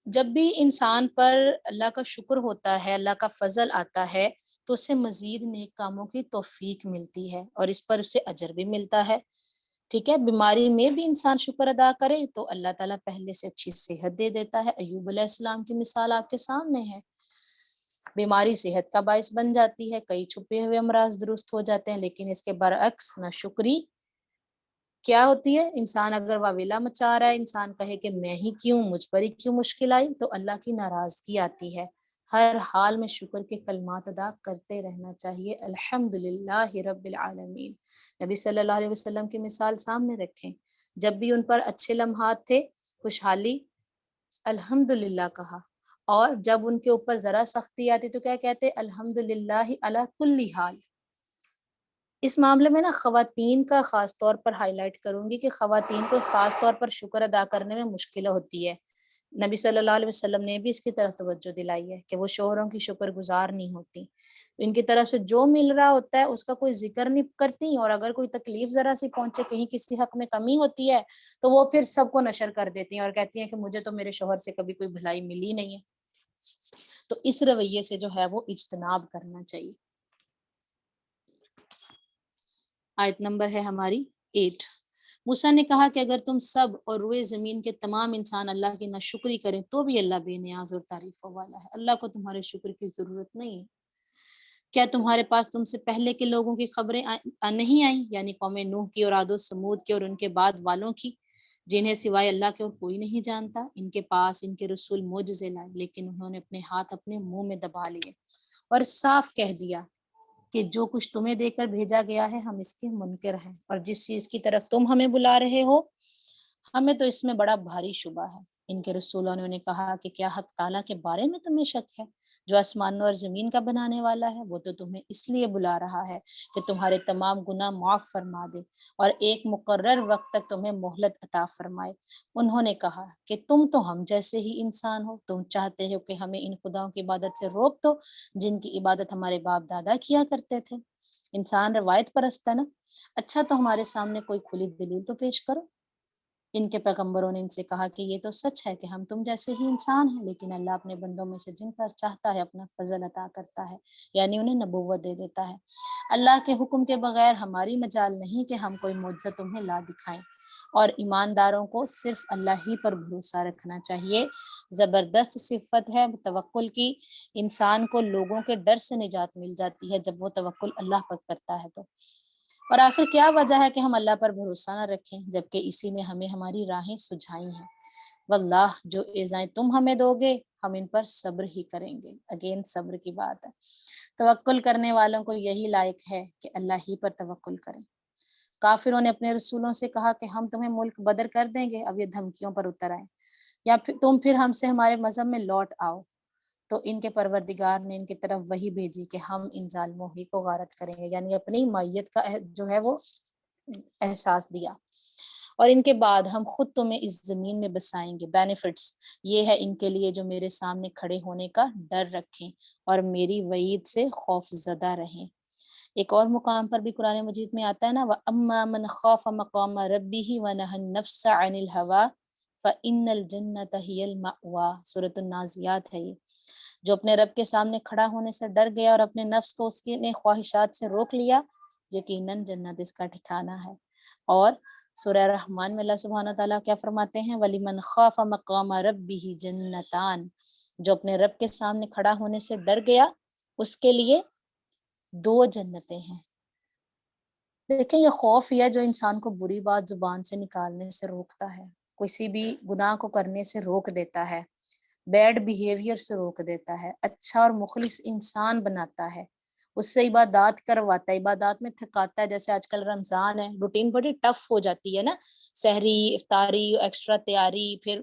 جب بھی انسان پر اللہ کا شکر ہوتا ہے، اللہ کا فضل آتا ہے، تو اسے مزید نیک کاموں کی توفیق ملتی ہے اور اس پر اسے اجر بھی ملتا ہے۔ ٹھیک ہے، بیماری میں بھی انسان شکر ادا کرے تو اللہ تعالیٰ پہلے سے اچھی صحت دے دیتا ہے۔ ایوب علیہ السلام کی مثال آپ کے سامنے ہے، بیماری صحت کا باعث بن جاتی ہے، کئی چھپے ہوئے امراض درست ہو جاتے ہیں، لیکن اس کے برعکس نہ شکری کیا ہوتی ہے؟ انسان اگر واویلا مچا رہا ہے، انسان کہے کہ میں ہی کیوں، مجھ پر ہی کیوں مشکل آئی، تو اللہ کی ناراضگی آتی ہے۔ ہر حال میں شکر کے کلمات ادا کرتے رہنا چاہیے. الحمدللہ رب العالمین. نبی صلی اللہ علیہ وسلم کی مثال سامنے رکھیں، جب بھی ان پر اچھے لمحات تھے خوشحالی الحمدللہ کہا، اور جب ان کے اوپر ذرا سختی آتی تو کیا کہتے؟ الحمدللہ علی کل حال. اس معاملے میں نا خواتین کا خاص طور پر ہائی لائٹ کروں گی کہ خواتین کو خاص طور پر شکر ادا کرنے میں مشکل ہوتی ہے. نبی صلی اللہ علیہ وسلم نے بھی اس کی طرف توجہ دلائی ہے کہ وہ شوہروں کی شکر گزار نہیں ہوتی، ان کی طرف سے جو مل رہا ہوتا ہے اس کا کوئی ذکر نہیں کرتی، اور اگر کوئی تکلیف ذرا سی پہنچے، کہیں کسی حق میں کمی ہوتی ہے تو وہ پھر سب کو نشر کر دیتی ہیں اور کہتی ہیں کہ مجھے تو میرے شوہر سے کبھی کوئی بھلائی ملی نہیں ہے. تو اس رویے سے جو ہے وہ اجتناب کرنا چاہیے. آیت نمبر ہے ہماری 8. موسیٰ نے کہا کہ اگر تم سب اور روئے زمین کے تمام انسان اللہ کی ناشکری کریں تو بھی اللہ بے نیاز اور تعریفوں والا ہے. اللہ کو تمہارے شکر کی ضرورت نہیں ہے. کیا تمہارے پاس تم سے پہلے کے لوگوں کی خبریں نہیں آئیں، یعنی قوم نوح کی اور عاد و ثمود کی اور ان کے بعد والوں کی، جنہیں سوائے اللہ کے اور کوئی نہیں جانتا؟ ان کے پاس ان کے رسول معجزے لائے، لیکن انہوں نے اپنے ہاتھ اپنے منہ میں دبا لیے اور صاف کہہ دیا کہ جو کچھ تمہیں دے کر بھیجا گیا ہے ہم اس کے منکر ہیں، اور جس چیز کی طرف تم ہمیں بلا رہے ہو ہمیں تو اس میں بڑا بھاری شبہ ہے. ان کے رسولوں نے انہیں کہا کہ کیا حق تعالیٰ کے بارے میں تمہیں شک ہے جو آسمانوں اور زمین کا بنانے والا ہے؟ وہ تو تمہیں اس لیے بلا رہا ہے کہ تمہارے تمام گناہ معاف فرما دے اور ایک مقرر وقت تک تمہیں مہلت عطا فرمائے. انہوں نے کہا کہ تم تو ہم جیسے ہی انسان ہو، تم چاہتے ہو کہ ہمیں ان خداؤں کی عبادت سے روک دو جن کی عبادت ہمارے باپ دادا کیا کرتے تھے. انسان روایت پرست ہے نا. اچھا تو ہمارے سامنے کوئی کھلی دلیل تو پیش کرو. ان کے پیغمبروں نے ان سے کہا کہ یہ تو سچ ہے کہ ہم تم جیسے ہی انسان ہیں، لیکن اللہ اپنے بندوں میں سے جن پر چاہتا ہے اپنا فضل عطا کرتا ہے، یعنی انہیں نبوت دے دیتا ہے. اللہ کے حکم کے بغیر ہماری مجال نہیں کہ ہم کوئی معجزہ تمہیں لا دکھائیں، اور ایمانداروں کو صرف اللہ ہی پر بھروسہ رکھنا چاہیے. زبردست صفت ہے توکل کی. انسان کو لوگوں کے ڈر سے نجات مل جاتی ہے جب وہ توکل اللہ پر کرتا ہے تو. اور آخر کیا وجہ ہے کہ ہم اللہ پر بھروسہ نہ رکھیں جبکہ اسی نے ہمیں ہماری راہیں سجھائی ہیں. واللہ جو ایزائیں تم ہمیں دو گے ہم ان پر صبر ہی کریں گے. اگین صبر کی بات ہے. توکل کرنے والوں کو یہی لائق ہے کہ اللہ ہی پر توکل کریں. کافروں نے اپنے رسولوں سے کہا کہ ہم تمہیں ملک بدر کر دیں گے، اب یہ دھمکیوں پر اتر آئیں، یا تم پھر ہم سے ہمارے مذہب میں لوٹ آؤ. تو ان کے پروردگار نے ان کی طرف وہی بھیجی کہ ہم ان ظالموں ہی کو غارت کریں گے، یعنی اپنی مائیت کا جو ہے وہ احساس دیا. اور ان کے بعد ہم خود تمہیں اس زمین میں بسائیں گے. بینیفٹس یہ ہے ان کے لیے جو میرے سامنے کھڑے ہونے کا ڈر رکھیں اور میری وعید سے خوف زدہ رہیں. ایک اور مقام پر بھی قرآن مجید میں آتا ہے نا، وَأَمَّا مَنْ خَافَ مَقَامَ رَبِّهِ وَنَهَى النَّفْسَ عَنِ الْهَوَىٰ فَإِنَّ الْجَنَّةَ هِيَ الْمَأْوَىٰ. سورۃ النازعات ہے یہ. جو اپنے رب کے سامنے کھڑا ہونے سے ڈر گیا اور اپنے نفس کو اس کی خواہشات سے روک لیا، یقیناً جنت اس کا ٹھکانہ ہے. اور سورہ رحمان میں اللہ سبحانہ تعالیٰ کیا فرماتے ہیں؟ وَلِمَنْ خَافَ مَقَامَ رَبِّهِ جَنَّتَانِ. جو اپنے رب کے سامنے کھڑا ہونے سے ڈر گیا اس کے لیے 2 جنتیں ہیں. دیکھیں یہ خوف ہے جو انسان کو بری بات زبان سے نکالنے سے روکتا ہے، کسی بھی گناہ کو کرنے سے روک دیتا ہے، بیڈ بیہیویئر سے روک دیتا ہے، اچھا اور مخلص انسان بناتا ہے، اس سے عبادات کرواتا ہے، عبادات میں تھکاتا ہے. جیسے آج کل رمضان ہے، روٹین بڑی ٹف ہو جاتی ہے نا، سحری، افطاری، ایکسٹرا تیاری، پھر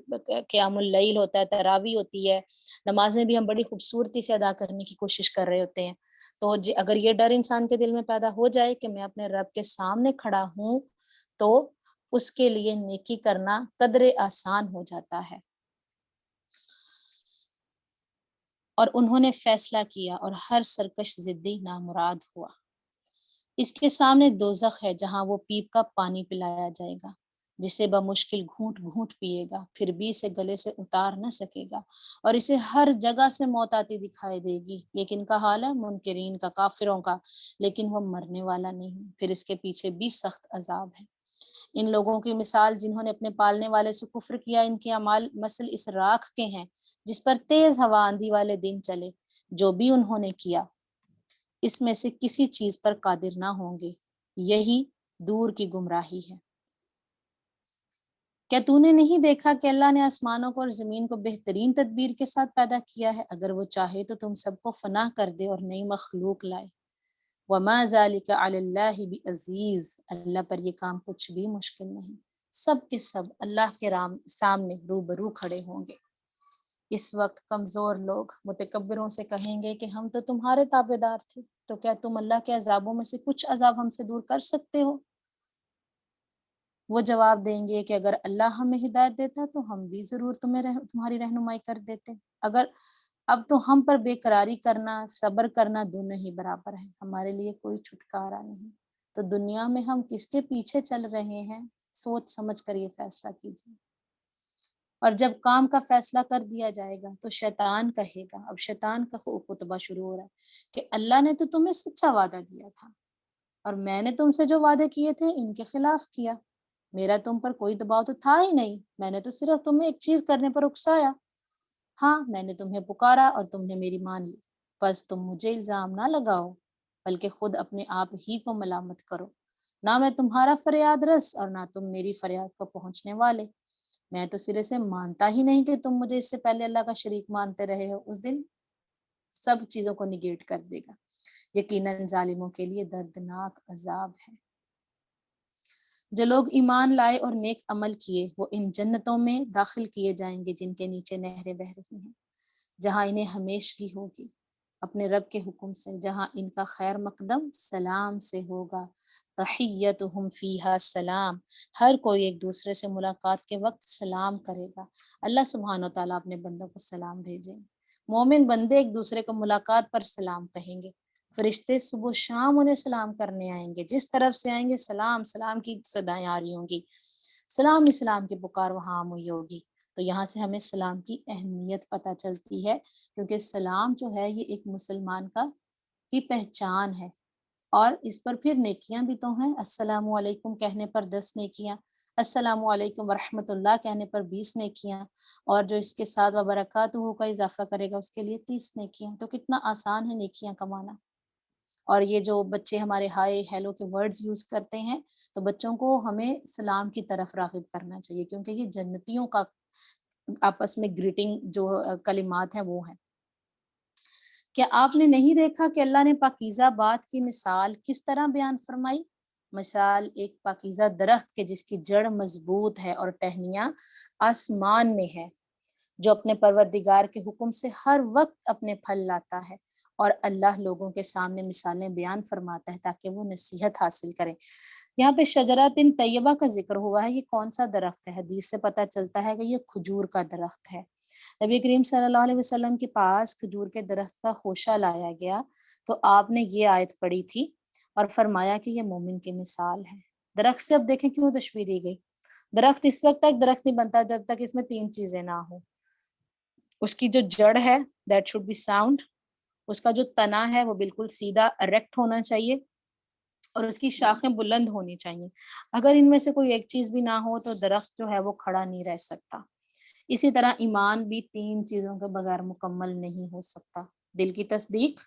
قیام اللیل ہوتا ہے، تراویح ہوتی ہے، نمازیں بھی ہم بڑی خوبصورتی سے ادا کرنے کی کوشش کر رہے ہوتے ہیں. تو اگر یہ ڈر انسان کے دل میں پیدا ہو جائے کہ میں اپنے رب کے سامنے کھڑا ہوں تو اس کے لیے نیکی کرنا قدرے آسان ہو جاتا ہے. اور انہوں نے فیصلہ کیا اور ہر سرکش ضدی نامراد ہوا. اس کے سامنے دوزخ ہے جہاں وہ پیپ کا پانی پلایا جائے گا جسے بمشکل گھونٹ گھونٹ پیے گا، پھر بھی اسے گلے سے اتار نہ سکے گا، اور اسے ہر جگہ سے موت آتی دکھائی دے گی. یہ کن کا حال ہے؟ منکرین کا، کافروں کا. لیکن وہ مرنے والا نہیں، پھر اس کے پیچھے بھی سخت عذاب ہے. ان لوگوں کی مثال جنہوں نے اپنے پالنے والے سے کفر کیا، ان کے اعمال مثل اس راکھ کے ہیں جس پر تیز ہوا آندھی والے دن چلے. جو بھی انہوں نے کیا اس میں سے کسی چیز پر قادر نہ ہوں گے. یہی دور کی گمراہی ہے. کیا تو نے نہیں دیکھا کہ اللہ نے آسمانوں کو اور زمین کو بہترین تدبیر کے ساتھ پیدا کیا ہے؟ اگر وہ چاہے تو تم سب کو فنا کر دے اور نئی مخلوق لائے۔ وما ذالک علی اللہ بعزیز، اللہ پر یہ کام کچھ بھی مشکل نہیں۔ سب کے سب اللہ کے سامنے روبرو کھڑے ہوں گے۔ اس وقت کمزور لوگ متکبروں سے کہیں گے کہ ہم تو تمہارے تابع دار تھے، تو کیا تم اللہ کے عذابوں میں سے کچھ عذاب ہم سے دور کر سکتے ہو؟ وہ جواب دیں گے کہ اگر اللہ ہمیں ہدایت دیتا تو ہم بھی ضرور تمہاری رہنمائی کر دیتے۔ اگر اب تو ہم پر بے قراری کرنا، صبر کرنا دونوں ہی برابر ہے، ہمارے لیے کوئی چھٹکارا نہیں۔ تو دنیا میں ہم کس کے پیچھے چل رہے ہیں، سوچ سمجھ کر یہ فیصلہ کیجیے۔ اور جب کام کا فیصلہ کر دیا جائے گا تو شیطان کہے گا، اب شیطان کا خطبہ شروع ہو رہا ہے کہ اللہ نے تو تمہیں سچا وعدہ دیا تھا اور میں نے تم سے جو وعدے کیے تھے ان کے خلاف کیا، میرا تم پر کوئی دباؤ تو تھا ہی نہیں، میں نے تو صرف تمہیں ایک چیز کرنے پر اکسایا، ہاں میں نے تمہیں پکارا اور تم نے میری مان لی، بس تم مجھے الزام نہ لگاؤ بلکہ خود اپنے آپ ہی کو ملامت کرو، نہ میں تمہارا فریاد رس اور نہ تم میری فریاد کو پہنچنے والے، میں تو سرے سے مانتا ہی نہیں کہ تم مجھے اس سے پہلے اللہ کا شریک مانتے رہے ہو۔ اس دن سب چیزوں کو نگیٹ کر دے گا۔ یقیناً ظالموں کے لیے دردناک عذاب ہے۔ جو لوگ ایمان لائے اور نیک عمل کیے وہ ان جنتوں میں داخل کیے جائیں گے جن کے نیچے نہریں بہہ رہی ہیں، جہاں انہیں ہمیشگی ہوگی اپنے رب کے حکم سے، جہاں ان کا خیر مقدم سلام سے ہوگا۔ تحیتہم فیہا سلام، ہر کوئی ایک دوسرے سے ملاقات کے وقت سلام کرے گا۔ اللہ سبحانہ وتعالیٰ اپنے بندوں کو سلام بھیجیں۔ مومن بندے ایک دوسرے کو ملاقات پر سلام کہیں گے، فرشتے صبح و شام انہیں سلام کرنے آئیں گے، جس طرف سے آئیں گے سلام سلام کی صدائیں آ رہی ہوں گی، سلام اسلام کی پکار وہاں عام ہوئی ہوگی۔ تو یہاں سے ہمیں سلام کی اہمیت پتہ چلتی ہے، کیونکہ سلام جو ہے یہ ایک مسلمان کی پہچان ہے، اور اس پر پھر نیکیاں بھی تو ہیں۔ السلام علیکم کہنے پر 10 نیکیاں، السلام علیکم ورحمۃ اللہ کہنے پر 20 نیکیاں، اور جو اس کے ساتھ وبرکاتہ کا اضافہ کرے گا اس کے لیے 30 نیکیاں۔ تو کتنا آسان ہے نیکیاں کمانا۔ اور یہ جو بچے ہمارے ہائے ہیلو کے ورڈز یوز کرتے ہیں تو بچوں کو ہمیں سلام کی طرف راغب کرنا چاہیے، کیونکہ یہ جنتیوں کا آپس میں گریٹنگ جو کلمات ہیں وہ ہیں۔ کیا آپ نے نہیں دیکھا کہ اللہ نے پاکیزہ بات کی مثال کس طرح بیان فرمائی؟ مثال ایک پاکیزہ درخت کے جس کی جڑ مضبوط ہے اور ٹہنیاں آسمان میں ہے، جو اپنے پروردگار کے حکم سے ہر وقت اپنے پھل لاتا ہے، اور اللہ لوگوں کے سامنے مثالیں بیان فرماتا ہے تاکہ وہ نصیحت حاصل کریں۔ یہاں پہ شجرۃ طیبہ کا ذکر ہوا ہے، یہ کون سا درخت ہے؟ حدیث سے پتہ چلتا ہے کہ یہ کھجور کا درخت ہے۔ نبی کریم صلی اللہ علیہ وسلم کے پاس کھجور کے درخت کا خوشہ لایا گیا تو آپ نے یہ آیت پڑھی تھی اور فرمایا کہ یہ مومن کی مثال ہے۔ درخت سے اب دیکھیں کیوں تشبیہ دی گئی۔ درخت اس وقت تک درخت نہیں بنتا جب تک اس میں 3 چیزیں نہ ہوں۔ اس کی جو جڑ ہے دیٹ شوڈ بی ساؤنڈ، اس کا جو تنا ہے وہ بالکل سیدھا اریکٹ ہونا چاہیے، اور اس کی شاخیں بلند ہونی چاہیے۔ اگر ان میں سے کوئی ایک چیز بھی نہ ہو تو درخت جو ہے وہ کھڑا نہیں رہ سکتا۔ اسی طرح ایمان بھی 3 چیزوں کے بغیر مکمل نہیں ہو سکتا۔ دل کی تصدیق،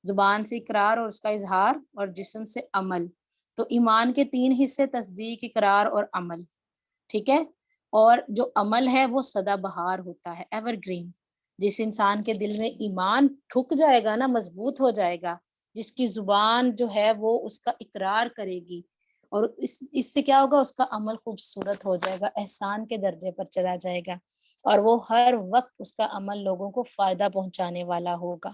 زبان سے اقرار اور اس کا اظہار، اور جسم سے عمل۔ تو ایمان کے 3 حصے تصدیق، اقرار اور عمل، ٹھیک ہے؟ اور جو عمل ہے وہ سدا بہار ہوتا ہے، ایور گرین۔ جس انسان کے دل میں ایمان ٹھک جائے گا نا، مضبوط ہو جائے گا، جس کی زبان جو ہے وہ اس کا اقرار کرے گی، اور اس سے کیا ہوگا، اس کا عمل خوبصورت ہو جائے گا، احسان کے درجے پر چلا جائے گا، اور وہ ہر وقت اس کا عمل لوگوں کو فائدہ پہنچانے والا ہوگا۔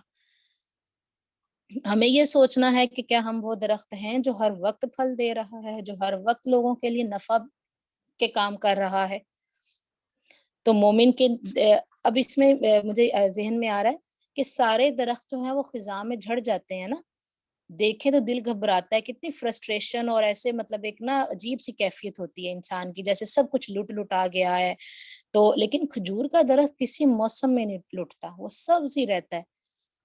ہمیں یہ سوچنا ہے کہ کیا ہم وہ درخت ہیں جو ہر وقت پھل دے رہا ہے، جو ہر وقت لوگوں کے لیے نفع کے کام کر رہا ہے۔ تو مومن کے اب اس میں مجھے ذہن میں آ رہا ہے کہ سارے درخت جو ہیں وہ خزاں میں جھڑ جاتے ہیں نا، دیکھیں تو دل گھبراتا ہے، کتنی فرسٹریشن اور ایسے مطلب ایک نا عجیب سی کیفیت ہوتی ہے انسان کی، جیسے سب کچھ لٹ آ گیا ہے۔ تو لیکن کھجور کا درخت کسی موسم میں نہیں لٹتا، وہ سبز ہی رہتا ہے۔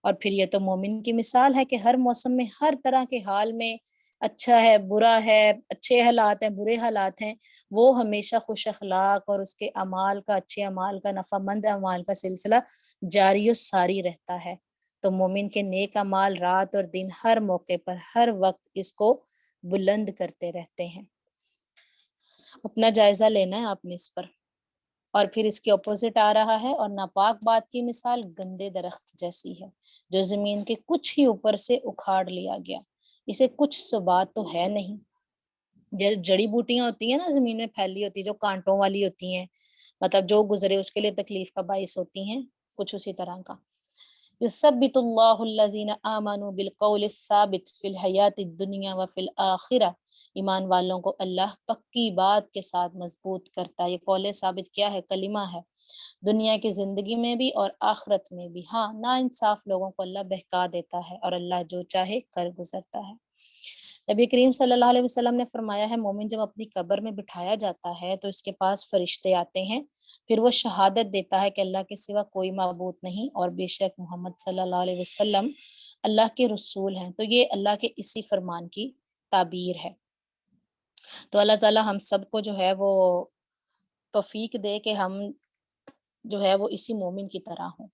اور پھر یہ تو مومن کی مثال ہے کہ ہر موسم میں، ہر طرح کے حال میں، اچھا ہے برا ہے، اچھے حالات ہیں برے حالات ہیں، وہ ہمیشہ خوش اخلاق اور اس کے اعمال کا، اچھے اعمال کا، نفع مند اعمال کا سلسلہ جاری و ساری رہتا ہے۔ تو مومن کے نیک اعمال رات اور دن ہر موقع پر، ہر وقت اس کو بلند کرتے رہتے ہیں۔ اپنا جائزہ لینا ہے آپ نے اس پر۔ اور پھر اس کے اپوزٹ آ رہا ہے، اور ناپاک بات کی مثال گندے درخت جیسی ہے جو زمین کے کچھ ہی اوپر سے اکھاڑ لیا گیا، اسے کچھ ثبات تو ہے نہیں۔ جڑی بوٹیاں ہوتی ہیں نا زمین میں پھیلی ہوتی، جو کانٹوں والی ہوتی ہیں، مطلب جو گزرے اس کے لیے تکلیف کا باعث ہوتی ہیں، کچھ اسی طرح کا۔ یثبت اللہ الذین آمنوا بالقول الثابت فی الحیات الدنیا وفی الآخرہ، ایمان والوں کو اللہ پکی بات کے ساتھ مضبوط کرتا ہے۔ یہ قول ثابت کیا ہے؟ کلمہ ہے، دنیا کی زندگی میں بھی اور آخرت میں بھی۔ ہاں، نا انصاف لوگوں کو اللہ بہکا دیتا ہے اور اللہ جو چاہے کر گزرتا ہے۔ نبی کریم صلی اللہ علیہ وسلم نے فرمایا ہے، مومن جب اپنی قبر میں بٹھایا جاتا ہے تو اس کے پاس فرشتے آتے ہیں، پھر وہ شہادت دیتا ہے کہ اللہ کے سوا کوئی معبود نہیں اور بے شک محمد صلی اللہ علیہ وسلم اللہ کے رسول ہیں۔ تو یہ اللہ کے اسی فرمان کی تعبیر ہے۔ تو اللہ تعالی ہم سب کو جو ہے وہ توفیق دے کہ ہم جو ہے وہ اسی مومن کی طرح ہوں۔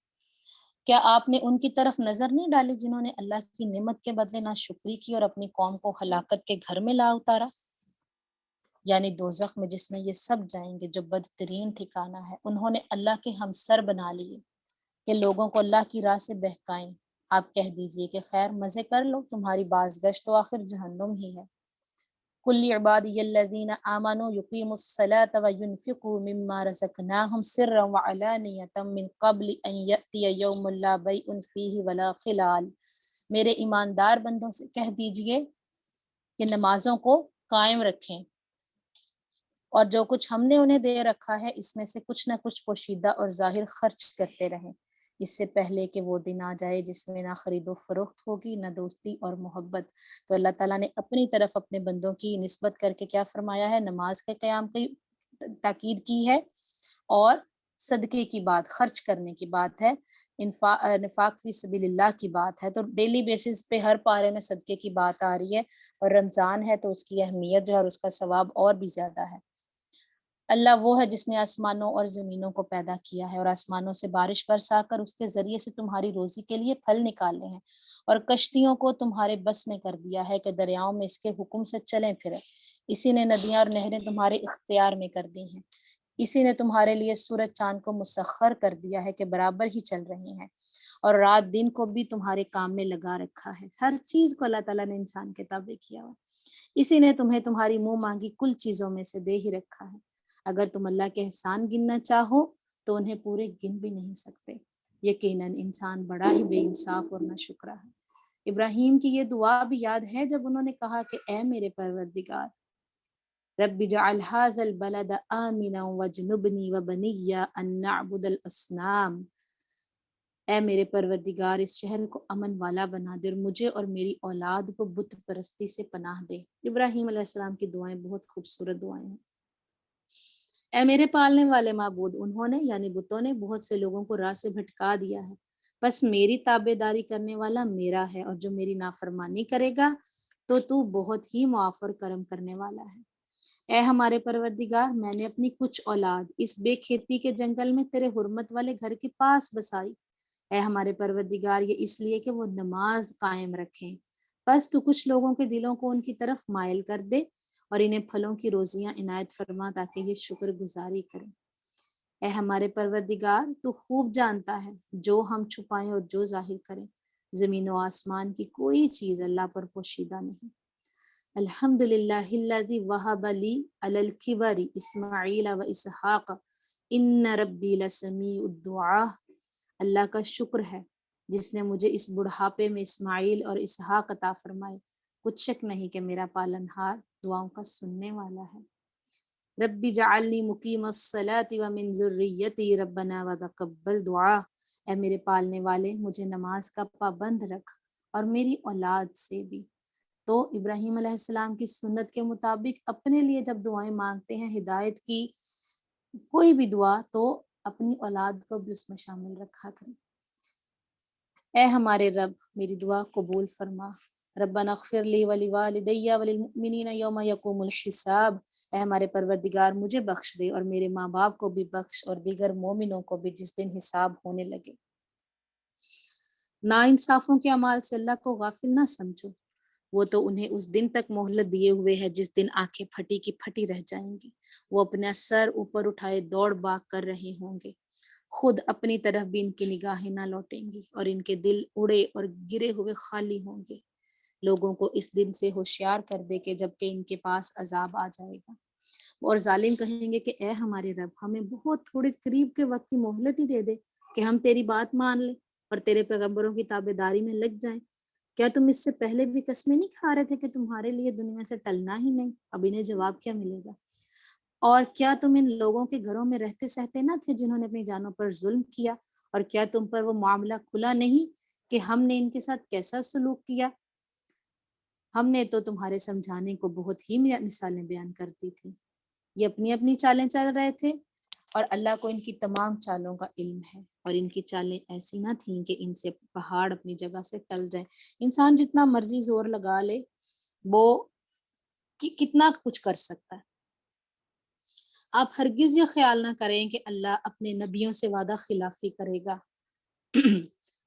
کیا آپ نے ان کی طرف نظر نہیں ڈالی جنہوں نے اللہ کی نعمت کے بدلے ناشکری کی اور اپنی قوم کو ہلاکت کے گھر میں لا اتارا، یعنی دوزخ میں، جس میں یہ سب جائیں گے، جو بدترین ٹھکانہ ہے۔ انہوں نے اللہ کے ہمسر بنا لیے کہ لوگوں کو اللہ کی راہ سے بہکائیں۔ آپ کہہ دیجئے کہ خیر مزے کر لو، تمہاری بازگشت تو آخر جہنم ہی ہے۔ کل عبادی الذین آمنوا یقیموا الصلاۃ وینفقوا مما رزقناہم سرا وعلانیۃ من قبل ان یأتی یوم لا بیع فیہ ولا خلال۔ میرے ایماندار بندوں سے کہہ دیجئے کہ نمازوں کو قائم رکھیں، اور جو کچھ ہم نے انہیں دے رکھا ہے اس میں سے کچھ نہ کچھ پوشیدہ اور ظاہر خرچ کرتے رہیں، اس سے پہلے کہ وہ دن آ جائے جس میں نہ خرید و فروخت ہوگی، نہ دوستی اور محبت۔ تو اللہ تعالیٰ نے اپنی طرف اپنے بندوں کی نسبت کر کے کیا فرمایا ہے؟ نماز کے قیام کی تاکید کی ہے، اور صدقے کی بات، خرچ کرنے کی بات ہے، نفاق فی سبیل اللہ کی بات ہے۔ تو ڈیلی بیسس پہ ہر پارے میں صدقے کی بات آ رہی ہے، اور رمضان ہے تو اس کی اہمیت جو ہے اور اس کا ثواب اور بھی زیادہ ہے۔ اللہ وہ ہے جس نے آسمانوں اور زمینوں کو پیدا کیا ہے، اور آسمانوں سے بارش برسا کر اس کے ذریعے سے تمہاری روزی کے لیے پھل نکالے ہیں، اور کشتیوں کو تمہارے بس میں کر دیا ہے کہ دریاؤں میں اس کے حکم سے چلیں پھریں۔ اسی نے ندیاں اور نہریں تمہارے اختیار میں کر دی ہیں۔ اسی نے تمہارے لیے سورج چاند کو مسخر کر دیا ہے کہ برابر ہی چل رہے ہیں، اور رات دن کو بھی تمہارے کام میں لگا رکھا ہے۔ ہر چیز کو اللہ تعالیٰ نے انسان کے تابع کیا ہوا۔ اسی نے تمہیں تمہاری منہ مانگی کل چیزوں میں سے دے ہی رکھا ہے۔ اگر تم اللہ کے احسان گننا چاہو تو انہیں پورے گن بھی نہیں سکتے۔ یقیناً انسان بڑا ہی بے انصاف اور ناشکرا ہے۔ ابراہیم کی یہ دعا بھی یاد ہے جب انہوں نے کہا کہ اے میرے پروردگار، رب اجعل ھذا البلد آمنا واجنبنی وبنی ان نعبد الاصنام۔ اے میرے پروردگار، اس شہر کو امن والا بنا دے اور مجھے اور میری اولاد کو بت پرستی سے پناہ دے۔ ابراہیم علیہ السلام کی دعائیں بہت خوبصورت دعائیں ہیں۔ اے میرے پالنے والے معبود، انہوں نے یعنی بتوں نے بہت سے لوگوں کو راہ سے بھٹکا دیا ہے، بس میری تابع داری کرنے والا میرا ہے، اور جو میری نافرمانی کرے گا تو بہت ہی معاف اور کرم کرنے والا ہے۔ اے ہمارے پروردگار، میں نے اپنی کچھ اولاد اس بے کھیتی کے جنگل میں تیرے حرمت والے گھر کے پاس بسائی۔ اے ہمارے پروردگار، یہ اس لیے کہ وہ نماز قائم رکھیں، بس تو کچھ لوگوں کے دلوں کو ان کی طرف مائل کر دے اور انہیں پھلوں کی روزیاں عنایت فرما تاکہ یہ شکر گزاری کریں۔ اے ہمارے پروردگار، تو خوب جانتا ہے جو ہم چھپائیں اور جو ظاہر کریں، زمین و آسمان کی کوئی چیز اللہ پر پوشیدہ نہیں۔ الحمدللہ الذی وہب لی علی الکبر اسماعیل و اسحاق ان ربی لسمیع الدعاء۔ اللہ کا شکر ہے جس نے مجھے اس بڑھاپے میں اسماعیل اور اسحاق عطا فرمائے، کچھ شک نہیں کہ میرا پالنہار دعاؤں کا سننے والا ہے۔ رب جعلنی مقیم الصلاۃ ومن ذریتی ربنا وتقبل دعا۔ اے میرے پالنے والے، مجھے نماز کا پابند رکھ اور میری اولاد سے بھی۔ تو ابراہیم علیہ السلام کی سنت کے مطابق اپنے لیے جب دعائیں مانگتے ہیں ہدایت کی کوئی بھی دعا، تو اپنی اولاد کو بھی اس میں شامل رکھا کریں۔ اے ہمارے رب، میری دعا قبول فرما۔ ربنا اغفر لی ولوالدی وللمؤمنین یوم یقوم الحساب۔ اے ہمارے پروردگار، مجھے بخش دے اور میرے ماں باپ کو بھی بخش، اور دیگر مومنوں کو بھی جس دن حساب ہونے لگے۔ نا انصافوں کے اعمال سے اللہ کو غافل نہ سمجھو، وہ تو انہیں اس دن تک مہلت دیے ہوئے ہے جس دن آنکھیں پھٹی کی پھٹی رہ جائیں گی، وہ اپنا سر اوپر اٹھائے دوڑ بھاگ کر رہے ہوں گے، خود اپنی طرف بھی ان کی نگاہیں نہ لوٹیں گی، اور ان کے دل اڑے اور گرے ہوئے خالی ہوں گے۔ لوگوں کو اس دن سے ہوشیار کر دے کہ جب کہ ان کے پاس عذاب آ جائے گا، اور ظالم کہیں گے کہ اے ہمارے رب، ہمیں بہت تھوڑے قریب کے وقت کی مہلت ہی دے دے کہ ہم تیری بات مان لیں اور تیرے پیغمبروں کی تابعداری میں لگ جائیں۔ کیا تم اس سے پہلے بھی قسمیں نہیں کھا رہے تھے کہ تمہارے لیے دنیا سے ٹلنا ہی نہیں؟ اب انہیں جواب کیا ملے گا؟ اور کیا تم ان لوگوں کے گھروں میں رہتے سہتے نہ تھے جنہوں نے اپنی جانوں پر ظلم کیا؟ اور کیا تم پر وہ معاملہ کھلا نہیں کہ ہم نے ان کے ساتھ کیسا سلوک کیا؟ ہم نے تو تمہارے سمجھانے کو بہت ہی مثالیں بیان کر دی تھی۔ یہ اپنی اپنی چالیں چل رہے تھے اور اللہ کو ان کی تمام چالوں کا علم ہے، اور ان کی چالیں ایسی نہ تھیں کہ ان سے پہاڑ اپنی جگہ سے ٹل جائیں۔ انسان جتنا مرضی زور لگا لے وہ کتنا کچھ کر سکتا ہے۔ آپ ہرگز یہ خیال نہ کریں کہ اللہ اپنے نبیوں سے وعدہ خلافی کرے گا۔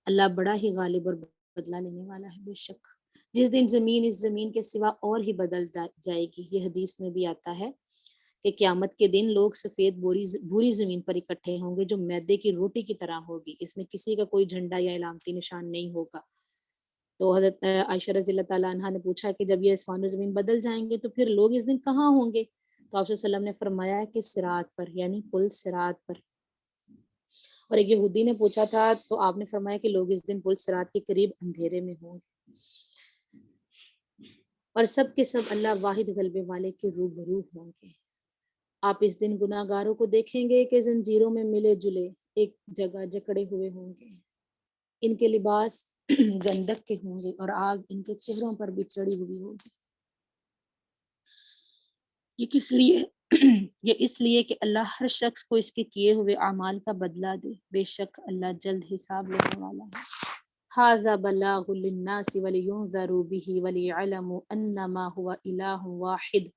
اللہ بڑا ہی غالب اور بدلہ لینے والا ہے۔ بے شک جس دن زمین اس زمین کے سوا اور ہی بدل جائے گی، یہ حدیث میں بھی آتا ہے کہ قیامت کے دن لوگ سفید بھوری زمین پر اکٹھے ہوں گے جو میدے کی روٹی کی طرح ہوگی، اس میں کسی کا کوئی جھنڈا یا علامتی نشان نہیں ہوگا۔ تو حضرت عائشہ رضی اللہ تعالیٰ عنہا نے پوچھا کہ جب یہ آسمان و زمین بدل جائیں گے تو پھر لوگ اس دن کہاں ہوں گے؟ تو آپ صلی اللہ علیہ وسلم نے فرمایا کہ صراط پر، یعنی پل صراط پر۔ اور ایک یہودی نے پوچھا تھا تو آپ نے فرمایا کہ لوگ اس دن پل صراط کے قریب اندھیرے میں ہوں گے، اور سب کے سب اللہ واحد غلبے والے کے روبرو ہوں گے۔ آپ اس دن گناہ گاروں کو دیکھیں گے کہ زنجیروں میں ملے جلے ایک جگہ جکڑے ہوئے ہوں گے، ان کے لباس گندک کے ہوں گے اور آگ ان کے چہروں پر بھی چڑھی ہوئی ہوگی۔ یہ کس لیے؟ یہ اس لیے کہ اللہ ہر شخص کو اس کے کیے ہوئے اعمال کا بدلہ دے، بے شک اللہ جلد حساب لینے والا ہے۔ ھذا بلاغ للناس ولینذروا به وليعلموا انما هو الہ واحد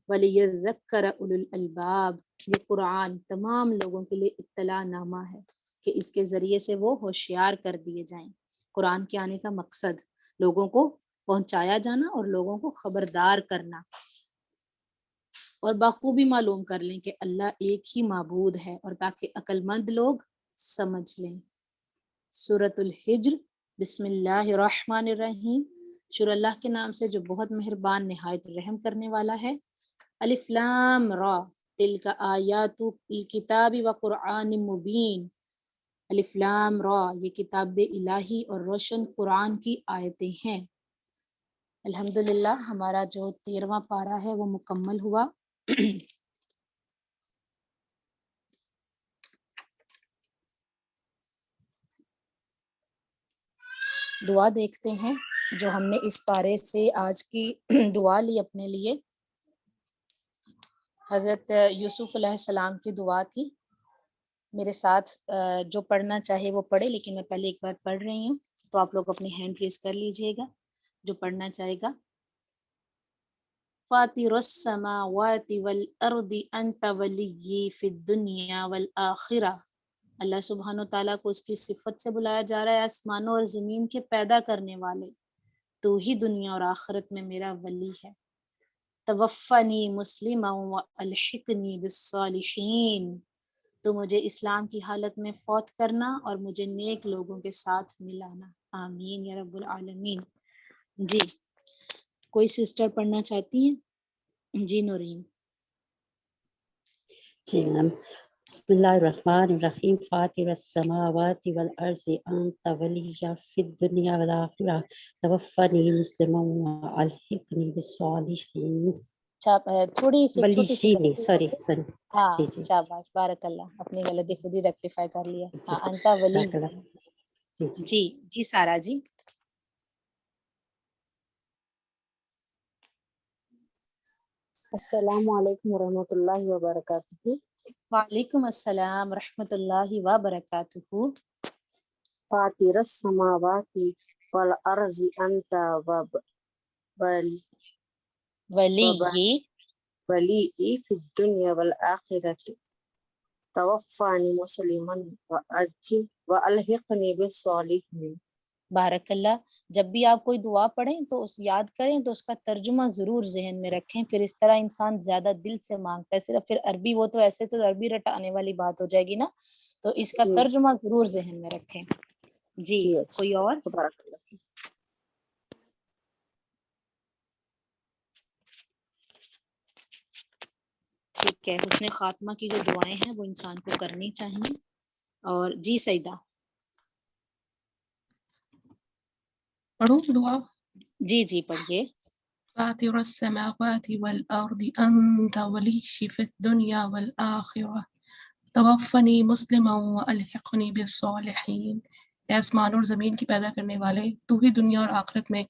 وَلِيَذَّكَّرَ أُولُو الْأَلْبَابِ۔ یہ قرآن تمام لوگوں کے لیے اطلاع نامہ ہے کہ اس کے ذریعے سے وہ ہوشیار کر دیے جائیں۔ قرآن کے آنے کا مقصد لوگوں کو پہنچایا جانا اور لوگوں کو خبردار کرنا، اور بخوبی معلوم کر لیں کہ اللہ ایک ہی معبود ہے، اور تاکہ عقل مند لوگ سمجھ لیں۔ سورۃ الحجر، بسم اللہ الرحمن الرحیم، شروع اللہ کے نام سے جو بہت مہربان نہایت رحم کرنے والا ہے۔ الف لام را تلک آیات الکتاب و قرآن مبین۔ الف لام را یہ کتاب الہی اور روشن قرآن کی آیتیں ہیں۔ الحمدللہ ہمارا جو 13واں پارہ ہے وہ مکمل ہوا۔ دعا دیکھتے ہیں جو ہم نے اس پارے سے آج کی دعا لی اپنے لیے۔ حضرت یوسف علیہ السلام کی دعا تھی۔ میرے ساتھ جو پڑھنا چاہے وہ پڑھے، لیکن میں پہلے ایک بار پڑھ رہی ہوں تو آپ لوگ اپنی ہینڈ ریز کر لیجئے گا جو پڑھنا چاہے گا۔ فاطر السماوات والارض انت ولی فی الدنیا والآخرہ۔ اللہ سبحانہ و تعالیٰ کو اس کی صفت سے بلایا جا رہا ہے، آسمانوں اور زمین کے پیدا کرنے والے، تو ہی دنیا اور آخرت میں میرا ولی ہے۔ توفنی مسلما والحقنی بالصالحین۔ تو مجھے اسلام کی حالت میں فوت کرنا اور مجھے نیک لوگوں کے ساتھ ملانا، آمین یا رب العالمین۔ جی کوئی سسٹر پڑھنا چاہتی ہیں؟ جی نورین۔ جی میم، بسم اللہ الرحمن الرحیم۔ فاطر السماوات والارض انت ولی فی الدنیا والآخرہ توفنی مسلما والحقنی بالصالحین۔ تھوڑی سی ولی چھوٹی سی نہیں، سوری ہاں جی جی شاباش، بارک اللہ، اپنی غلطی خود ہی ریکٹیفائی کر لیا۔ جی ہاں انتا ولی۔ جی جی جی جی سارا جی۔ السلام علیکم ورحمۃ اللہ وبرکاتہ۔ وعلیکم السلام ورحمۃ اللہ وبرکاتہ۔ فاطر السماوات والارض انت ولی فی الدنیا والآخرۃ توفانی مسلما والحقنی بالصالحین۔ بارک اللہ. جب بھی آپ کوئی دعا پڑھیں تو اس یاد کریں تو اس کا ترجمہ ضرور ذہن میں رکھیں، پھر اس طرح انسان زیادہ دل سے مانگتا ہے. صرف پھر عربی، وہ تو ایسے تو عربی رٹانے والی بات ہو جائے گی نا، تو اس کا جی ترجمہ ضرور ذہن میں رکھیں. جی جی کوئی اچھا، اور؟ تبارک اللہ. ٹھیک ہے، حسن خاتمہ کی جو دعائیں ہیں وہ انسان کو کرنی چاہیے. اور جی سیدہ. پڑھوں دعا؟ جی جی پڑھیے. فاطر السماوات والأرض أنت ولي في الدنيا والآخرة توفنی مسلما والحقنی بالصالحین. اے آسمان اور زمین کی پیدا کرنے والے، تو ہی دنیا اور آخرت میں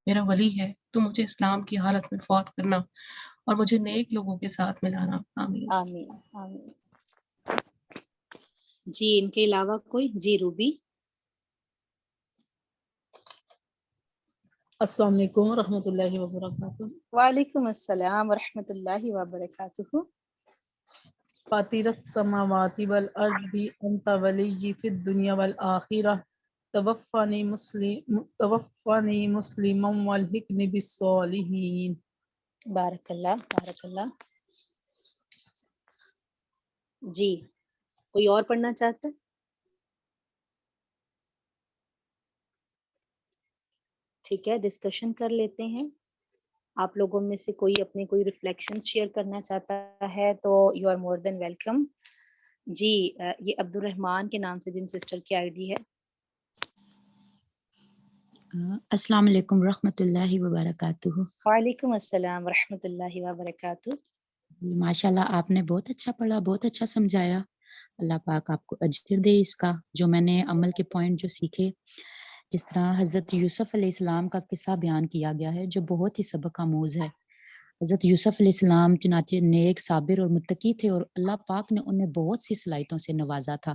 میرا ولی ہے. تو مجھے اسلام کی حالت میں فوت کرنا اور مجھے نیک لوگوں کے ساتھ ملانا. آمین. آمین آمین. جی ان کے علاوہ کوئی؟ جی روبی. السلام علیکم ورحمۃ اللہ وبرکاتہ. وعلیکم السلام ورحمۃ اللہ وبرکاتہ. فاطر السماوات والارض انت ولی فی الدنیا والآخرہ توفنی مسلما والحقنی بالصالحین. بارک اللہ بارک اللہ. جی کوئی اور پڑھنا چاہتا ہے؟ ٹھیک ہے، ڈسکشن کر لیتے ہیں. آپ لوگوں میں سے کوئی اپنے کوئی ریفلیکشن شیئر کرنا چاہتا ہے تو you are more than welcome. جی یہ عبد الرحمان کے نام سے جن سسٹر کی آئی ڈی ہے. السلام علیکم ورحمۃ اللہ وبرکاتہ. وعلیکم السلام ورحمۃ اللہ وبرکاتہ. ماشاء اللہ آپ نے بہت اچھا پڑھا، بہت اچھا سمجھایا. اللہ پاک آپ کو اجر دے اس کا. جو میں نے عمل کے پوائنٹ جو سیکھے، جس طرح حضرت یوسف علیہ السلام کا قصہ بیان کیا گیا ہے جو بہت ہی سبق آموز ہے. حضرت یوسف علیہ السلام چنانچہ نیک، صابر اور متقی تھے، اور اللہ پاک نے انہیں بہت سی صلاحیتوں سے نوازا تھا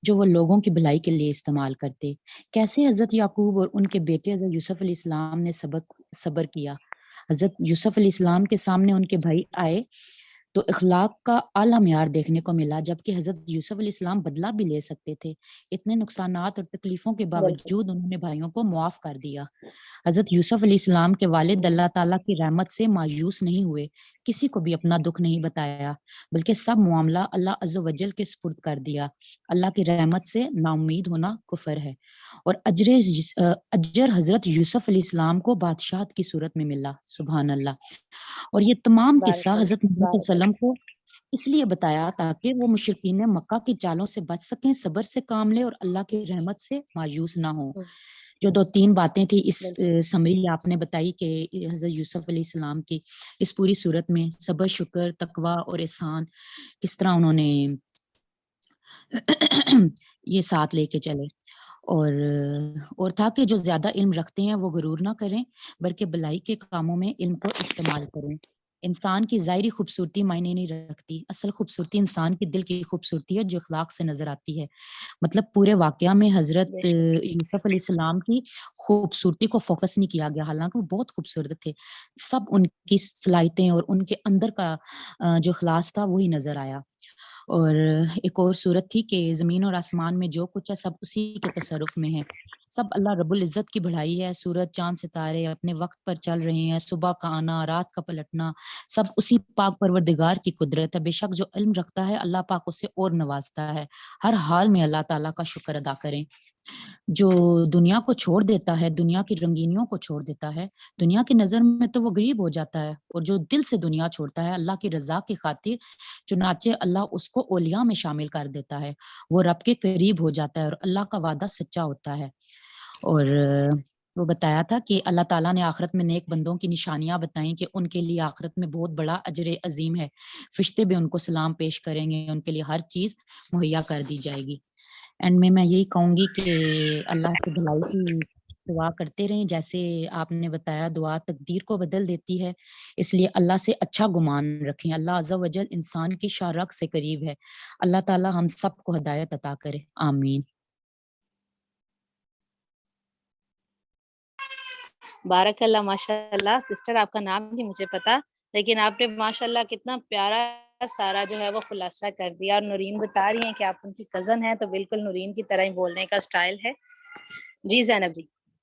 جو وہ لوگوں کی بھلائی کے لیے استعمال کرتے. کیسے حضرت یعقوب اور ان کے بیٹے حضرت یوسف علیہ السلام نے صبر کیا. حضرت یوسف علیہ السلام کے سامنے ان کے بھائی آئے تو اخلاق کا اعلیٰ معیار دیکھنے کو ملا، جبکہ حضرت یوسف علیہ السلام بدلہ بھی لے سکتے تھے. اتنے نقصانات اور تکلیفوں کے باوجود انہوں نے بھائیوں کو معاف کر دیا. حضرت یوسف علیہ السلام کے والد اللہ تعالیٰ کی رحمت سے مایوس نہیں ہوئے، کسی کو بھی اپنا دکھ نہیں بتایا، بلکہ سب معاملہ اللہ عز و جل کے سپرد کر دیا. اللہ کی رحمت سے نا امید ہونا کفر ہے. اور اجر حضرت یوسف علیہ السلام کو بادشاہت کی صورت میں ملا. سبحان اللہ. اور یہ تمام قصہ حضرت محمد صلی اللہ علیہ وسلم کو اس لیے بتایا تاکہ وہ مشرکین مکہ کی چالوں سے بچ سکیں، صبر سے کام لیں اور اللہ کی رحمت سے مایوس نہ ہوں. جو 2-3 باتیں تھی اس سمری آپ نے بتائی کہ حضرت یوسف علیہ السلام کی اس پوری صورت میں صبر، شکر، تقوی اور احسان کس طرح انہوں نے یہ ساتھ لے کے چلے. اور تھا کہ جو زیادہ علم رکھتے ہیں وہ غرور نہ کریں بلکہ بھلائی کے کاموں میں علم کو استعمال کریں. انسان کی ظاہری خوبصورتی معنی نہیں رکھتی، اصل خوبصورتی انسان کے دل کی خوبصورتی ہے جو اخلاق سے نظر آتی ہے. مطلب پورے واقعہ میں حضرت یوسف علیہ السلام کی خوبصورتی کو فوکس نہیں کیا گیا، حالانکہ وہ بہت خوبصورت تھے. سب ان کی صلاحیتیں اور ان کے اندر کا جو اخلاص تھا وہی نظر آیا. اور ایک اور صورت تھی کہ زمین اور آسمان میں جو کچھ ہے سب اسی کے تصرف میں ہے، سب اللہ رب العزت کی بڑائی ہے. سورج، چاند، ستارے اپنے وقت پر چل رہے ہیں، صبح کا آنا، رات کا پلٹنا سب اسی پاک پروردگار کی قدرت ہے. بے شک جو علم رکھتا ہے اللہ پاک اسے اور نوازتا ہے. ہر حال میں اللہ تعالیٰ کا شکر ادا کریں. جو دنیا کو چھوڑ دیتا ہے، دنیا کی رنگینیوں کو چھوڑ دیتا ہے، دنیا کی نظر میں تو وہ غریب ہو جاتا ہے، اور جو دل سے دنیا چھوڑتا ہے اللہ کی رضا کی خاطر، چنانچہ اللہ اس کو اولیاء میں شامل کر دیتا ہے. وہ رب کے قریب ہو جاتا ہے اور اللہ کا وعدہ سچا ہوتا ہے. اور وہ بتایا تھا کہ اللہ تعالیٰ نے آخرت میں نیک بندوں کی نشانیاں بتائیں کہ ان کے لیے آخرت میں بہت بڑا اجر عظیم ہے. فرشتے بھی ان کو سلام پیش کریں گے، ان کے لیے ہر چیز مہیا کر دی جائے گی. اینڈ میں یہی کہوں گی کہ اللہ سے بھلائی کی دعا کرتے رہیں. جیسے آپ نے بتایا دعا تقدیر کو بدل دیتی ہے، اس لیے اللہ سے اچھا گمان رکھیں. اللہ عز و جل انسان کی شارق سے قریب ہے. اللہ تعالیٰ ہم سب کو ہدایت عطا کرے. آمین. بارک اللہ. ماشاء اللہ سسٹر آپ کا نام نہیں مجھے پتا، لیکن آپ نے ماشاء اللہ کتنا پیارا سارا جو ہے وہ خلاصہ کر دیا. اور نورین بتا رہی ہیں کہ آپ ان کی کزن ہیں، تو بالکل نورین کی طرح ہی بولنے کا سٹائل ہے. جی زینب جی.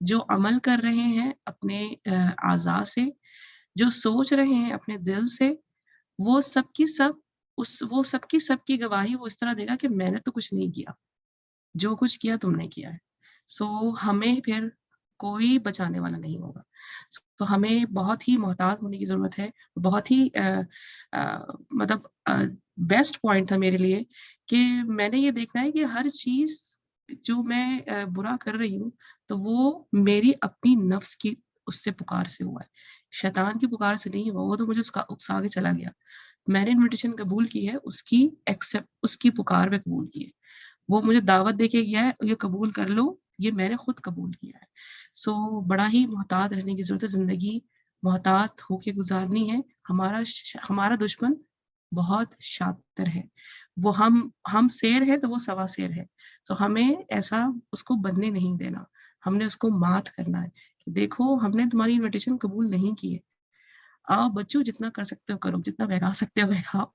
جو عمل کر رہے ہیں اپنے اعضاء سے، جو سوچ رہے ہیں اپنے دل سے، وہ سب کی گواہی وہ اس طرح دے گا کہ میں نے تو کچھ نہیں کیا، جو کچھ کیا تم نے کیا ہے. سو ہمیں پھر کوئی بچانے والا نہیں ہوگا. تو ہمیں بہت ہی محتاط ہونے کی ضرورت ہے. بہت ہی مطلب بیسٹ پوائنٹ تھا میرے لیے کہ میں نے یہ دیکھنا ہے کہ ہر چیز جو میں برا کر رہی ہوں تو وہ میری اپنی نفس کی اس سے پکار سے ہوا ہے، شیطان کی پکار سے نہیں ہوا. وہ تو مجھے اکسا کے چلا گیا. میں نے انویٹیشن قبول کی ہے، اس کی پکار میں قبول کی ہے. وہ مجھے دعوت دے کے گیا ہے، یہ قبول کر لو، یہ میں نے خود قبول کیا ہے. سو بڑا ہی محتاط رہنے کی ضرورت ہے. زندگی محتاط ہو کے گزارنی ہے. ہمارا دشمن بہت شاطر ہے. وہ ہم شیر ہے تو وہ سوا شیر ہے. سو ہمیں ایسا اس کو بننے نہیں دینا. ہم نے اس کو مات کرنا ہے کہ دیکھو ہم نے تمہاری انویٹیشن قبول نہیں کی ہے، آؤ بچوں جتنا کر سکتے ہو کرو، جتنا بہکا سکتے ہو بہکاؤ،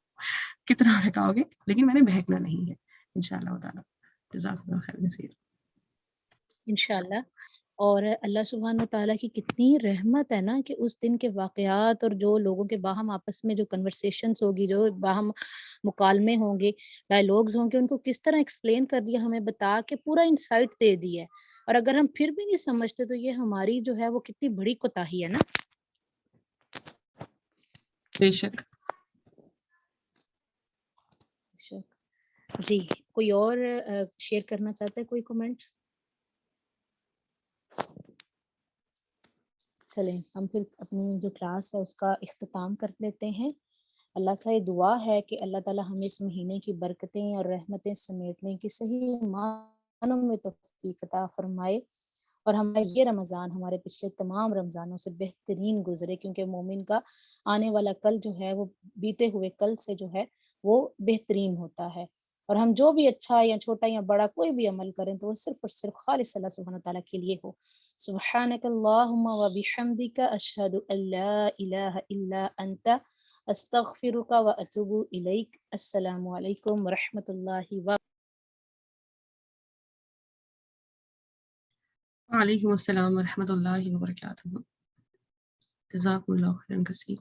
کتنا بہکاؤ گے، لیکن میں نے بہکنا نہیں ہے انشاءاللہ تعالی. جزاک اللہ خیر کثیر. انشاءاللہ. اور اللہ سبحانہ و تعالیٰ کی کتنی رحمت ہے نا کہ اس دن کے واقعات اور جو لوگوں کے باہم آپس میں جو کنورسیشنز ہوگی، جو باہم مکالمے ہوں گے، ڈائیلاگز ہوں گے، ان کو کس طرح ایکسپلین کر دیا ہمیں، بتا کے پورا انسائٹ دے دی ہے. اور اگر ہم پھر بھی نہیں سمجھتے تو یہ ہماری جو ہے وہ کتنی بڑی کوتاہی ہے نا. بے شک. جی کوئی اور شیئر کرنا چاہتا ہے کوئی کمنٹ؟ چلیں ہم پھر اپنی جو کلاس ہے اس کا اختتام کر لیتے ہیں. اللہ سے دعا ہے کہ اللہ تعالی ہمیں اس مہینے کی برکتیں اور رحمتیں سمیٹنے کی صحیح معنوں میں توفیق عطا فرمائے، اور ہمارا یہ رمضان ہمارے پچھلے تمام رمضانوں سے بہترین گزرے، کیونکہ مومن کا آنے والا کل جو ہے وہ بیتے ہوئے کل سے جو ہے وہ بہترین ہوتا ہے. اور ہم جو بھی اچھا یا چھوٹا یا بڑا کوئی بھی عمل کریں تو وہ صرف اور صرف خالص اللہ سبحانہ تعالیٰ کے لیے ہو. سبحانک اللہم و بحمدک اشہد ان لا الہ الا انت استغفرک و اتوب الیک. السلام علیکم ورحمۃ اللہ وبرکاتہ. وعلیکم السلام ورحمۃ اللہ وبرکاتہ. جزاک اللہ خیرا کثیر.